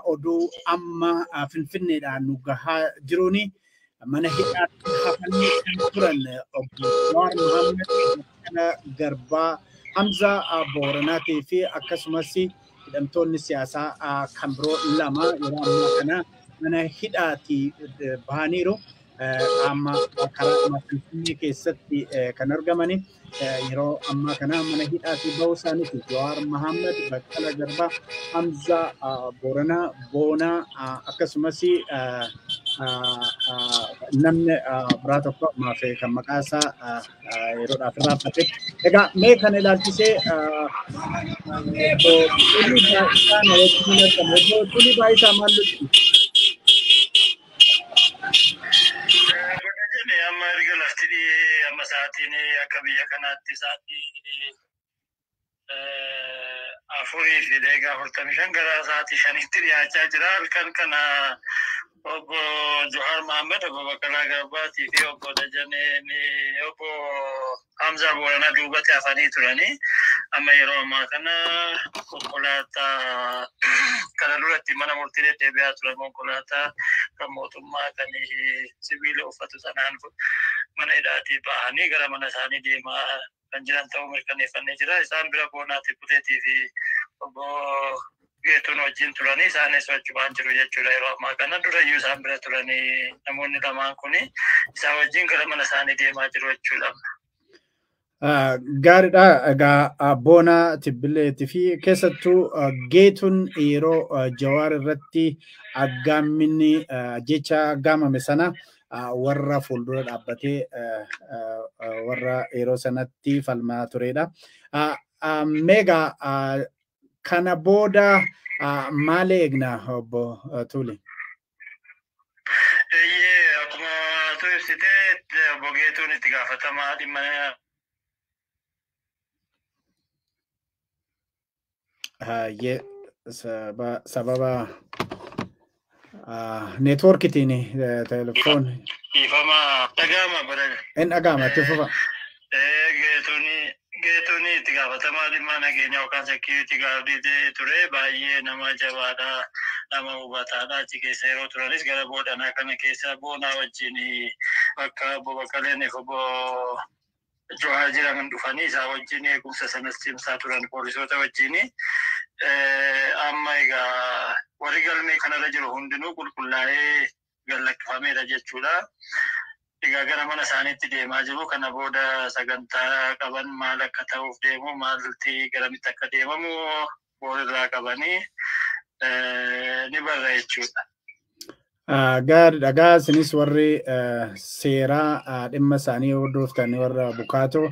oduu amma Finfinneedhaan nu gahaa jiruuni mana hidhaatti hafanii kan turan obbo Jawaar Mohaammed, Baqqalaa Garbaa, Hamzaa Booranaatii fi akkasumas hidhamtoonni siyaasaa kan biroo lama yeroo ammaa kana mana hidhaatti bahaniiru. Amma karaa Finfinnee keessatti kan argamani yeroo ammaa kana mana hidhaatti bahuu isaaniiti. Jawaar Mohaammed, Baqqalaa Garbaa, Hamzaa Booranaa, Boonaa akkasumas namni biraa tokko maafee kan maqaa isaa yeroodhaaf irraanfate. Egaa mee kana ilaalchisee Tulii Baayisaa maal nuti? Amma erga lafti amma sa'aatiin akka biyya kanaatti sa'aatii 4:45 gara sa'aatii 5tti dhiyaachaa jira. Halkan kana obbo Jawaar Mohaammed, obbo Baqqalaa Garbaatii fi obbo obbo Hamzaa Booranaa duubatti hafanii turanii. Amma yeroo ammaa kana konkolaataa kana duratti mana murtii deddeebi'aa turan konkolaataa kan mootummaa kan sibiila uffatu sanaan mana hidhaatii bahanii gara mana isaanii deemaa kan jiran ta'uu mirkaneeffannee jira. Isaan bira Boonaatii Buteetii fi obbo Geetuun wajjin turanii isaanis wajjumaan jiru jechuudha. Yeroo ammaa kana durayyuu isaan bira turanii namoonni lamaan kuni isaan wajjin gara mana isaanii deemaa jiru jechuudha. Gaariidha. Egaa Boonaa Tibbileetii fi keessattuu Geetuun yeroo Jawaar irratti aggaamminni jecha aggaamame sana warra fuuldura dhaabbatee warra yeroo sanatti falmaa turedha. Meegaa kana booda maal eegna obbo Tuli? Akkuma tu ibsite obbo Geetuun itti gaafatamaa dhimma sababa networkitiin telefoon ifama dhagama bara en dhagama tufufa Geetuun itti gaafatamaa dhimma nageenya yookaan security gaardii ture baay'ee nama jabaadha, nama hubataadha. Achi keessa yeroo turanis gara Boodanaa kana keessa Boonaa wajjin bakka obbo Baqqaleen obbo Jawaar jiran dhufanii isaa wajjin eegumsa sanas cimsaa turan poolisoota wajjin. Amma egaa warri galmee kanarra jiru hundinuu qulqullaa'ee gallakkifameera jechuudha. Egaa gara mana isaaniitti deemaa jiru. Kana booda sagantaa qaban maal akka ta'uuf deemu, maalti garamitti akka deemamu boorarraa qabanii ni barra jechuudha. Gaariidha. Egaa isinis warri seeraa dhimma isaanii hordoftan warra bukaatoo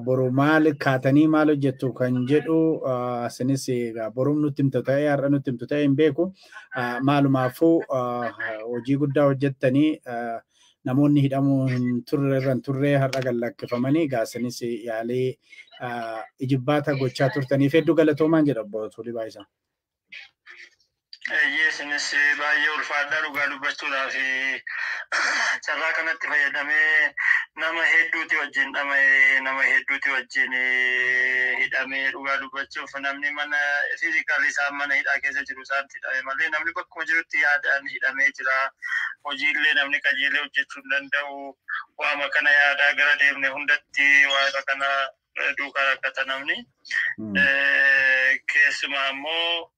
boru maal kaatanii maal hojjettu kan jedhu isinis boruun nutti himtu ta'ee har'a nutti himtu ta'ee hin beeku. Maalumaafuu hojii guddaa hojjettanii namoonni hidhamuu hin turre har'a gallakkifamanii isinis yaalii ijibbaata gochaa turtaniif hedduu galatoomaan jedha obbo Tulii Baayisaa. Isinis baay'ee ulfaadhaa dhugaa dubbachuudhaaf carraa kanatti fayyadamee nama hedduuti wajjin dhama'ee nama hedduuti wajjin hidhamee dhugaa dubbachuuf namni mana fiizikaalii isaan mana hidhaa keessa jiru isaatti hidhame malee namni bakkuma jirutti yaadaan hidhamee jira. Hojiillee namni qajeelee hojjechuu hin danda'u. Waama kana yaadaa gara deemne hundatti waa'ee kana duukaa rakkata namni. Keessumaa immoo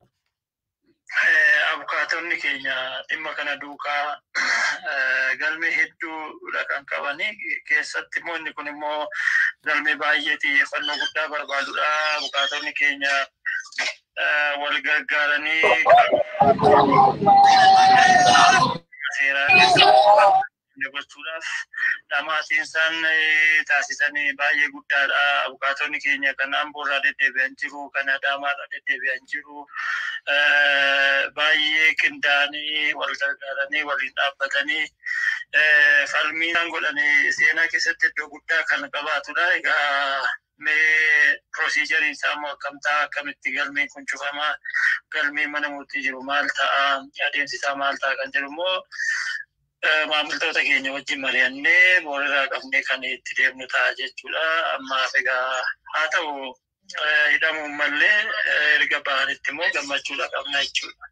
abukaatonni keenya dhimma kana duukaa galmee hedduudha kan qabanii keessatti immoo inni kun immoo galmee baay'ee xiyyeeffannoo guddaa barbaadudha. Abukaatonni keenya wal gargaaranii seeraan gochuudhaaf dhamaatiin isaan taasisanii baay'ee guddaadha. Abukaatonni keenya kan Amboorraa deddeebi'an jiru, kan Adaamaarraa deddeebi'an jiru. Baay'ee qindaa'anii wal gargaaranii waliin dhaabbatanii falmii isaan godhanii seenaa keessatti iddoo guddaa kan qabaatudha. Egaa mee piroosiijariin isaa immoo akkam ta'a, akkamitti galmeen kun cufamaa, galmeen mana murtii jiru maal ta'a, adeemsi isaa maal ta'a kan jedhu immoo maamiltoota keenya wajjin mari'annee boorarraa qabnee kan itti deemnu ta'a jechuudha. Ammaaf egaa haa ta'u hidhamuun mallee erga bahanitti immoo gammachuudha qabna jechuudha.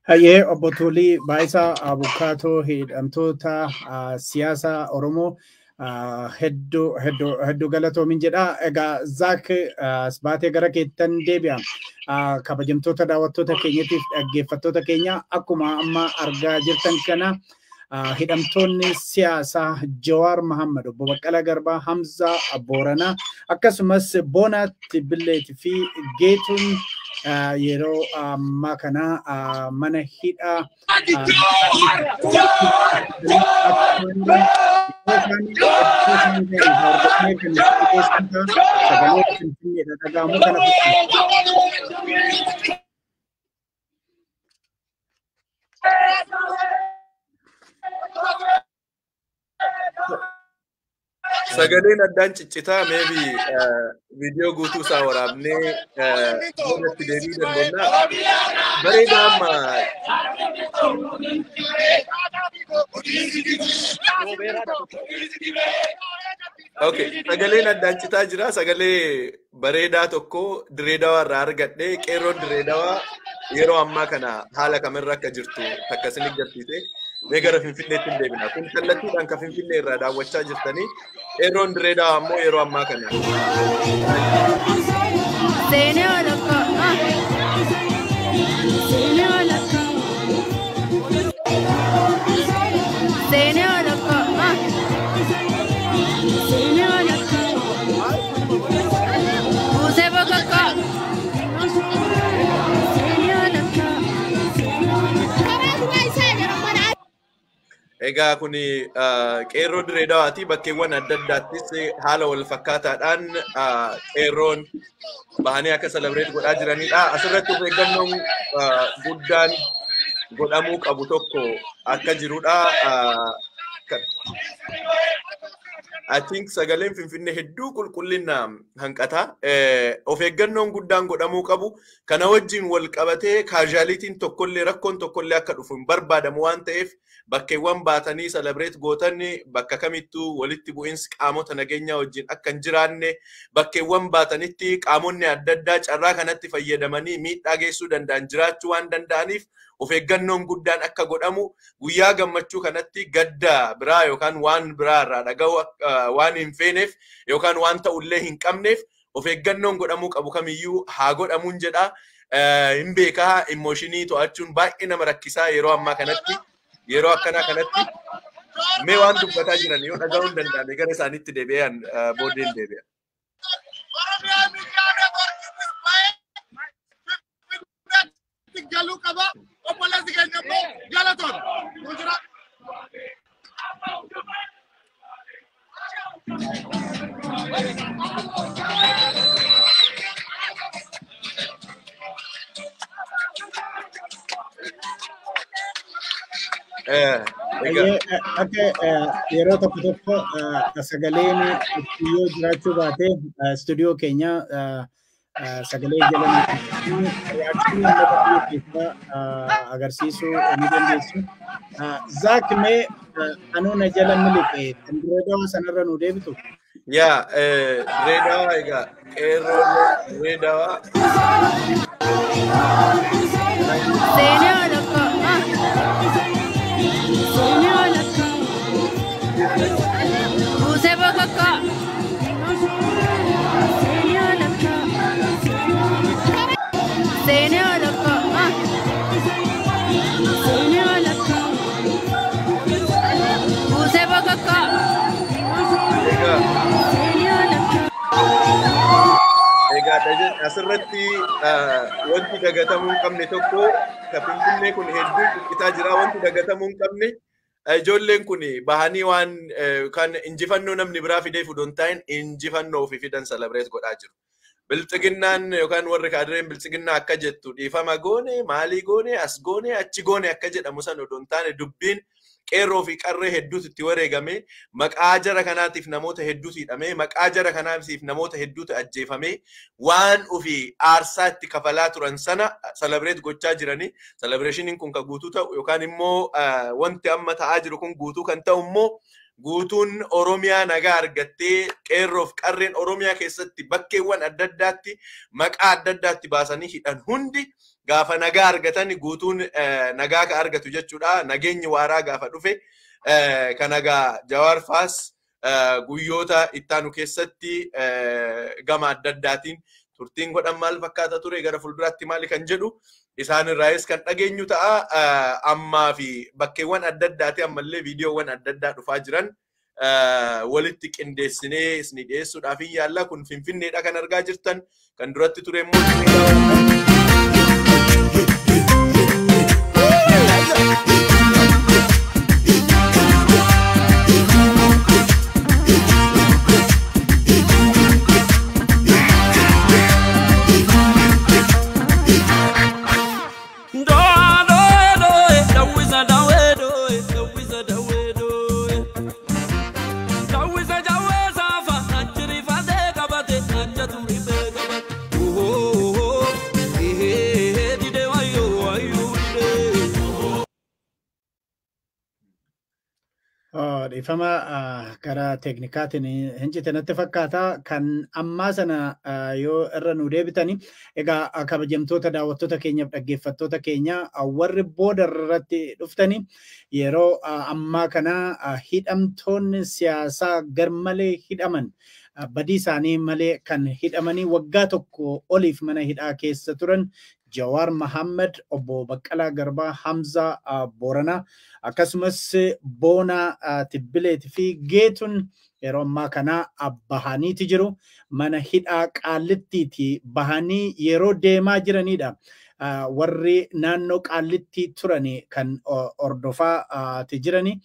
Hayyee obbo Tulii Baayisaa Abukaatoo hidhamtoota siyaasa Oromoo hedduu galatoomin jedha. Egaa Zaak baatee gara keettan deebi'a. Kabajamtoota daawwattoota keenyatiif dhaggeeffattoota keenya akkuma amma argaa jirtan kana hidhamtoonni siyaasaa Jawaar Mohaammed, obbo Baqqalaa Garbaa, Hamza Booranaa akkasumas Boonaa Tibilleetii fi Geetuun yeroo ammaa kana mana hidhaa Sagaleen addaan ciccitaa maybe video guutuu isaa waraabnee irratti deebii dandeenya. Bareeda amma okay, sagaleen addaan citaa jira. Sagalee bareedaa tokko Direedawaa irraa argadhee qeerroon Direedawaa yeroo ammaa kana haala kamirra akka jirtu takka isin agarsiise. Mee gara Finfinneetti deebina. Kun kallattiidhaan kan Finfinnee irraa daawwachaa jirtanii qeerroon Direedawaa ammoo yeroo ammaa kana. Egaa kun qeerroo Direedawaati. Bakkeewwan adda addaattis haala wal fakkaataadhaan qeerroon bahanii akka celebrate godhaa jiranidha. Asirratti of eeggannoon guddaan godhamuu qabu tokko akka jirudha. I think sagaleen Finfinnee hedduu qulqullina hanqata. Of eeggannoon guddaan godhamuu qabu. Kana wajjin wal qabatee casualtiin tokkollee rakkoon tokkollee akka dhufu hin barbaadamu waan ta'eef bakkeewwan baatanii celebrate gootan bakka kamittuu walitti bu'iinsi qaamota nageenyaa wajjin akka hin jiraanne bakkeewwan baatanitti qaamonni adda addaa carraa kanatti fayyadamanii miidhaa geessuu danda'an jiraachuu waan danda'aniif of eeggannoon guddaan akka godhamu guyyaa gammachuu kanatti gadda biraa yookaan waan biraa irraa dhaga'u waan hin feeneef yookaan waan ta'ullee hin qabneef of eeggannoon godhamuu qabu kamiyyuu haa godhamuun jedha. Hin beekaa emooshinii to'achuun baay'ee nama rakkisaa yeroo ammaa kanatti. Yeroo akkanaa kanatti mee waan dubbataa jiran yoo dhaga'uu hin danda'ame gara isaaniitti deebi'an booddeen deebi'a. Yeroo tokko sagaleen yoo jiraachuu baate stuudiyoo keenya sagalee jalaan agarsiisuu ni dandeessu. Zaak mee anuuna jala miliqee Direedawaa sanarra nu deebitu. Yaa Direedawaa egaa qeerroo Direedawaa. Asirratti wanti dagatamuu hin qabne tokko ka Finfinnee kun hedduu ciccitaa jira. Wanti dagatamuu hin qabne ijoolleen kun bahanii waan kan injifannoo namni biraa fidee fuudhuun ta'in injifannoo ofii fidan celebrate godhaa jiru. Biltsiginnaan yookaan warri kaadireen biltsiginnaa akka jettu dhiifama goone maalii goone as goone achi goone akka jedhamu san odoon taane dubbiin qeerroo fi qarree hedduutu itti wareegame maqaa jara kanaatiif namoota hedduutu hidhame maqaa jara kanaatiif namoota hedduutu ajjeefame waan ofii aarsaa itti kafalaa turan sana celebrate gochaa jirani. Celebrationin kun ka guutuu ta'u yookaan immoo wanti amma ta'aa jiru kun guutuu kan ta'u immoo guutuun Oromiyaa nagaa argattee qeerroof qarreen Oromiyaa keessatti bakkeewwan adda addaatti maqaa adda addaatti baasanii hidhan hundi gaafa nagaa argatan guutuun nagaa ka argatu jechuudha. Nageenyi waaraa gaafa dhufe kan nagaa Jawaar Faas guyyoota ittaanu keessatti gama adda addaatiin turtiin godhan maal fakkaata ture gara fuulduraatti maali kan jedhu isaan irraayis kan dhageenyu ta'a. Ammaa fi bakkeewwan adda addaati ammallee viidiyoowwan adda addaa dhufaa jiran walitti qindeessinee isin dhiyeessuudhaaf yaalla. Kun Finfinneedha kan argaa jirtan kan duratti ture immoo ifama karaa teeknikaatiin hin cite fakkaata kan ammaa sana yoo irra nu deebitanii egaa kabajamtoota daawwattoota keenyaaf dhaggeeffattoota keenya warri booda irratti dhuftanii yeroo ammaa kana hidhamtoonni siyaasaa garmalee hidhaman badii isaanii malee kan hidhamanii waggaa tokko oliif mana hidhaa keessa turan Jawaar Mohammed, Obbo Baqqalaa Garbaa, Hamza Booranaa akkasumas Boonaa Tibbileetii fi Geetun yeroo ammaa kana bahaniiti jiru. Mana hidhaa Qaallittiiti bahanii yeroo deemaa jiranidha. Warri naannoo Qaallittii turani kan ordofaa jirani.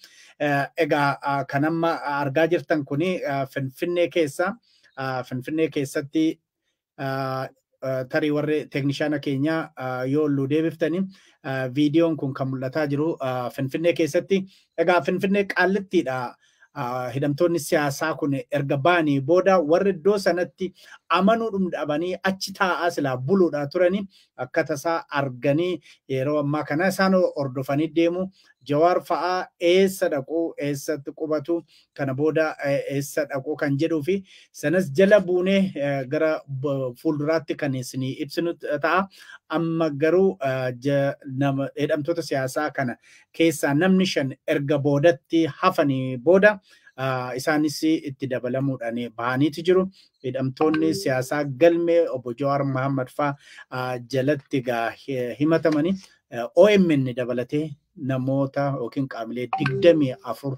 Egaa kan amma argaa jirtan kuni Finfinnee keessatti tarii warri teeknishaana keenya yoo lu deebiftanii viidiyoon kun kan mul'ataa jiru Finfinnee keessatti. Egaa Finfinnee Qaallittiidha. Hidhamtoonni siyaasaa kun erga baanii booda warri iddoo sanatti amanuudhum dhabanii achi taa'aa silaa buluudha turanii akka tasaa arganii yeroo ammaa kana isaan ordofanii deemu. Jawaar fa'aa eessa dhaquu eessatti qubatu kana booda eessa dhaquu kan jedhuu fi sanas jala buunee gara fuulduraatti kan isin ibsinu ta'a. Amma garuu hidhamtoota siyaasaa kana keessaa namni 5 erga boodatti hafanii booda isaanis itti dabalamuudhaan bahaniiti jiru. Hidhamtoonni siyaasaa galmee Obbo Jawaar Mohammed fa'aa jalatti himatamanii OMN dabalatee namoota yookiin qaamilee 24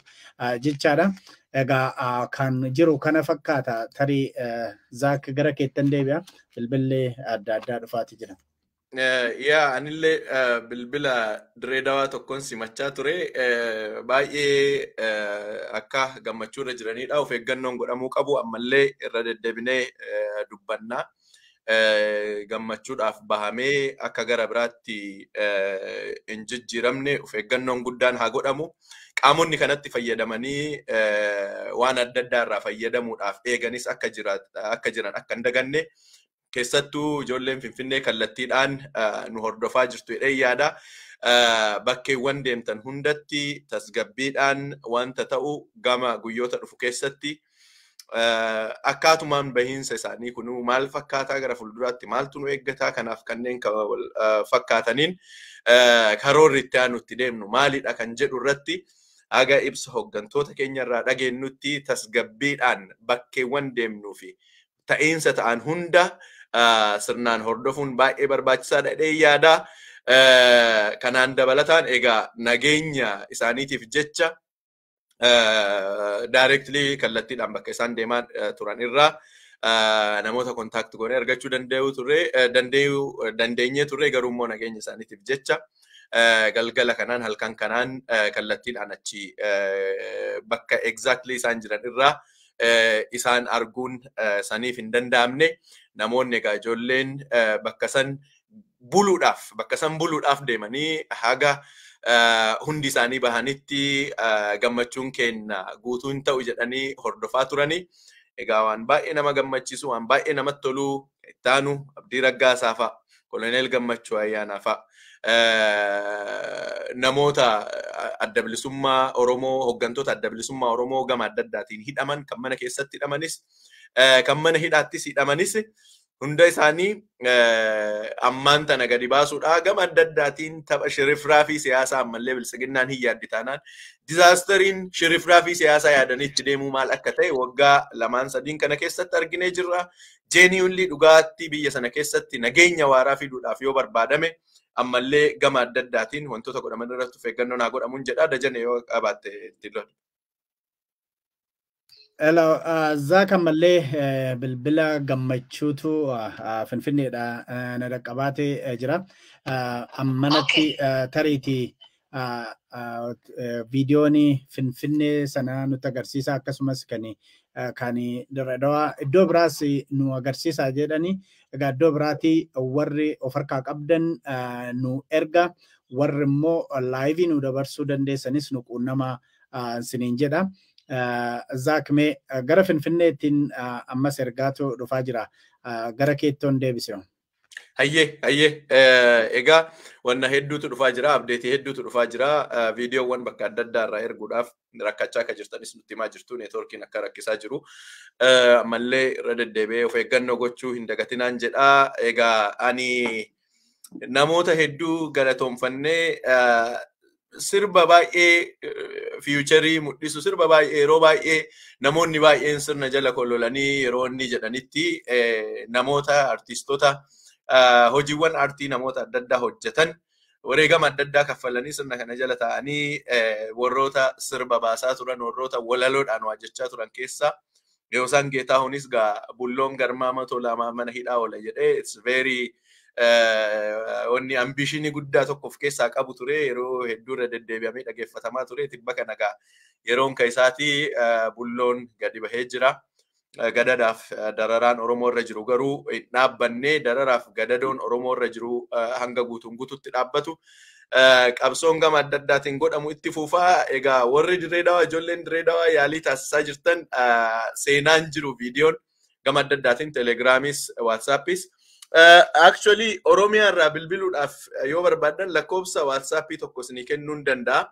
jechaadha. Egaa kan jiru kana fakkaata. Tarii Zaak gara keettan deebi'a. Bilbillee adda addaa dhufaati jira. Anillee bilbila Direedawaa tokkoon simachaa ture. Baay'ee akka gammachuurra jiranidha. Of eeggannoon godhamuu qabu. Ammallee irra deddeebinee dubbannaa. Gammachuudhaaf bahamee akka gara biraatti hin jijjiiramne of eeggannoon guddaan haa godhamu. Qaamonni kanatti fayyadamanii waan adda addaa irraa fayyadamuudhaaf eeganis akka jiran akka hin daganne keessattuu ijoolleen Finfinnee kallattiidhaan nu hordofaa jirtu jedhee yaada. Bakkeewwan deemtan hundatti tasgabbiidhaan wanta ta'u gama guyyoota dhufu keessatti akkaatumaan bahiinsa isaanii kunuu maal fakkaataa gara fuulduraatti maaltu nu eeggataa kanaaf kanneen fakkaataniin karoorri itti aanutti deemnu maalidha kan jedhu irratti haga ibsa hooggantoota keenya irraa dhageenyutti tasgabbiidhaan bakkeewwan deemnuu fi ta'iinsa ta'an hunda sirnaan hordofuun baay'ee barbaachisaadha jedhee yaada. Kanaan dabalataan egaa nageenya isaaniitiif jecha directly kallattiidhaan bakka isaan deemaa turan irraa namoota kontaakti goonee argachuu dandeenyee turre garuu immoo nageenya isaaniitiif jecha galgala kanaan halkan kanaan kallattiidhaan achi bakka exactly isaan jiran irraa isaan arguun saniif hin danda'amne. Namoonni egaa ijoolleen bakka san buluudhaaf deemanii haga hundi isaanii bahanitti gammachuun keenya guutuun ta'u jedhanii hordofaa turanii. Egaa waan baay'ee nama gammachiisu waan baay'ee namatti tolu ittaanu Abdii Raggaasaa fa'a Koloneel Gammachuu Ayyaanaa fa'a namoota adda bilisummaa Oromoo hooggantoota adda bilisummaa Oromoo gama adda addaatiin hidhaman kan mana keessatti hidhamanis kan mana hidhaattis hidhamanis hunda isaanii ammaan tana gadi baasuudha. Gama adda addaatiin tapha shirifraa fi siyaasaa ammallee bilisiginnaan hin yaaddi taanaan dizaastariin shirifraa fi siyaasaa yaadanii itti deemuu maal akka ta'e waggaa lamaan sadiin kana keessatti arginee jirra. Jeeniyuunli dhugaatti biyya sana keessatti nageenya waaraa fiduudhaaf yoo barbaadame ammallee gama adda addaatiin wantoota godhaman irratti of eeggannoo naa godhamuun jedha. Dajane yoo qabaatte itti lola. Hello, Zaka Malay bilbila gammachuutu Finfinneedha na dhaqqabaatee jira. Ammanatti tariitii viidiyoon Finfinnee sana nutti agarsiisa akkasumas kan Dirredawaa iddoo biraas nu agarsiisa jedhani. Egaa iddoo biraatti warri of harkaa qabdan nu erga warri immoo laayivii nu dabarsuu dandeessanis nu quunnama siniin jedha. Zaakme gara Finfinneetiin ammas ergaatu dhufaa jira. Gara keettoon deebisee. Hayyee egaa wanna hedduutu dhufaa jira, abdeetii hedduutu dhufaa jira. Viidiyoowwan bakka adda addaa irraa erguudhaaf rakkachaa akka jirtanis nutti himaa jirtu. Neetwoorkiin akka rakkisaa jiru. Mallee irra deddeebi'ee of eeggannoo gochuu hin dagatinaan jedha. Egaa ani namoota hedduu galatoomfannee sirba baay'ee fiicharii mul'isu sirba baay'ee yeroo baay'ee namoonni baay'een sirna jala kololanii yeroo inni jedhanitti namoota artistoota hojiiwwan aartii namoota adda addaa hojjetan wareegama adda addaa kaffalanii sirna kana jala ta'anii warroota sirba baasaa turan warroota walaloodhaan hojjechaa turan keessaa Yoosaan Geetaahuunis bulloon garmaama tolaa mana hidhaa oola jedhee it's very onni ambishinii guddaa tokko of keessaa qabu ture yeroo hedduu irra deddeebi'amee dhageeffatamaa ture tibba kana yeroon isaatii bulloon gadi bahee jira. Gadadaaf dararaan Oromoo irra jiru garuu dhaabbannee dararaaf gadadoon Oromoo irra jiru hanga guutuun guututti dhaabbatu. Qabsoon gama adda addaatiin godhamu itti fufaa. Egaa warri Dirredawaa ijoolleen Dirredawaa yaalii taasisaa jirtan seenaan jiru viidiyoon gama adda addaatiin telegiraamis waatsaappis. Actually Oromiyaa irraa bilbiluudhaaf yoo barbaadan lakkoofsa waatsaappii tokko isinii kennuu danda'a.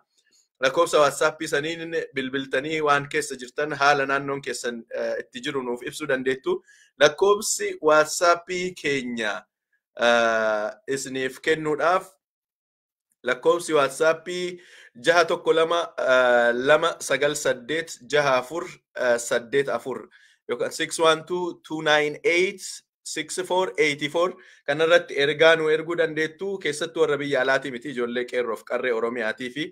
Lakkoofsa waatsaappii saniin bilbiltanii waan keessa jirtan haala naannoon keessan itti jiru nuuf ibsuu dandeettu. Lakkoofsi waatsaappii keenya isiniif kennuudhaaf lakkoofsi waatsaappii 612-298-6484 yookaan 612-298 6484 kanarratti ergaa nu erguu dandeettu keessattuu warra biyya alaatii miti ijoollee qeerroof qarree Oromiyaatii fi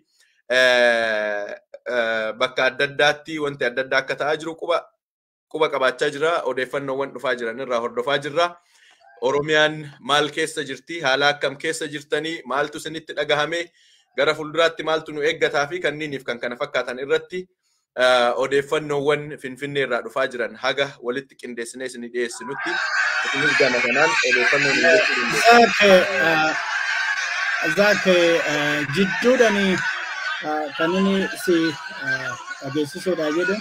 bakka adda addaatti wanti adda addaa akka ta'aa jiru quba qabaachaa jira odeeffannoowwan dhufaa jiran irraa hordofaa jirra. Oromiyaan maal keessa jirti haala akkam keessa jirtanii maaltu isinitti dhagahame gara fuulduraatti maaltu nu eeggataa fi kanniiniif kan kana fakkaatan irratti odeeffannoowwan Finfinnee irraa dhufaa jiran haga walitti qindeessinee isinii dhiyeessinutti isinis gama kanaan odeeffannoon Zaake jidduudhanii kan inni si dhageessisuudha jedhu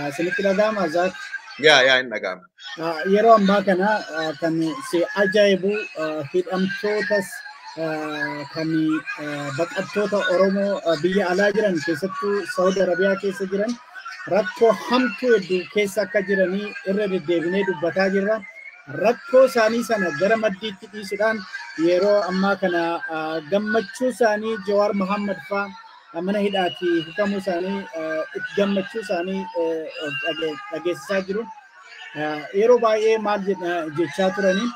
isinitti dhaga'ama Zaake. Yaa hin dhaga'ama. Yeroo ammaa kana kan si ajaa'ibu hidhamtootas kan baqattoota Oromoo biyya alaa jiran keessattuu Saudi Arabiyaa keessa jiran rakkoo hamtuu hedduu keessa akka jiranii irra deddeebinee dubbataa jirra. Rakkoo isaanii sana gara maddiitti dhiisuudhaan yeroo ammaa kana gammachuu isaanii Jawaar Mohaammed fa'aa mana hidhaatii hiikamuu isaanii itti gammachuu isaanii dhageessisaa jiru. Yeroo baay'ee maal jechaa turanii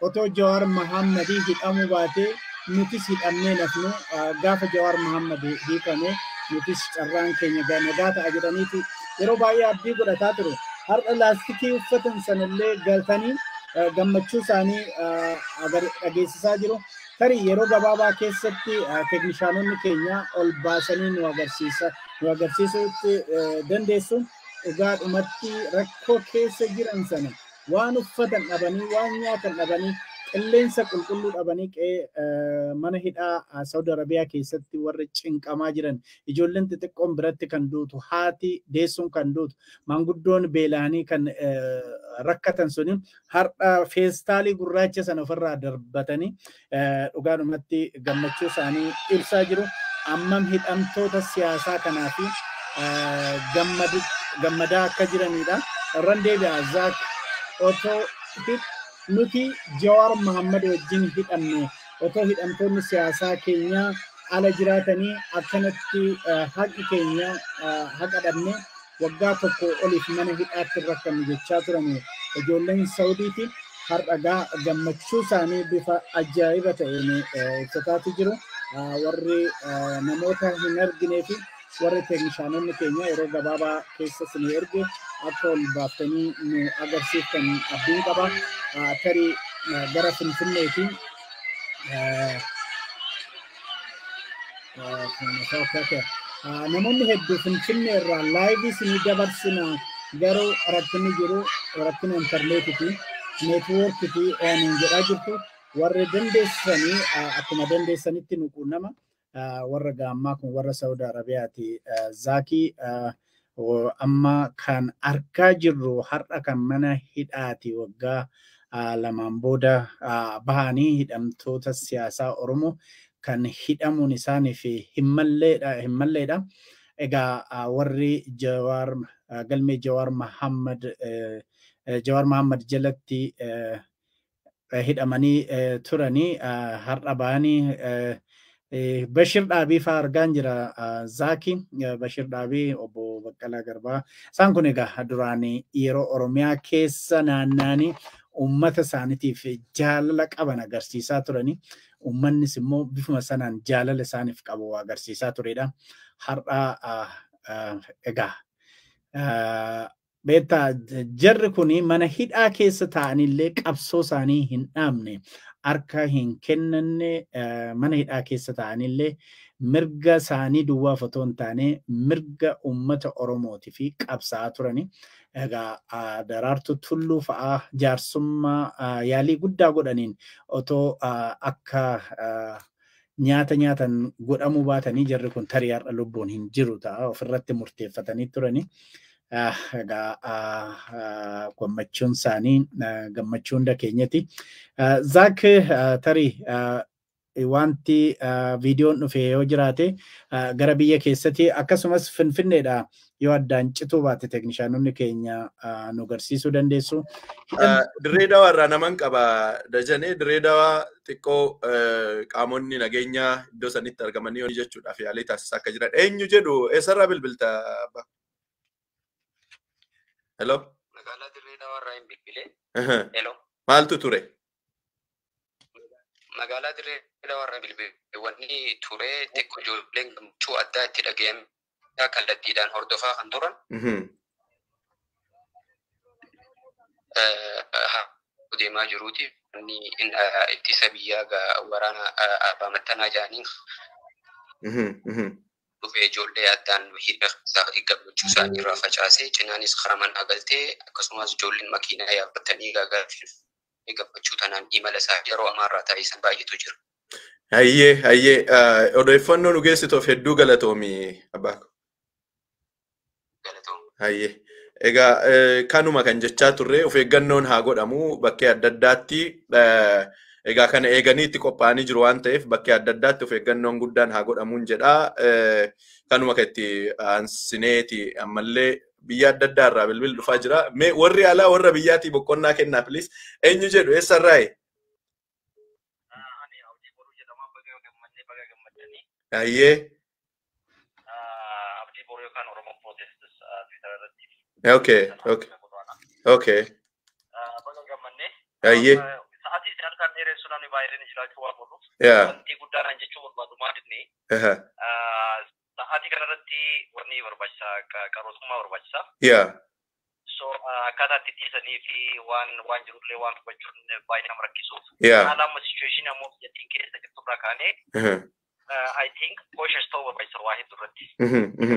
otoo Jawaar Mohaammed hidhamuu baatee nutis hidhamnee nafnu gaafa Jawaar Mohaammed hiikame nutis carraan keenya nagaa ta'a jedhaniiti yeroo baay'ee abdii godhataa ture. Har'a laastikii uffatan sanallee galtanii gammachuu isaanii dhageessisaa jiru. Tarii yeroo gabaabaa keessatti teeknishaanonni keenya ol baasanii nu agarsiisuutti dandeessu. Dhugaadhumatti rakkoo keessa jiran sana waan uffatan dhabanii waan nyaatan dhabanii qilleensa qulqulluu dhabanii mana hidhaa Saudi Arabiyaa keessatti warra cinqamaa jiran ijoolleen xixiqqoon biratti kan duutu haati deessuun kan duutu maanguddoon beelanii kan rakkatan suni har'a feestaalii gurraacha sana ofirraa darbatanii dhugaadhumatti gammachuu isaanii ibsaa jiru. Ammam hidhamtoota siyaasaa kanaa fi gammadaa akka jiranidha. Irraan deebi'aa Zaak otoo nuti Jawaar Mohaammed wajjin hidhamne otoo hidhamtoonni siyaasaa keenya ala jiraatanii akkanatti haqi keenya haqa dhabne waggaa tokko oliif mana hidhaatti rakkannu jechaa turame ijoolleen Saawudiiti har'agaa gammachuu isaanii bifa ajaa'iba ta'een ibsataatu jiru warri namoota hin arginee fi warri teeknishaanonni keenya yeroo gabaabaa keessa isin erge akka ol baaftanii nu agarsiiftan abdiin qaba tarii gara Finfinneetiin namoonni hedduu Finfinnee irraa laayivii isinii dabarsina garuu rakkinni jiru rakkina intarneetiiti neetwoorkiiti jedhaa jirtu warri dandeessanii akkuma dandeessanitti nu quunnama warra gaammaa kun warra Saudi Arabiyaati Zaakii amma kan argaa jirru har'a kan mana hidhaati waggaa lamaan booda bahanii hidhamtoota siyaasaa Oromoo kan hidhamuun isaaniif hin malleedha. Egaa warri Jawaar galmee Jawaar Mohaammed jalatti hidhamanii turanii har'a bahanii Bashir Dhaabii fa'aa argaan jira Zaaki Bashir Dhaabii obbo Baqqalaa Garbaa isaan kun egaa duraan yeroo Oromiyaa keessa naanna'anii uummata isaaniitiif jaalala qaban agarsiisaa turanii uummannis immoo bifuma sanaan jaalala isaaniif qabu agarsiisaa turedha. Har'a egaa beektaa jarri kun mana hidhaa keessa ta'anillee qabsoo isaanii hin dhaabne harka hin kennanne mana hidhaa keessa ta'anillee mirga isaanii duwwaaf otoo hin taane mirga uummata Oromootii fi qabsaa'aa turani. Egaa Daraartuu Tulluu fa'aa jaarsummaa yaalii guddaa godhaniin otoo akka nyaata nyaatan godhamuu baatanii jarri kun tarii har'a lubbuun hin jiru ta'a ofirratti murteeffatanii turani. Egaa gammachuun isaanii gammachuu hunda keenyati. Zaak tarii wanti viidiyoon dhufe yoo jiraate gara biyya keessatti akkasumas Finfinneedha yoo addaan cituu baate teeknishaanonni keenya nu agarsiisuu dandeessu. Dirree Dawaa irraa naman qaba Dajanee Dirree Dawaa xiqqoo qaamonni nageenyaa iddoo sanitti argamanii yoo jechuudhaaf yaalii taasisaa akka jiran eenyu jedhu eessarraa bilbilta? Hello? Magaalaa Dirree Dawaa irraa hin bilbilee. Hello? Maaltu ture? Magaalaa Dirree Dawaa irraa bilbilee wanni ture xiqqoo ijoolleen gammachuu addaa itti dhaga'ame kallattiidhaan hordofaa kan turan. Deemaa jiruuti inni ittisa biyyaa waraana abbaa mattanaa jedhaniin dhufee ijoollee addaan gammachuu isaanii irraa facaasee cinaanis karaa manaa galtee akkasumas ijoolleen makiinaa yaabbatanii gaggaaffii gammachuu tanaan imala isaa yeroo ammaarraa taasisan baay'eetu jira. Hayyee odeeffannoo nu geessituuf hedduu galatoomi abbaako. Hayyee egaa kanuma kan jechaa turre of eeggannoon haa godhamu bakkee adda addaatti egaa kana eeganii itti qophaa'anii jiru waan ta'eef bakkee adda addaatti of eeggannoon guddaan haa godhamuun jedha. Kanuma kan itti aansineeti ammallee biyya adda addaa irraa bilbil dhufaa jira. Mee warri alaa warra biyyaatii boqonnaa kennaa please eenyu jedhu eessarraayi? Hayyee. Okay. Hayyee. Yeah. Sa'aatii kanarratti wanni barbaachisaa qarootummaa barbaachisaa. Yeah. So akkaataa itti dhiisanii fi waan jirullee waan hubachuun baay'ee nama rakkisuuf. Yeah. Haala situation ammoo biyyattiin keessa jirtu irraa kaanee I think cautious ta'uu barbaachisa waa hedduu irratti.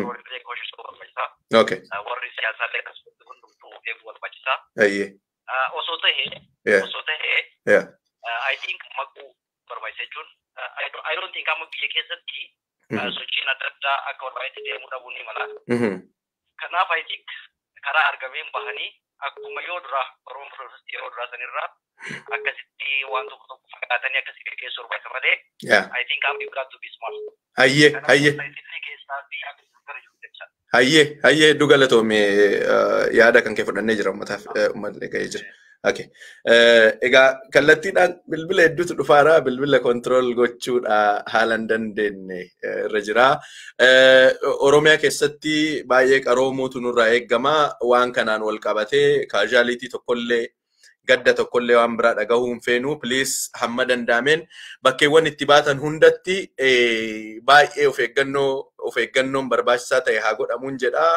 Warri cautious ta'uu barbaachisa. Okay. Warri siyaasaallee akkasumas hundumtuu eeguu barbaachisaa. Hayyee. Osoo ta'ee Yeah. I think maquu barbaachisa jechuun I don't think amma biyya keessatti sochiin adda addaa akka barbaadetti deemuu dhabuun ni mala. Kanaaf I think karaa argameen bahanii akkuma yoo duraa Oromoo Pirootestii yeroo duraa sanirraa akkasitti waan tokko tokko fakkaatanii akkasii gaggeessuu barbaachisa malee. I think you've got to be smart. Hayyee hedduu galatoome yaada kan kee fudhannee jira uummataaf uummatni ga'ee jira. Okay. Egaa kallattiidhaan bilbila hedduutu dhufaara. Bilbila control gochuudha haalan dandeenye irra jira. Oromiyaa keessatti baay'ee qaroomuutu nurraa eegama. Waan kanaan wal qabatee casualty tokkollee gadda tokkollee waan biraa dhagahuu hin feenu. Please hamma danda'ameen bakkeewwan itti baatan hundatti baay'ee of eeggannoon barbaachisaa ta'e haa godhamuun jedha.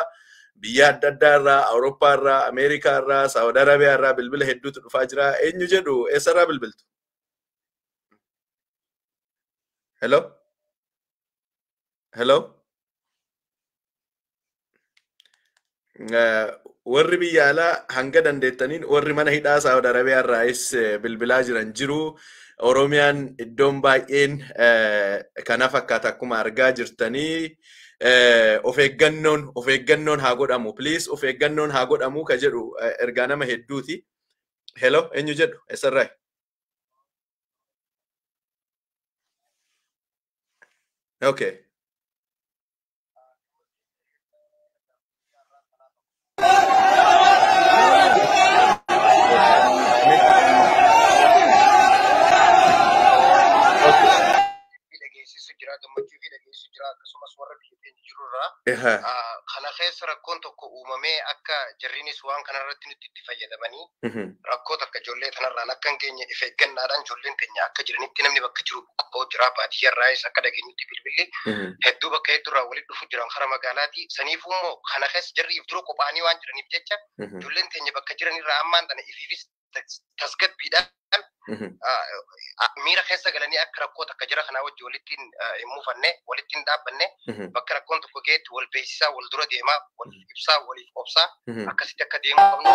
Biyya adda addaa irraa, Awurooppaa irraa, Ameerikaa irraa, Saawud Arabiyaa irraa bilbila hedduutu dhufaa jira. Eenyu jedhu eessarraa bilbiltu? Hello? Hello? Warri biyya alaa hanga dandeettaniin warri mana hidhaa Saawud Arabiyaa irraas bilbilaa jiran jiru. Oromiyaan iddoon baay'een kana fakkaata akkuma argaa jirtanii. Of eeggannoon haa godhamu. Please of eeggannoon haa godhamu ka jedhu ergaa nama hedduuti. Hello, eenyu jedhu eessarraa? Okay. Kana keessa rakkoon tokko uumamee akka jarriinis waan kanarratti nutti itti fayyadamanii rakkoo takka ijoollee kanarraan akka hin geenye of eeggannaadhaan ijoolleen keenya akka jiranitti namni bakka jiru qoqqoo jira baadiyyaarraayis akka dhageenyutti bilbilli hedduu bakka hedduurraa walitti dhufu jiran kara magaalaati. Saniifuu immoo kana keessa jarri if dura qophaa'anii waan jiraniif jecha ijoolleen keenya bakka jiranirraa ammaan tana ifiifis tasgabbiidhaan miira keessa galanii akka rakkoo takka jira kanaa wajji walitti hin muufanne walitti hin dhaabbanne bakka rakkoon tokko geetti wal beeksisaa wal dura deemaa wal ibsaa waliif obsaa akkasitti akka deemuu qabnu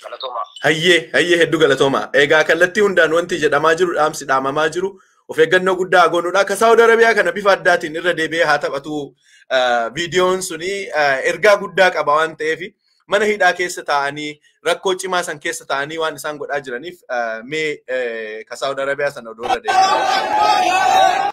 galatooma. Hayyee hedduu galatooma. Egaa kallattii hundaan wanti jedhamaa jiru dhaamsi dhaamamaa jiru of eeggannoo guddaa goonudha. Akka Saawud Arabiyaa kana bifa addaatiin irra deebi'ee haa taphatu viidiyoon suni ergaa guddaa qaba waan ta'eef mana hidhaa keessa ta'anii rakkoo cimaa san keessa ta'anii waan isaan godhaa jiraniif mee ka Saawud Arabiyaa sana odoo irra deebi'ee.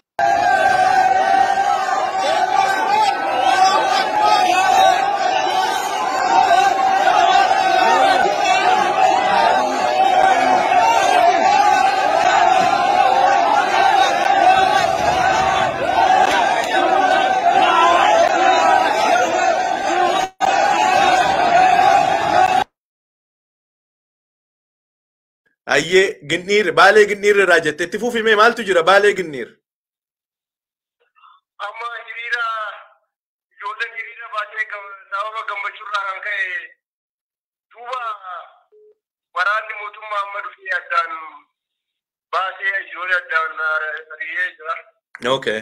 Ayyee Ginniir Baalee Ginniir irraa jette itti fufimee maaltu jira Baalee Ginniir? Amma hiriira ijoolleen hiriira baatee sababa gammachuurraa kan ka'e duuba waraanni mootummaa amma dhufee addaan baasee ijoollee addaan ari'ee jira. Okay.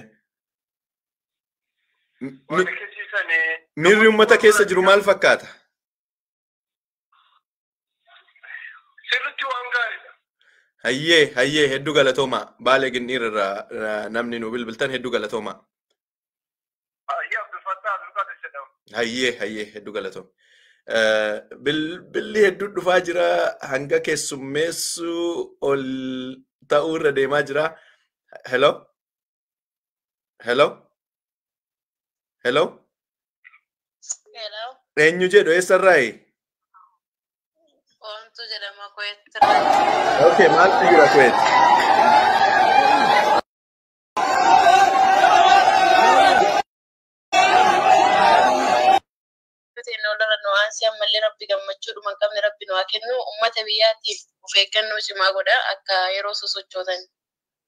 Miirri uummata keessa jiru maal fakkaata? Sirriitti waan gaariidha. Hayyee hedduu galatooma. Baalee Ginniir irraa namni nu bilbiltan hedduu galatooma. Hayyee hedduu galatooma. Bilbilli hedduu dhufaa jira hanga keessummeessuu ol ta'uu irra deemaa jira. Hello? Eenyu jedhu eessarraayi? Ontu jedhama Kuwait. Okay, maaltu jira Kuwait? Ammallee rabbi gammachuudhuma qabne rabbi nu haa kennu uummata biyyaatiif of eeggannoo cimaa godha akka yeroo sosochootan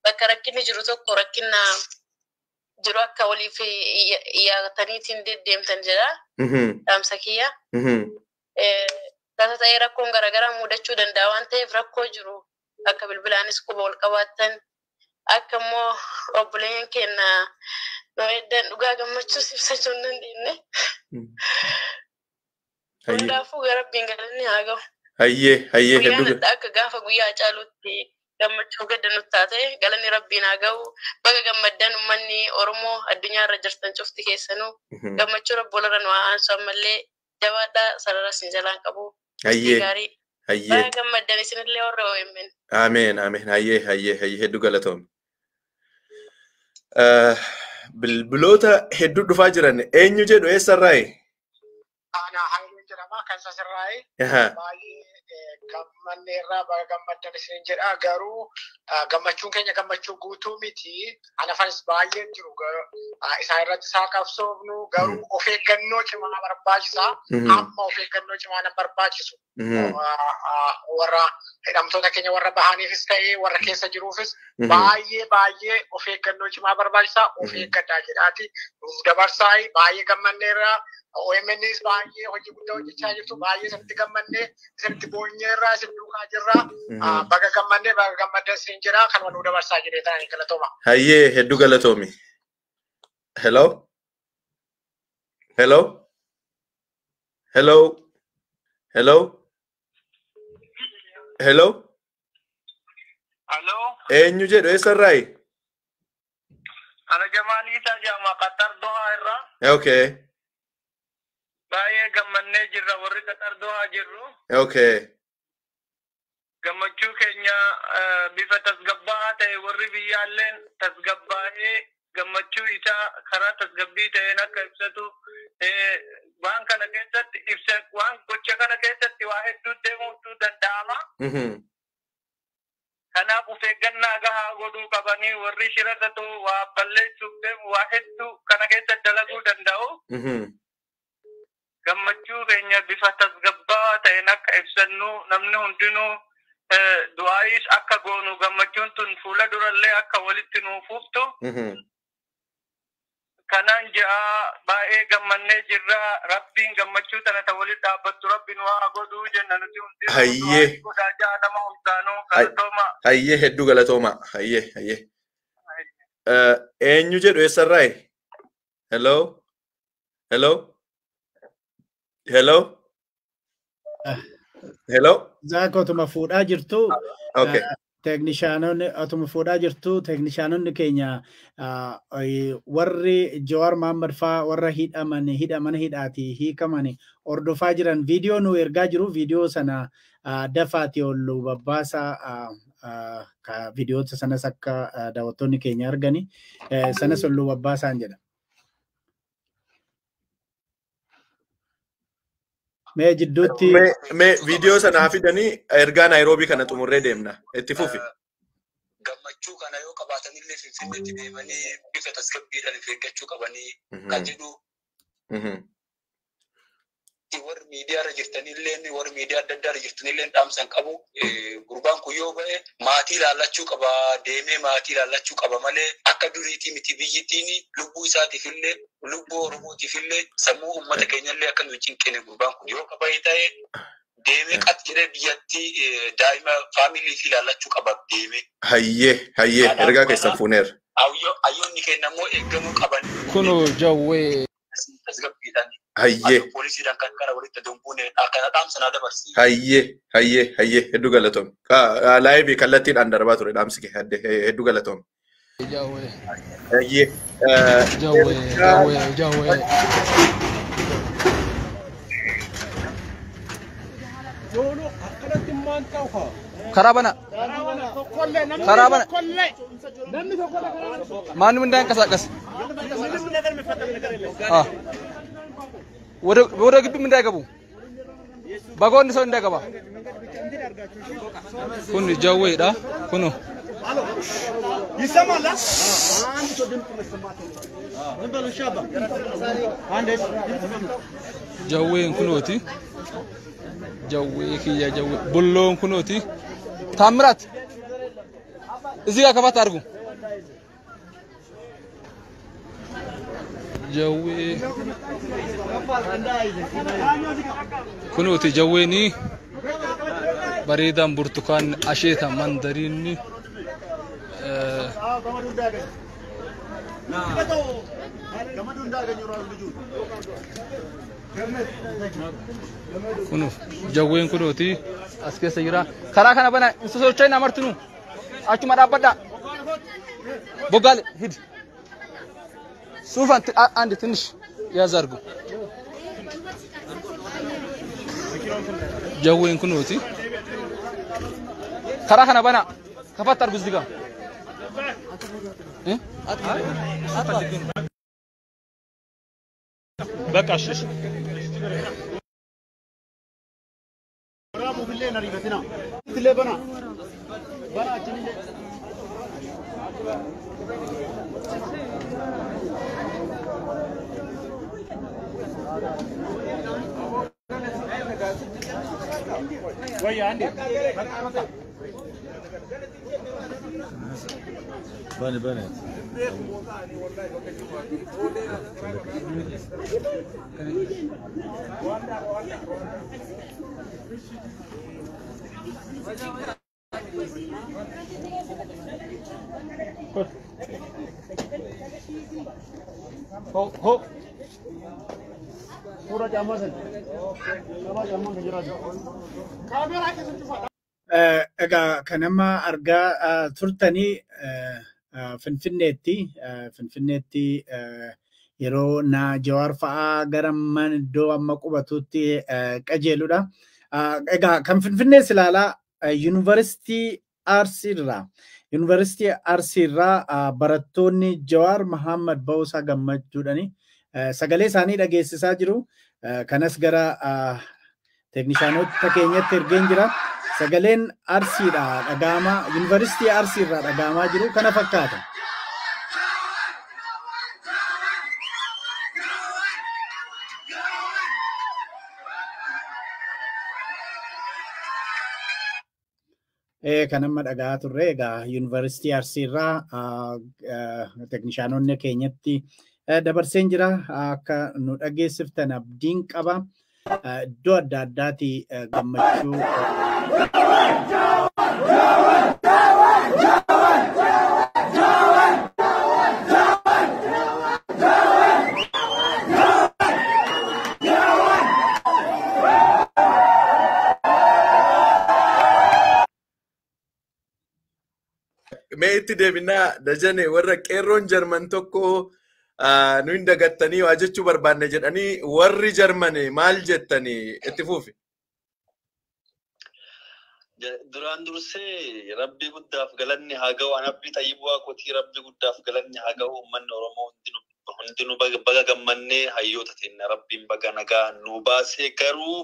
bakka rakkinni jiru tokko rakkinna jiru akka waliif iyyaataniitiin deddeemtan jedha dhaamsa kiyya. Tasa ta'ee rakkoon garaagaraa mudachuu danda'a waan ta'eef rakkoo jiru akka bilbilaanis quba wal qabaatan akka immoo obboleen keenya nu eddan dhugaa gammachuus ibsachuu hin dandeenye. Hundaafuu garabbiin galanni haa gahu. Hayyee hedduu. Guyyaan akka gaafa guyyaa caalutti gammachuu gadda nutti taate galanni rabbiin haa gahu. Bakka gammaddan uummanni Oromoo addunyaa irra jirtan cufti keessanuu gammachuu rabboolirra nu haa aansu ammallee jabaadhaa sarara isin jalaan qabu. Hayyee. Bakka gammaddan isinillee warra OMN. Ameen. Hayyee hedduu galatoome. Bilbiloota hedduu dhufaa jiran eenyu jedhu eessarraayi? Ana Haayileen jedhama kan sasirraa'e baay'ee gammanneerraa baga gammaddan isin jedha garuu gammachuun keenya gammachuu guutuu miti anafanis baay'ee jiru isaan irratti isaa qabsoofnu garuu of eeggannoo cimaa barbaachisa amma of eeggannoo cimaa nan barbaachisu warra hidhamtoota keenya warra bahaniifis ta'ee warra keessa jiruufis baay'ee of eeggannoo cimaa barbaachisa of eeggadhaa jedhaati nuuf dabarsaay baay'ee gammanneerraa OMNs baay'ee hojii guddaa hojjechaa jirtu baay'ee isatti gammannee isatti boonyeerraa isin duukaa jirraa baga gammannee baga gammaddan isin jedhaa kanuma nuu dabarsaa jedhee ta'anii galatooma. Hayyee hedduu galatoomi. Hello? Hello? Hello? Hello? Hello? Hello? Eenyu jedhu eessarraayi? Ana Jamaalii Tajaama Qatar Dohaa irraa. Okay. Baay'ee gammannee jirra warri Qatar Dohaa jirru. Okay. Gammachuu keenya bifa tasgabbaa'aa ta'e warri biyyaalleen tasgabbaa'ee gammachuu isaa karaa tasgabbii ta'een akka ibsatu waan kana keessatti waan gocha kana keessatti waa hedduu deemuu danda'ama. Kanaaf of eeggannaa gahaa godhuu qabanii warri shirata ta'u waa balleessuuf deemu waa hedduu kana keessatti dalaguu danda'u. Gammachuu keenya bifa tasgabbaa'aa ta'een akka ibsannu namni hundinuu du'aayis akka goonu gammachuun tun fuula durallee akka walitti nuuf fuftu. Kanaan ja'a baay'ee gammannee jirra rabbiin gammachuu tana ta walitti dhaabbattu rabbiin waa godhuu jenna nuti hundi. Hayyee. Godhaa ja'a nama hundaanuu galatooma. Hayyee hedduu galatooma. Hayyee. Eenyu jedhu eessarraayi? Hello? Hello? Hello? Hello? Zaaka otuma fuudhaa jirtu. Okay. Teeknishaanonni otuma fuudhaa jirtu teeknishaanonni keenya warri Jawaar Mohaammed faa warra hidhamana hidhaatii hiikamani hordofaa jiran viidiyoo nu ergaa jiru viidiyoo sana dafaati ollu babbaasaa ka viidiyoota sanas akka daawwattoonni keenya argani sanas ollu babbaasaan jedha. Mee jidduutti mee viidiyoo sana fidanii ergaa Naayiroobii kana xumurree deemna itti fufi. Gammachuu kana yoo qabaatanillee Finfinneetti deemanii bifa tasgabbiidhaan eeggachuu qabanii kan jedhu warri miidiyaarra jirtanillee warri miidiyaa adda addaarra jirtanillee dhaamsan qabu gurbaan kun yoo ba'e maatii ilaallachuu qaba deemee maatii ilaallachuu qaba malee akka duriitii miti biyyittiin lubbuu isaatiifillee lubbuu Oromootiifillee sammuu uummata keenyallee akka nu cinqine gurbaan kun yoo qaba'e ta'e deemee qat jedhee biyyatti daa'ima faamilii fi ilaallachuu qaba deemee. Hayyee ergaa keessan fuuneera. Ayyoonni keenya immoo eeggamuu qaban. Kunoo jawwee. Tasgabbiidhaan. Hayyee. Poolisiidhaan kan kana walitti dumbuune akkana dhaamsanaa dabarsi. Hayyee hedduu galatoom. Laayivii kallattiidhaan darbaa ture dhaamsi kee hedduu galatoom. Jawwee. Hayyee. Jawwee. Karaa bana. Maanni mindaan qasaqas. Wada gibbi mindaa qabu. Bagoonni soo mindaa qaba. Kun jawweedha. Kunu. Jawween kunooti. Jawwee kiyya jawwee. Bulloon kunooti. Taamirat. Izi gaa kafaatti argu. Jawwee. Kunuuti jawweeni bareedaan burtukaan asheeta mandariinni kunuuf jawween kunuuti as keessa jira karaa kana bana hin sosocho'in amartinu achuma dhaabbadhaa boggaale hidi suufan andi tinish yaazargu jawween kunuuti karaa kana bana kafaatti argus diga በቃ እሺ Bane. Ho. Pura jaman sen. Kalau jaman kejuran. Kamera kita cuma. Egaa kan amma argaa turtanii Finfinneetti yeroo na Jawaar fa'aa gara man iddoo amma qubatutti qajeeludha. Egaa kan Finfinnees ilaalaa Yuunivarsiitii Arsiirraa barattoonni Jawaar Mohaammed Bawusaa gammachuudhaani sagalee isaanii dhageessisaa jiru. Kanas gara teeknishaanota keenyatti ergeen jira. Sagaleen Arsiidha dhaga'ama Yuunivarsiitii Arsiirraa dhaga'amaa jiru kana fakkaata. Kan amma dhaga'aa turre egaa Yuunivarsiitii Arsiirraa teeknishaanonni keenyatti dabarseen jira akka nu dhageessiftan abdiin qaba. Iddoo adda addaati gammachuu. Meetti deebinaa Dajane warra qeerroon Jarman tokko nu hin dagattanii waa jechuu barbaanne jedhanii warri Jarmane maal jettanii itti fuufi? Duraan dursee rabbii guddaaf galanni haa ga'u anabbii xayyibuu kotii rabbii guddaaf galanni haa ga'u uummanni Oromoo hundinuu baga gammannee hayyoota teenna rabbiin baga nagaa nu baasee garuu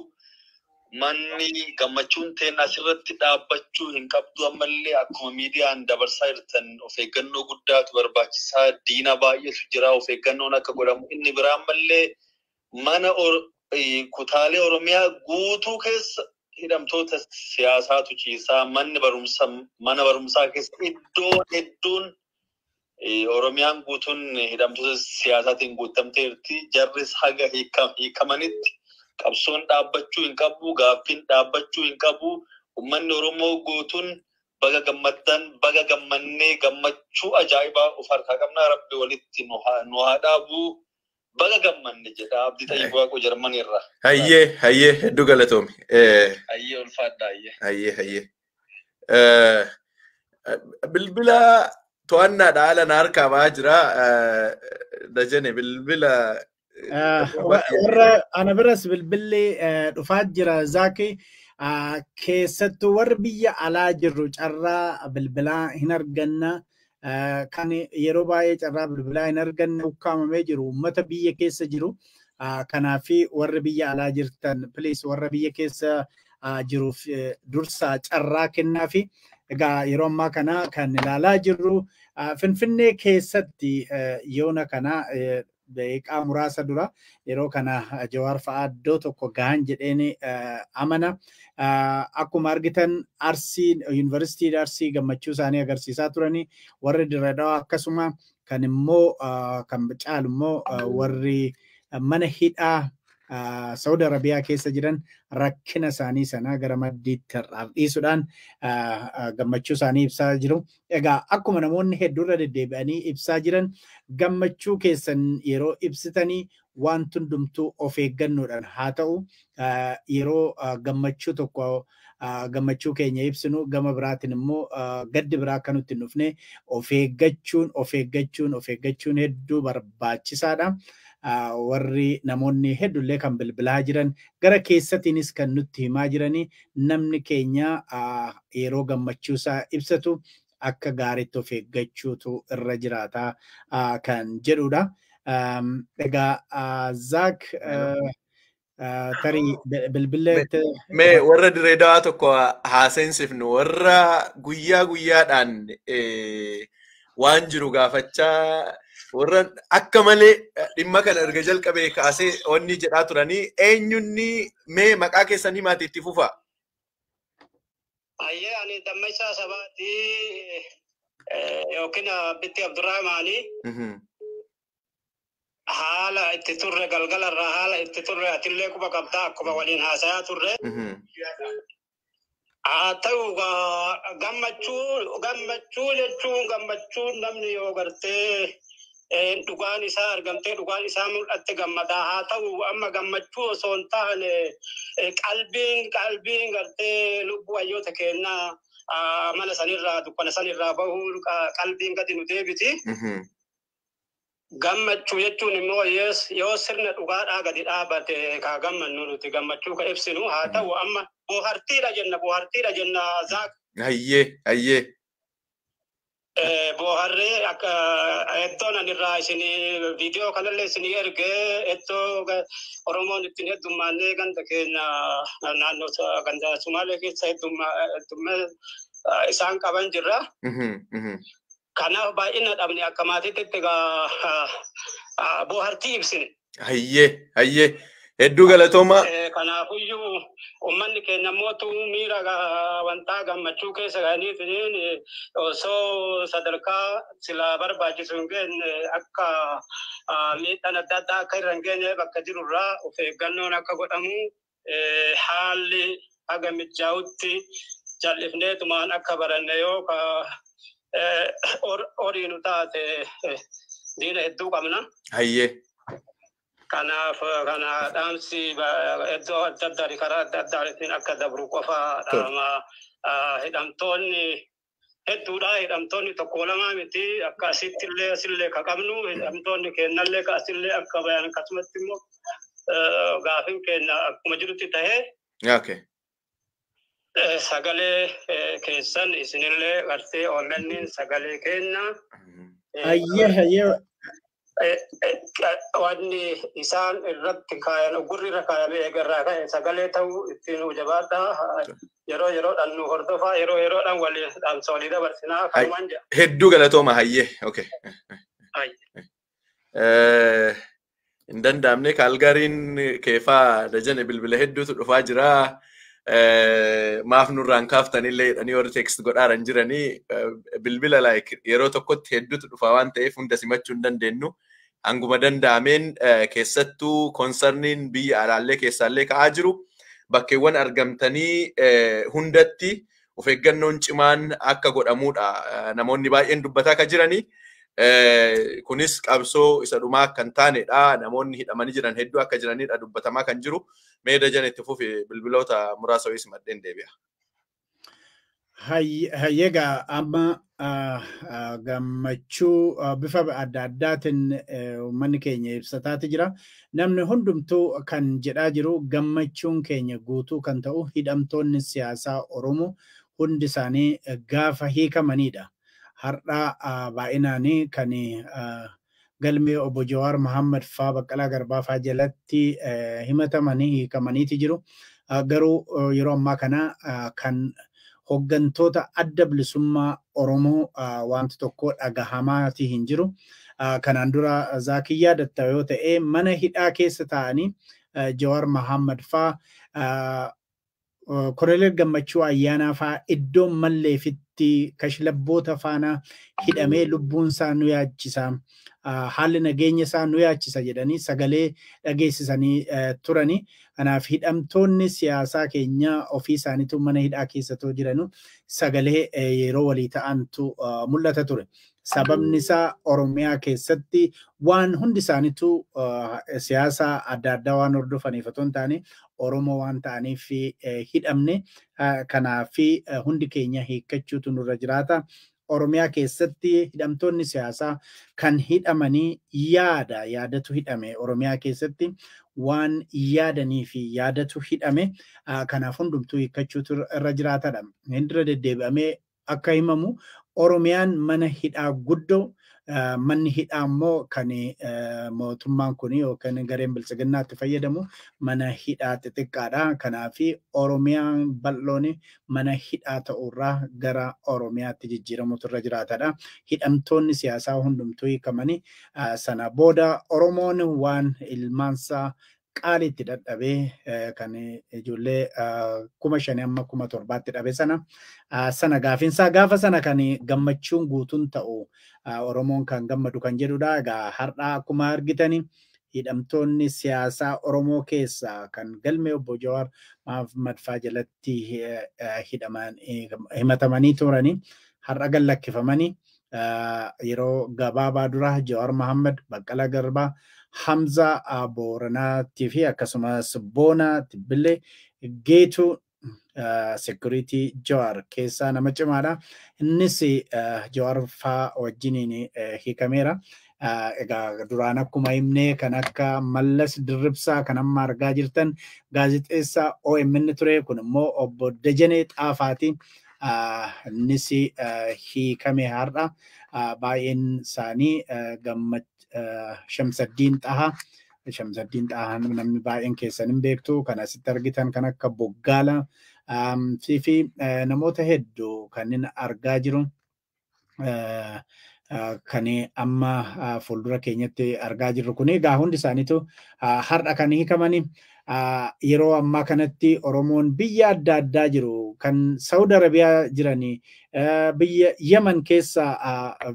manni gammachuun teen asirratti dhaabbachuu hin qabdu ammallee akkuma miidiyaan dabarsaa jirtan of eeggannoo guddaatu barbaachisaa diina baay'eetu jira of eeggannoon akka godhamu inni biraa ammallee mana kutaalee Oromiyaa guutuu keessa hidhamtoota siyaasaatu ciisaa mana barumsaa keessa iddoo hedduun Oromiyaan guutuun hidhamtoota siyaasaatiin guutamteerti jarris haga hiikamanitti qabsoon dhaabbachuu hin qabu gaaffiin dhaabbachuu hin qabu uummanni Oromoo guutuun baga gammaddan baga gammannee gammachuu ajaa'ibaa of harkaa qabna rabbi walitti nu haa dhaabu baga gammanne jedha abdii Xayyibuu Waaqoo Jarmaniirraa. Hayyee hedduu galatoomi. Hayyee ulfaadha hayyee. Bilbila to'annaadha haala na harkaa ba'aa jira. Dajane bilbila. Warra ana biras bilbilli dhufaa jira Zaaki keessattuu warri biyya alaa jirru carraa bilbilaa hin arganna. Kan yeroo baay'ee carraa bilbilaa hin arganne ukkaamamee jiru uummata biyya keessa jiru. Kanaafi warri biyya alaa jirtan please warra biyya keessa jiruuf dursaa carraa kennaafi. Egaa yeroo ammaa kana kan ilaalaa jirru Finfinnee keessatti yoona kana daqiiqaa muraasa dura yeroo kana Jawaar fa'aa iddoo tokko gahan jedheen amana. Akkuma argitan Yuunivarsiitii Arsii gammachuu isaanii agarsiisaa turanii warri Dirree Dhawaa akkasuma kan immoo kan caalu immoo warri mana hidhaa Saudi Arabiyaa keessa jiran rakkina isaanii sana gara maddiitti dhiisuudhaan gammachuu isaanii ibsaa jiru. Egaa akkuma namoonni hedduurra deddeebi'anii ibsaa jiran gammachuu keessan yeroo ibsitanii waan hundumtuu of eeggannoodhaan haa ta'u yeroo gammachuu tokko gammachuu keenya ibsinu gama biraatiin immoo gaddi biraa akka nutti hin dhufne of eeggachuun hedduu barbaachisaadha. Warri namoonni hedduullee kan bilbilaa jiran gara keessatiinis kan nutti himaa jiranii namni keenya yeroo gammachuusaa ibsatu akka gaariitti of eeggachuutu irra jiraata kan jedhudha. Egaa Zaak tarii bilbileetti. Mee warra diree dawaa tokko haasensifnu warra guyyaadhaan waan jiru gaafachaa warra akka malee dhimma kana erga jalqabee kaasee wanni jedhaa turanii eenyunni mee maqaa keessan himaati itti fufa. Ayyee ani Dammaqsaa Sabaati yookiin Bitti Abdurrahmaani. Haala itti turre galgalarraa haala itti turre atillee quba qabdaa akkuma waliin haasayaa turre. Haa ta'u gammachuu jechuun gammachuun namni yoo gartee dhugaan isaa argamtee dhugaan isaa mul'atte gammadaa. Haa ta'u amma gammachuu osoo hin taane qalbiin gartee lubbuu hayyoota keenyaa mana sanirraa dukkana sanirraa bahuun qalbiin gadi nu deebiti. Gammachuu jechuun immoo yoo sirna dhugaadhaa gadi dhaabate kaa gammannu nuti gammachuu ka ibsinu. Haa ta'u amma bohaartiidha jenna zaak. Hayyee. Bohaarree akka iddoon anirraa isinii viidiyoo kanallee isinii ergee iddoo Oromoon ittiin heddummaannee ganda keenya naannoo ganda Sumaalee keessa heddummaa isaan qaban jirra. Kanaaf baay'ina dhabne akka maatiitti bohaartii ibsine. Hayyee. Hedduu galatooma. Kanaafuyyuu uummanni keenya mootu miira wantaa gammachuu keessa ga'aniitiin osoo sadarkaa silaa barbaachisu hin geenye akka miidhaan adda addaa akka irra hin geenye bakka jirurraa of eeggannoon akka godhamu haalli haga mijaa'utti jal'ifneetumaan akka baranne yoo horiinu taate diina hedduu qabna. Hayyee. Kanaaf kana dhaamsi iddoo adda addaa karaa adda addaatiin akka dabru qofa hidhamtoonni hedduudha. Hidhamtoonni tokko lama miti akka asillee ka qabnu hidhamtoonni kennallee ka asillee akka bayan akkasumatti immoo gaafin kenna akkuma jirutti tahee. Sagalee keessan isinillee gartee OMN sagalee kenna. Hayyee. Wanni isaan irratti kaayan gurri irra kaayamee eegarraa ka'e sagalee ta'uu ittiin jabaadhaa yeroodhaan nu hordofaa yeroodhaan dhaamsa walii dabarsinaa kanumaan jedha. Hedduu galatooma hayyee. Hin danda'amne Kaalgariin keefaa Dajane bilbila hedduutu dhufaa jira. Maaf nurraan kaaftanillee jedhanii warri teekst godhaaran jiranii bilbila yeroo tokkotti hedduutu dhufaa waan ta'eef hunda simachuu hin dandeenyu. Hanguma danda'ameen keessattuu konsarniin biyya alaallee keessaallee ka'aa jiru bakkeewwan argamtanii hundatti of eeggannoon cimaan akka godhamuudha. Namoonni baay'een dubbataa akka jiranii kunis qabsoo isa dhumaa kan taanedha. Namoonni hidhamanii jiran hedduu akka jiranidha dubbatamaa kan jiru. Mee Dajane itti fufi bilbiloota muraasa wayis maddeen deebi'a. Hayyeegaa amma gammachuu bifa adda addaatiin uummanni keenya ibsataati jira. Namni hundumtuu kan jedhaa jiru gammachuun keenya guutuu kan ta'u hidhamtoonni siyaasaa Oromoo hundi isaanii gaafa hiikamanidha. Har'aa baay'inaanii kan galmee obbo Jawaar Mohaammed faa Baqqalaa Garbaa faa jalatti himatamanii hiikamaniiti jiru. Garuu yeroo ammaa kana kan hoggantoota adda bilisummaa Oromoo wanti tokko dhagahamaati hin jiru. Kanaan dura Zaakii yaadatta yoo ta'e mana hidhaa keessa taa'anii Jawaar Mohaammed faa Koloneel Gammachuu Ayyaanaa faa iddoo malleefitti kashlabboota faana hidhamee lubbuun isaa nu yaachisa. Haalli nageenya isaa nu yaachisa jedhanii sagalee dhageessisanii turani. Kanaaf hidhamtoonni siyaasaa keenya ofii isaaniitu mana hidhaa keessatoo jiranu sagalee yeroo walii ta'antu mul'ata ture. Sababni isaa Oromiyaa keessatti waan hundi isaaniitu siyaasa adda addaa waan hordofaniif otoo hin taane Oromoo waan ta'aniif hidhamne. Kanaaf hundi keenya hiikkachuutu nurra jiraata. Oromiyaa keessatti hidhamtoonni siyaasaa kan hidhamanii yaadatu hidhame. Oromiyaa keessatti waan yaadanii fi yaadatu hidhame. Kanaaf hundumtuu hiikkachuutu irra jiraatadha. Hindira deddeebi'amee akka himamu Oromiyaan mana hidhaa guddoo manni hidhaa immoo kan mootummaan kun yookaan gareen bilchiginnaatti fayyadamu mana hidhaa xixiqqaadha. Kanaaf Oromiyaan bal'oon mana hidhaa ta'urraa gara Oromiyaatti jijjiiramutu irra jiraatadha. Hidhamtoonni siyaasaa hundumtuu hiikamanii sana booda Oromoon waan ilmaansaa qaalitti dadhabee kan ijoollee 5,000 amma 7,000 dhabe sana gaafinsaa gaafa sana kan gammachuun guutuun ta'u Oromoon kan gammadu kan jedhudha. Egaa har'a akkuma argitanii hidhamtoonni siyaasaa Oromoo keessaa kan galmee obbo Jawaar Madfaa jalatti himatamanii turanii har'a gallakkifamanii yeroo gabaabaa dura Jawaar Mohaammed, Baqqalaa Garbaa, Hamza Booranaatii fi akkasumas Boonaa Tibbilee Geetuu security Jawaar keessaa nama cimaadha. Innis Jawaar faa wajjiniin hiikameera. Egaa duraan akkuma himnee kan akka Mallas Dirribsaa kan amma argaa jirtan gaazexeessaa OMN ture. Kun immoo obbo Dajanee Xaafaati. Innis hiikame har'a. Baay'een isaanii Shamsaddiin Xahaa. Shamsaddiin Xahaa namni baay'een keessan hin beektu. Kan asitti argitan kan akka Boggaala fi namoota hedduu kanneen argaa jiru. Kan amma fuuldura keenyatti argaa jirru kun egaa hundi isaaniitu har'a kan hiikamanii yeroo ammaa kanatti Oromoon biyya adda addaa jiru kan Saudi Arabiyaa jiranii biyya Yemen keessa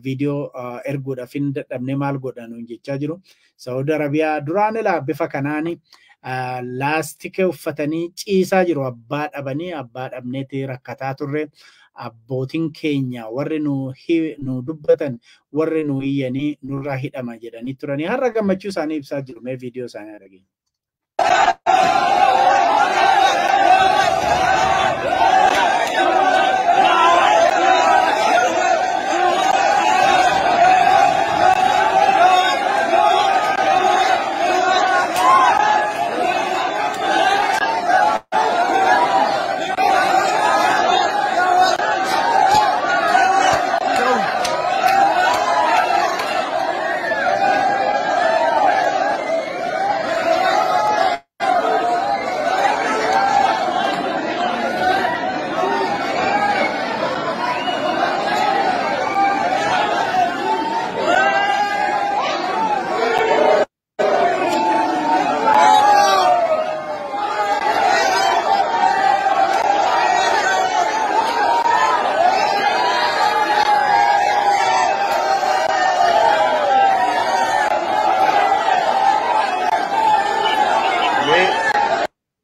viidiyoo erguudhaaf hin dadhabne maal godhanu jechaa jiru. Saudi Arabiyaa duraan ilaa bifa kanaan laastikii uffatanii ciisaa jiru. Abbaa dhabanii abbaa dhabneeti rakkataa turre. Abbootiin keenya warri nu dubbatan warri nu iyyanii nurraa hidhama jedhanii turanii har'a gammachuu isaanii ibsaa jiru. Mee viidiyoo isaanii arginu.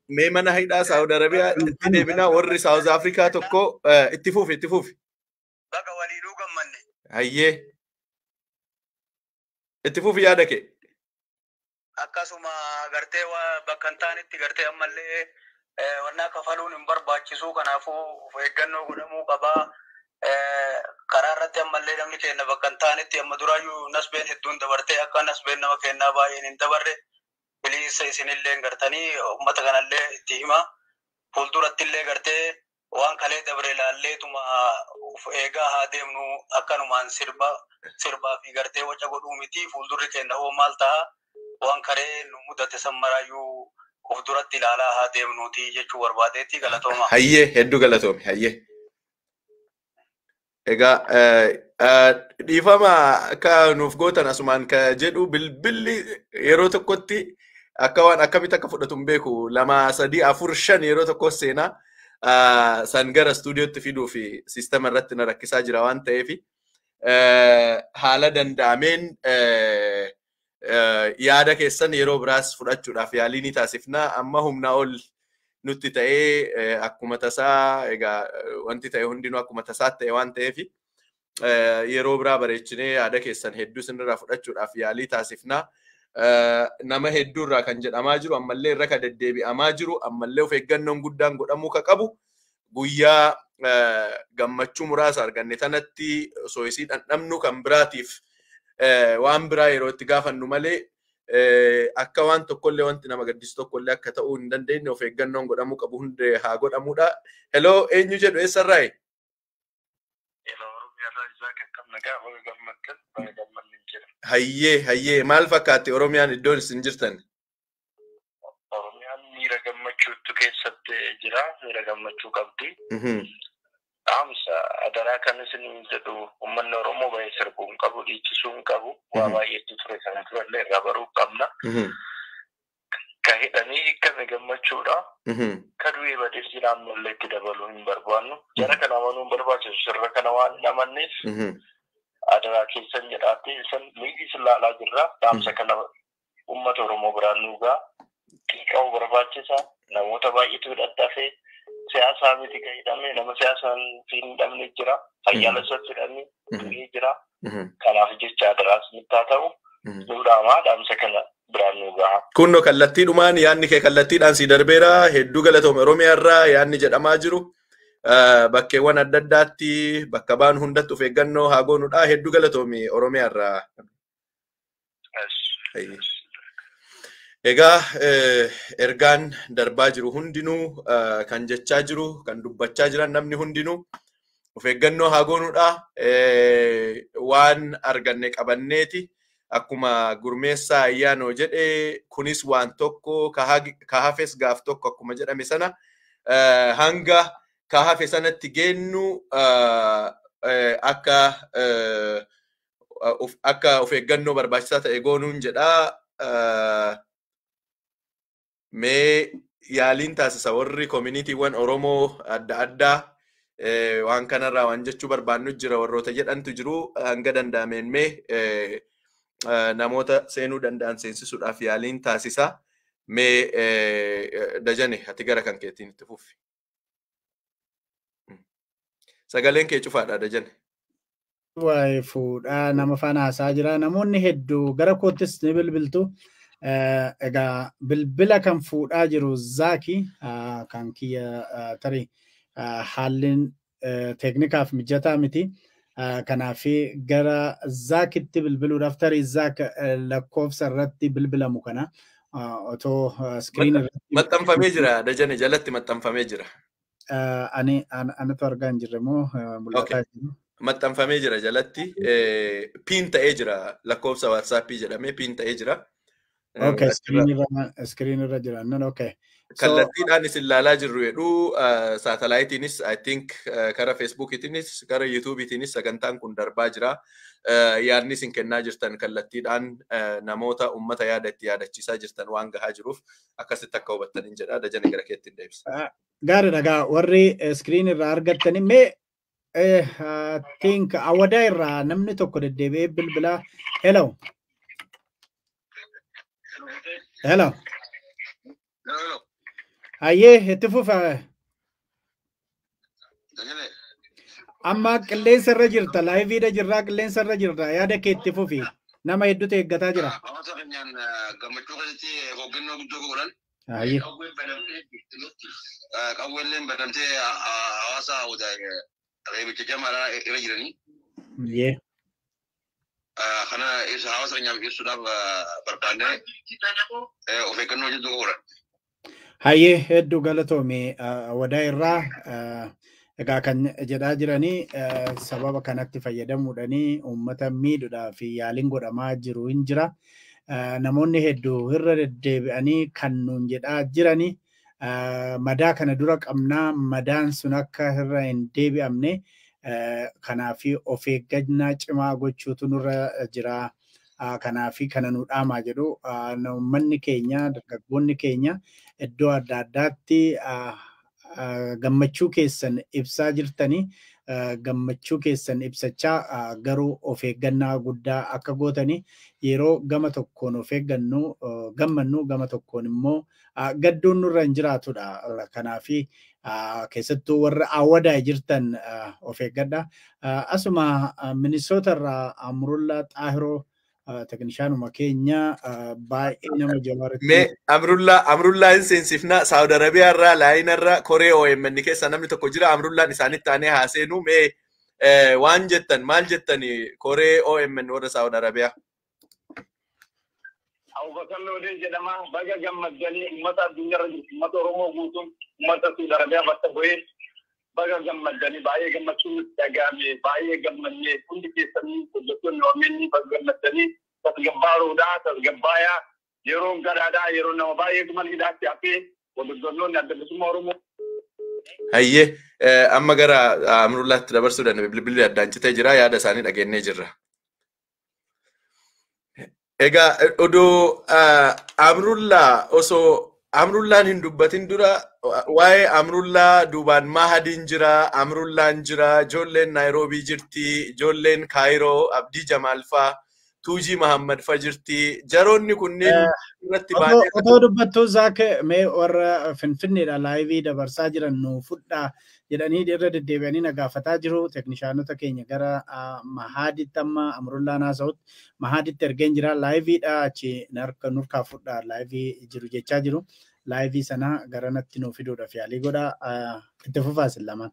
Mee mana hidhaa Saudi Arabiyaa itti deebinaa warri South Africa tokko itti fufi. Baga waliinuu gammanne. Hayyee. Itti fufi yaada kee. Akkasuma gartee bakka hin taanetti gartee ammallee wannaa kafaluun hin barbaachisu. Kanaafuu of eeggannoo godhamuu qabaa. Karaa irratti ammallee namni keenya bakka hin taanetti amma duraayyuu nasbeen hedduun dabartee akka nasbeen nama kennaa baay'een hin dabarre. Bilisa isinillee gartanii uummata kanallee itti hima. Fuulduratti illee gartee waan kalee dabre ilaalleetuma eegaa haa deemnu akkanumaan sirbaa fi gartee waca godhuu miti. Fuuldurri keenya hoo maal ta'a waan karee nu mudate sammaraayyuu of duratti ilaalaa haa deemnuuti jechuu barbaadeetti galatooma. Hayyee hedduu galatoome hayyee. Egaa dhiifama akka nuuf gootan asumaan ka jedhu bilbilli yeroo tokkotti akka waan akkamitti akka fudhatu hin beeku 2, 3, 4, 5 yeroo tokko seenaa san gara stuudiyootti fiduu fi siistama irratti na rakkisaa jira waan ta'eef haala danda'ameen yaada keessan yeroo biraas fudhachuudhaaf yaalii ni taasifna. Amma humnaa ol nutti ta'ee akkuma tasaa egaa wanti ta'e hundinuu akkuma tasaa ta'e waan ta'eef yeroo biraa bareechinee yaada keessan hedduu sinirraa fudhachuudhaaf yaalii taasifna. Nama hedduurraa kan jedhamaa jiru ammallee irra ka deddeebi'amaa jiru ammallee of eeggannoon guddaan godhamuu ka qabu guyyaa gammachuu muraasa arganne tanatti osoo isii dhandhamnu kan biraatiif waan biraa yeroo itti gaafannu malee akka waan tokkollee wanti nama gaddisu tokkollee akka ta'uu hin dandeenye of eeggannoon godhamuu qabu hundi haa godhamuudha. Hello eenyu jedhu eessarraayi? Hello Oromiyaa irraa Isaaq akkam nagaa baga gammaddan baga gammadni jira. Hayyee maal fakkaatti Oromiyaan iddoon isin jirtan? Oromiyaan miira gammachuutu keessatti jira, miira gammachuu qabdi. Dhaamsa adaraa kan isin jedhu uummanni Oromoo baay'ee sirbuu hin qabu, dhiichisuu hin qabu, waa baay'eetu ture kana turallee irraa baruu qabna. Ka hidhanii hiikkame gammachuudha. Ka du'ee badeef jiraannollee itti dabaluu hin barbaannu. Jara kana amanuu hin barbaachisu, sirra kana waan hin amanneef adaraa keessan jedhaatti isan miidhii ilaalaa jirra. Dhaamsa kana uummata Oromoo biraan nuugaa xiqqaa'uu barbaachisa. Namoota baay'eetu hidhattafee siyaasaa miti kan hidhame nama siyaasaan hin hidhamne jira. Fayyaala isatti hidhamne du'ee jira. Kanaaf jecha adaraas mittaa ta'u nuudhaamaa dhaamsa kana biraan nuugaa. Kunno kallattiidhumaan yaadni kee kallattiidhaan si darbeera. Hedduu galatoome Oromiyaarraa yaadni jedhamaa jiru. Bakkeewwan adda addaatti bakka baan hundatti of eeggannoo haa goonudha. Hedduu galatoome Oromiyaarraa. Egaa ergaan darbaa jiru hundinuu kan jechaa jiru kan dubbachaa jiran namni hundinuu of eeggannoo haa goonudha. Waan arganne qabanneeti. Akkuma gurmeessaa ayyaanoo jedhe kunis waan tokko ka hafes gaaf tokko akkuma jedhame sana hanga ka hafe sanatti geennu akka of eeggannoo barbaachisaa ta'e goonuun jedha. Mee yaaliin taasisa warri communityuwwan Oromoo adda addaa waan kanarraa waan jechuu barbaannu jira warroota jedhantu jiru hanga danda'ameen mee namoota seenuu danda'an seensisuudhaaf yaaliin taasisa. Mee Dajane ati gara kan keetiin itti fufi. Sagaleen kee cufaadha Dajane. Waa'ee fuudhaa nama faana haasaa jira. Namoonni hedduu gara koottis ni bilbiltu. Egaa bilbila kan fuudhaa jiru Zaaki kan kiyya tarii haalliin teeknikaaf mijataa miti. Kanaaf gara Zaakitti bilbiluudhaaf tarii Zaak lakkoofsa irratti bilbilamu kana otoo iskiriin irratti maxxanfamee jira Dajane jalatti maxxanfamee jira. Anatu argaa hin jirre moo mul'ataa jiru? Maxxanfamee jira jalatti piin ta'ee jira lakkoofsa waatsaappii jedhamee piin ta'ee jira. Okay, screen irra jira. Okay. Kallattiidhaan isin ilaalaa jirru jedhu saatalaayitiinis I think kara Facebookitiinis kara YouTubeitiinis sagantaan kun darbaa jira. Yaadni isin kennaa jirtan kallattiidhaan namoota uummata yaada itti yaadachiisaa jirtan waan gahaa jiruuf akkasitti akka hubattaniin jedha. Dajane gara keetti hin deebisa. Gaariidha gaa warri screen irraa argattani mee think awadaa irraa namni tokko deddeebi'ee bilbilaa hello. Hello. Ayyee itti fufa. Amma qilleensa irra jirta laayiviidha jirraa qilleensa irra jirta yaada kee itti fufi nama hedduutu eeggataa jira. Hawaasa keenyaan gammachuu keessatti hoggannoo guddoo godhan. Ayyee. Qawweelleen badamtee hawaasa reebicha jamaadhaa irra jiranii. Ayyee. Kana isa hawaasa keenyaaf ibsuudhaaf barbaannee of eeggannoo guddoo godhan. Hayyee hedduu galatoome wadaa irraa egaa kan jedhaa jiranii sababa kanatti fayyadamuudhaanii uummata miidhuudhaa fi yaaliin godhamaa jiru hin jira. Namoonni hedduu irra deddeebi'anii kan nuun jedhaa jiranii madaa kana dura qabnaa madaan sun akka irra hin deebi'amne kanaaf of eeggannaa cimaa gochuutu nurra jira. Kanaaf kana nu dhaamaa jedhu uummanni keenya dargaggoonni keenya iddoo adda addaatti gammachuu keessan ibsaa jirtanii gammachuu keessan ibsachaa garuu of eeggannaa guddaa akka gootanii yeroo gama tokkoon of eeggannu gammannu gama tokkoon immoo gadduun nurra hin jiraatudha. Kanaaf keessattuu warra awwadaa jirtan of eeggadha. Asuma Minisoota irraa Amrullaa Xaahiroo teknishaanuma keenya baay'ee nama jabaarratti. Mee Amrullaa hin seensifna Saawud Arabiyaa irraa laayina irraa Koree OMN keessa namni tokko jira Amrullaan isaanitti taanee haaseenu mee waan jettan maal jettani Koree OMN warra Saawud Arabiyaa? Abubakar Loodee jedhama baga gammaddanii uummata addunyaarra jirtu uummata Oromoo guutuun uummata Saawud Arabiyaa bakka bu'ee baga gammadani baay'ee gammachuun dhaga'ame baay'ee gammadne hundi keessanii hojjettoonni OMN baga gammadanii tasgabbaayaa yeroo garaadhaa yeroo nama baay'ee gumalidhaatti hafee waldorgommii adda bilisummaa Oromoo. Hayyee amma gara Amrullaatti dabarsuudhaan bilbilli addaan citee jira yaada isaanii dhageenyee jirra. Egaa odoo Amrullaa osoo Amrullaan hin dubbatin dura waa'ee Amrullaa duubaan Mahadiin jira, Amrullaan jira, ijoolleen Naayiroobii jirti, ijoolleen Kaayiroo, Abdii Jamaal faa, Tuujii Mahammad faa jirti. Jaroonni kunneen irratti baay'ee otoo dubbattuu Zaak mee warra Finfinneedha laayivii dabarsaa jiran nu fudhaa jedhanii irra deddeebi'anii na gaafataa jiru. Teeknishaanota keenya gara Mahaditti amma Amrullaan haasa'utti Mahaditti ergeen jira. Laayiviidha achi nurkaa fudhaa laayivii jiru jechaa jiru. Laayivii sana gara natti nuu fiduudhaaf yaalii godha. Itti fufaasin lamaan.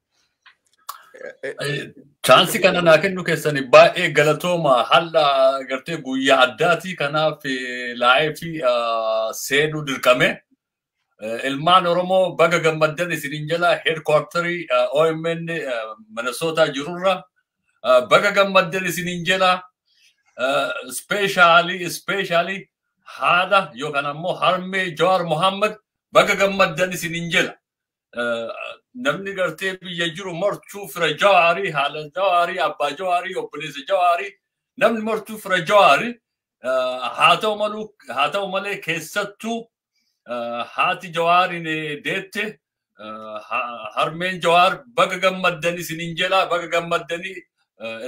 Chaansi kana naa kennu keessanii baay'ee galatooma halla gartee guyyaa addaati kanaaf laayivii seenuu dirqame. Ilmaan Oromoo baga gammaddan isinin jala headquarterii OMN Minnesota jirurra baga gammaddan isinin jala especially haadha yookaan ammoo harmee Jawaar Mohammad baga gammaddan isinin jala. Namni gartee biyya jiru martuu fira Jawaarii haala Jawaarii abbaa Jawaarii obboleessa Jawaarii namni martuu fira Jawaarii haa ta'u malee keessattuu haati Jawaariin deette harmeen Jawaar baga gammaddan isinin jala baga gammaddanii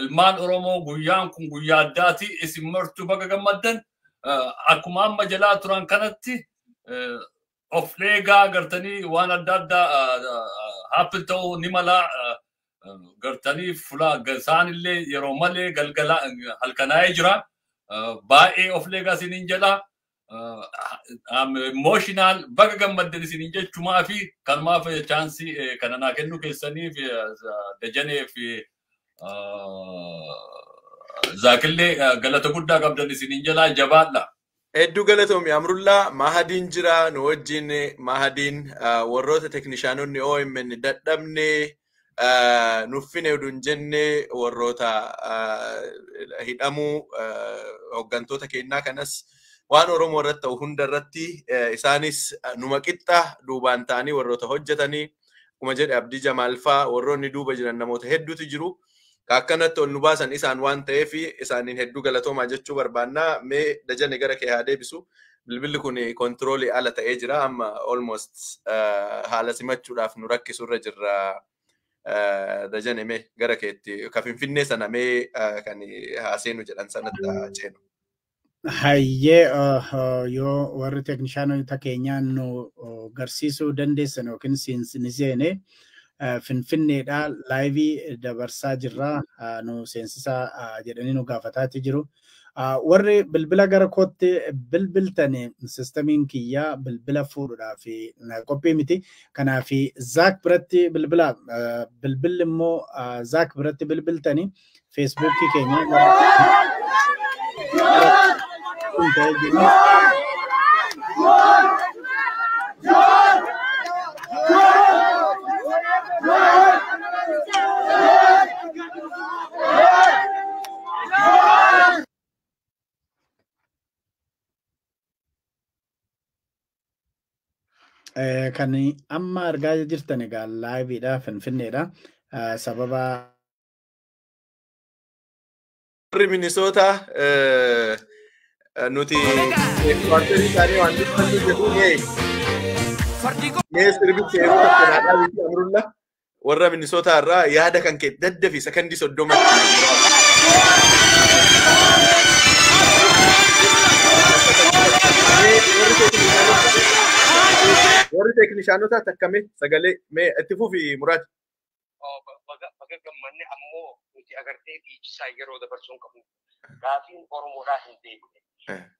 ilmaan Oromoo guyyaan kun guyyaa addaati isin martuu baga gammaddan akkuma amma jalaa turan kanatti of leegaa gartanii waan adda addaa haapil ta'uu ni mala gartanii fulaa isaanillee yeroo malee galgala halkanaa'ee jira baay'ee of leegaa isinin jala emotional baga gammaddan isinin jechumaa fi kanumaaf chaansii kana naa kennu keessaniif Dajanee fi Zaakillee galata guddaa qabdan isinin jala jabaadha. Hedduu galatoomi Amrullaa Mahadiin jira nu wajjin Mahadiin warroota teeknishaanonni OMN dadhabne nuffine odun jenne warroota hidhamuu hooggantoota keenyaa kanas waan Oromoo irratti ta'u hunda irratti isaanis numa qixxa duubaan ta'anii warroota hojjetanii akkuma jedhe Abdii Jamaal faa warroonni duuba jiran namoota hedduutu jiru. Akkanatti ol nu baasan isaan waan ta'eef isaaniin hedduu galatoomaa jechuu barbaanna. Mee Dajane gara kee haa deebisu. Bilbilli kun kontiroolii ala ta'ee jira amma almost haala simachuudhaaf nu rakkisurra jirra. Dajane mee gara keetti ka Finfinnee sana mee kan haaseenu jedhan sanatti ceenu. Hayyee yoo warri teeknishaanota keenyaan nu garsiisuu dandeessan yookiin ni seene Finfinneedha laayivii dabarsaa jirra nu seensisaa jedhanii nu gaafataati jiru. Warri bilbila gara kootti bilbiltani sistamiin kiyyaa bilbila fuudhuudhaaf qophii miti. Kanaaf Zaak biratti bilbilli immoo Zaak biratti bilbiltani feesbuukii keenya kan amma argaa jirtan egaa laayiviidha Finfinneedha sababa warri Minnesota nuti kwarteerii isaanii waan dubbannu jedhu mee sirbichi yeroo tokko naadhaa biti Amrulla warra Minnesota irraa yaada kan kee daddafi sakandii 30 warri teeknishaanota takkame sagalee mee itti fufi Muraad. Baga gammanne ammoo nuti agartee dhiichisaa yeroo dabarsuun qabnu gaafiin Oromoodhaa hin deebine.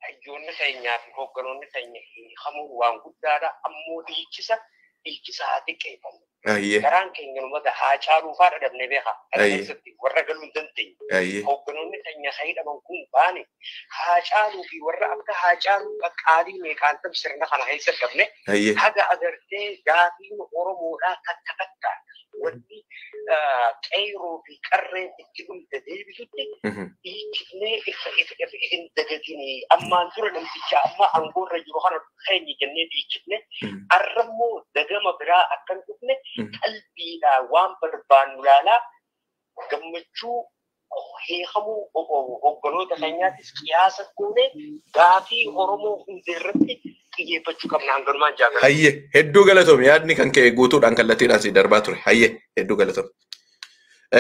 Hayyoonni keenyaa fi hoogganoonni keenya hamuun waan guddaadha ammoo dhiichisa haa xiqqeeffamu. Garaan keenya uummata haa caaluu faa dhadhabne beeka. Keessatti warra galuu hin dandeenye. Hoogganoonni keenya hidhaman kun baane haa caaluu fi warra akka haa caaluu qaqqaalii meeqaan ta'u sirna kana keessa dhabne haga agartee gaafiin Oromoodhaa takka takka wanni qeyroo fi qarreen itti dhumte deebisutti dhiichifnee hin dagatini ammaan dura namticha amma aangoorra jiru kana keenya jennee dhiichifne arrammoo dagama biraa akkan dhufne qalbiidha waan barbaannu laalaa gammachuu heekamuu hogganoota keenyaatis qiyaasa goone gaafii Oromoo hundeerratti xiyyeeffachuu qabna hanganumaan jaalladha. Hayyee hedduu galatoome yaadni kan ka'e guutuudhaan kallattiidhaan si darbaa ture. Hayyee hedduu galatoome.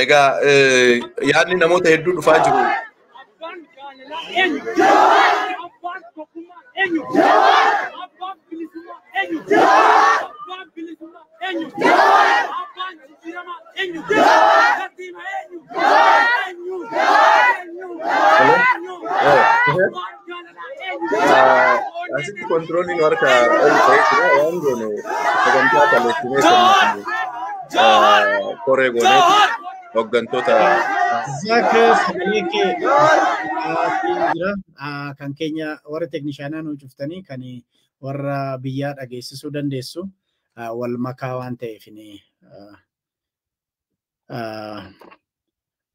Egaa yaadni namoota hedduu dhufaa jiru. Asitti kontrooliin harka ol ta'ee waan goone sagantaa kalleessinee koree gooneeti hooggantoota. Zaaka sagalee kee jira kan keenya warra teeknishaanaa nu cuftanii kan warra biyyaa dhageessisuu dandeessu wal makaa waan ta'eef ni.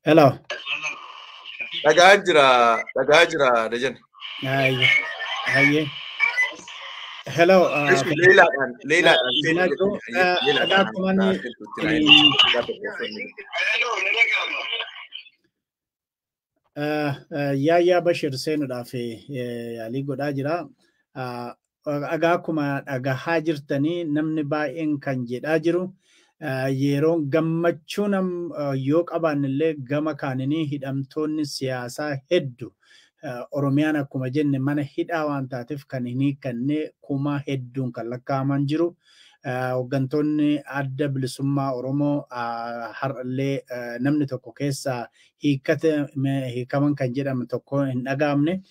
Hello. Dhagaa jira Dajan. Hayyee. Hello. Leelaadhaan. Dhagaa kumaan Yaayyaa Bashir seenuudhaaf yaalii godhaa jira. Dhagaa akkuma dhagahaa jirtanii namni baay'een kan jedhaa jiru. Yeroo gammachuun yoo qabaannillee gama kaanii hidhamtoonni siyaasaa hedduu Oromiyaan akkuma jenne mana hidhaa waan taateef kan hin hiikanne kuma hedduun kan lakkaa'aman jiru. Hooggantoonni adda bilisummaa Oromoo har'allee namni tokko keessaa hiikaman kan jedhamu tokko hin dhaga'amne.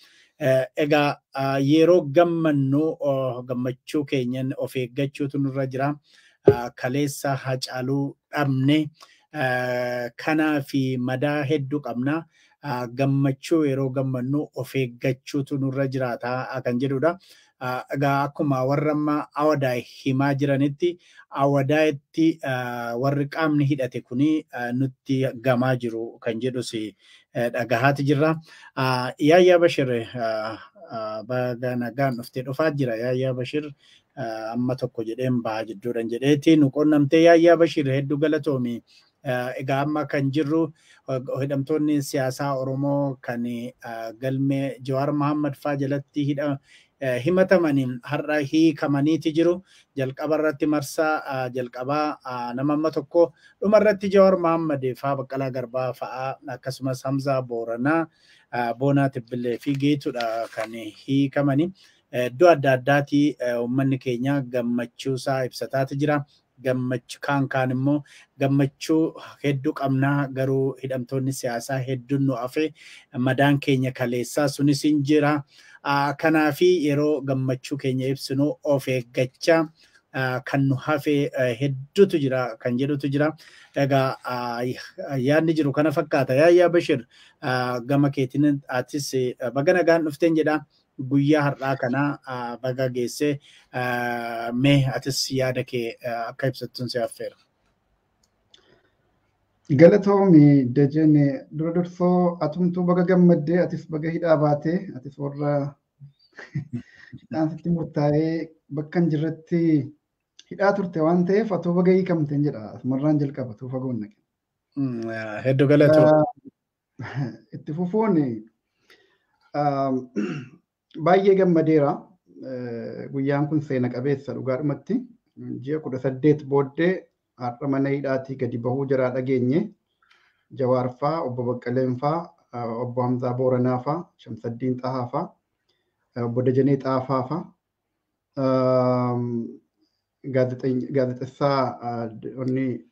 Egaa yeroo gammachuu keenyan of eeggachuutu nurra jira. Kaleessa Hacaaluu dhabne kanaa fi madaa hedduu qabna. Gammachuu yeroo gammannu of eeggachuutu nurra jiraata kan jedhudha. Egaa akkuma warra amma awadaa himaa jiranitti awadaatti warri qaamni hidhate kuni nutti gamaa jiru kan jedhus dhagahaati jirra. Yaayyaa Bashir baga nagaan dhuftee dhufaa jira. Yaayyaa Bashir amma tokko jedheen baha jidduudhaan jedheeti nu quunnamtee Yaayyaa Bashir hedduu galatoomi. Egaa amma kan jirru hidhamtoonni siyaasaa Oromoo kan galmee Jawaar Mohaammed faa jalatti himatamaniin har'a hiikamaniiti jiru. Jalqaba irratti marsaa jalqabaa nama amma tokko dhuma irratti Jawaar Mohaammed faa Baqqalaa Garbaa fa'aa akkasumas Hamzaa Booranaa Boonaa Tibbilee fi Geetudha kan hiikamanii. Iddoo adda addaati uummanni keenya gammachuu isaa ibsataati jira. Kaan immoo gammachuu hedduu qabnaa garuu hidhamtoonni siyaasaa hedduun nu hafe madaan keenya kaleessaa sunis hin jira. Kanaafi yeroo gammachuu keenya ibsinu of eeggachaa kan nu hafe hedduutu jira kan jedhutu jira. Egaa yaadni jiru kana fakkaata. Yaayyaa Bashir gama keetiin atis baga nagaan dhufteen jedha. Guyyaa har'aa kana baga geesse mee atis yaada kee akka ibsattuun si affeera. Galatoomi Dajane dura dursoo atumtuu baga gammaddee atis baga hidhaa baatee atis warra hidhaan sitti murtaa'ee bakka hin jirretti hidhaa turte waan ta'eef atoo baga hiikamteen jedha asumarraan jalqaba tuu fagoon naqe. Hedduu galatoo. Itti fufuun baay'ee gammadeera. Guyyaan kun seena qabeessa dhugaadhumatti ji'a 18 booddee har'a mana hidhaatii gadi bahuu jiraa dhageenye Jawaar faa, obbo Baqqaleen faa, obbo Hamzaa Booranaa faa, Shamsaddiin Xahaa faa, obbo Dajanee Xaafaa faa, gaazexessaa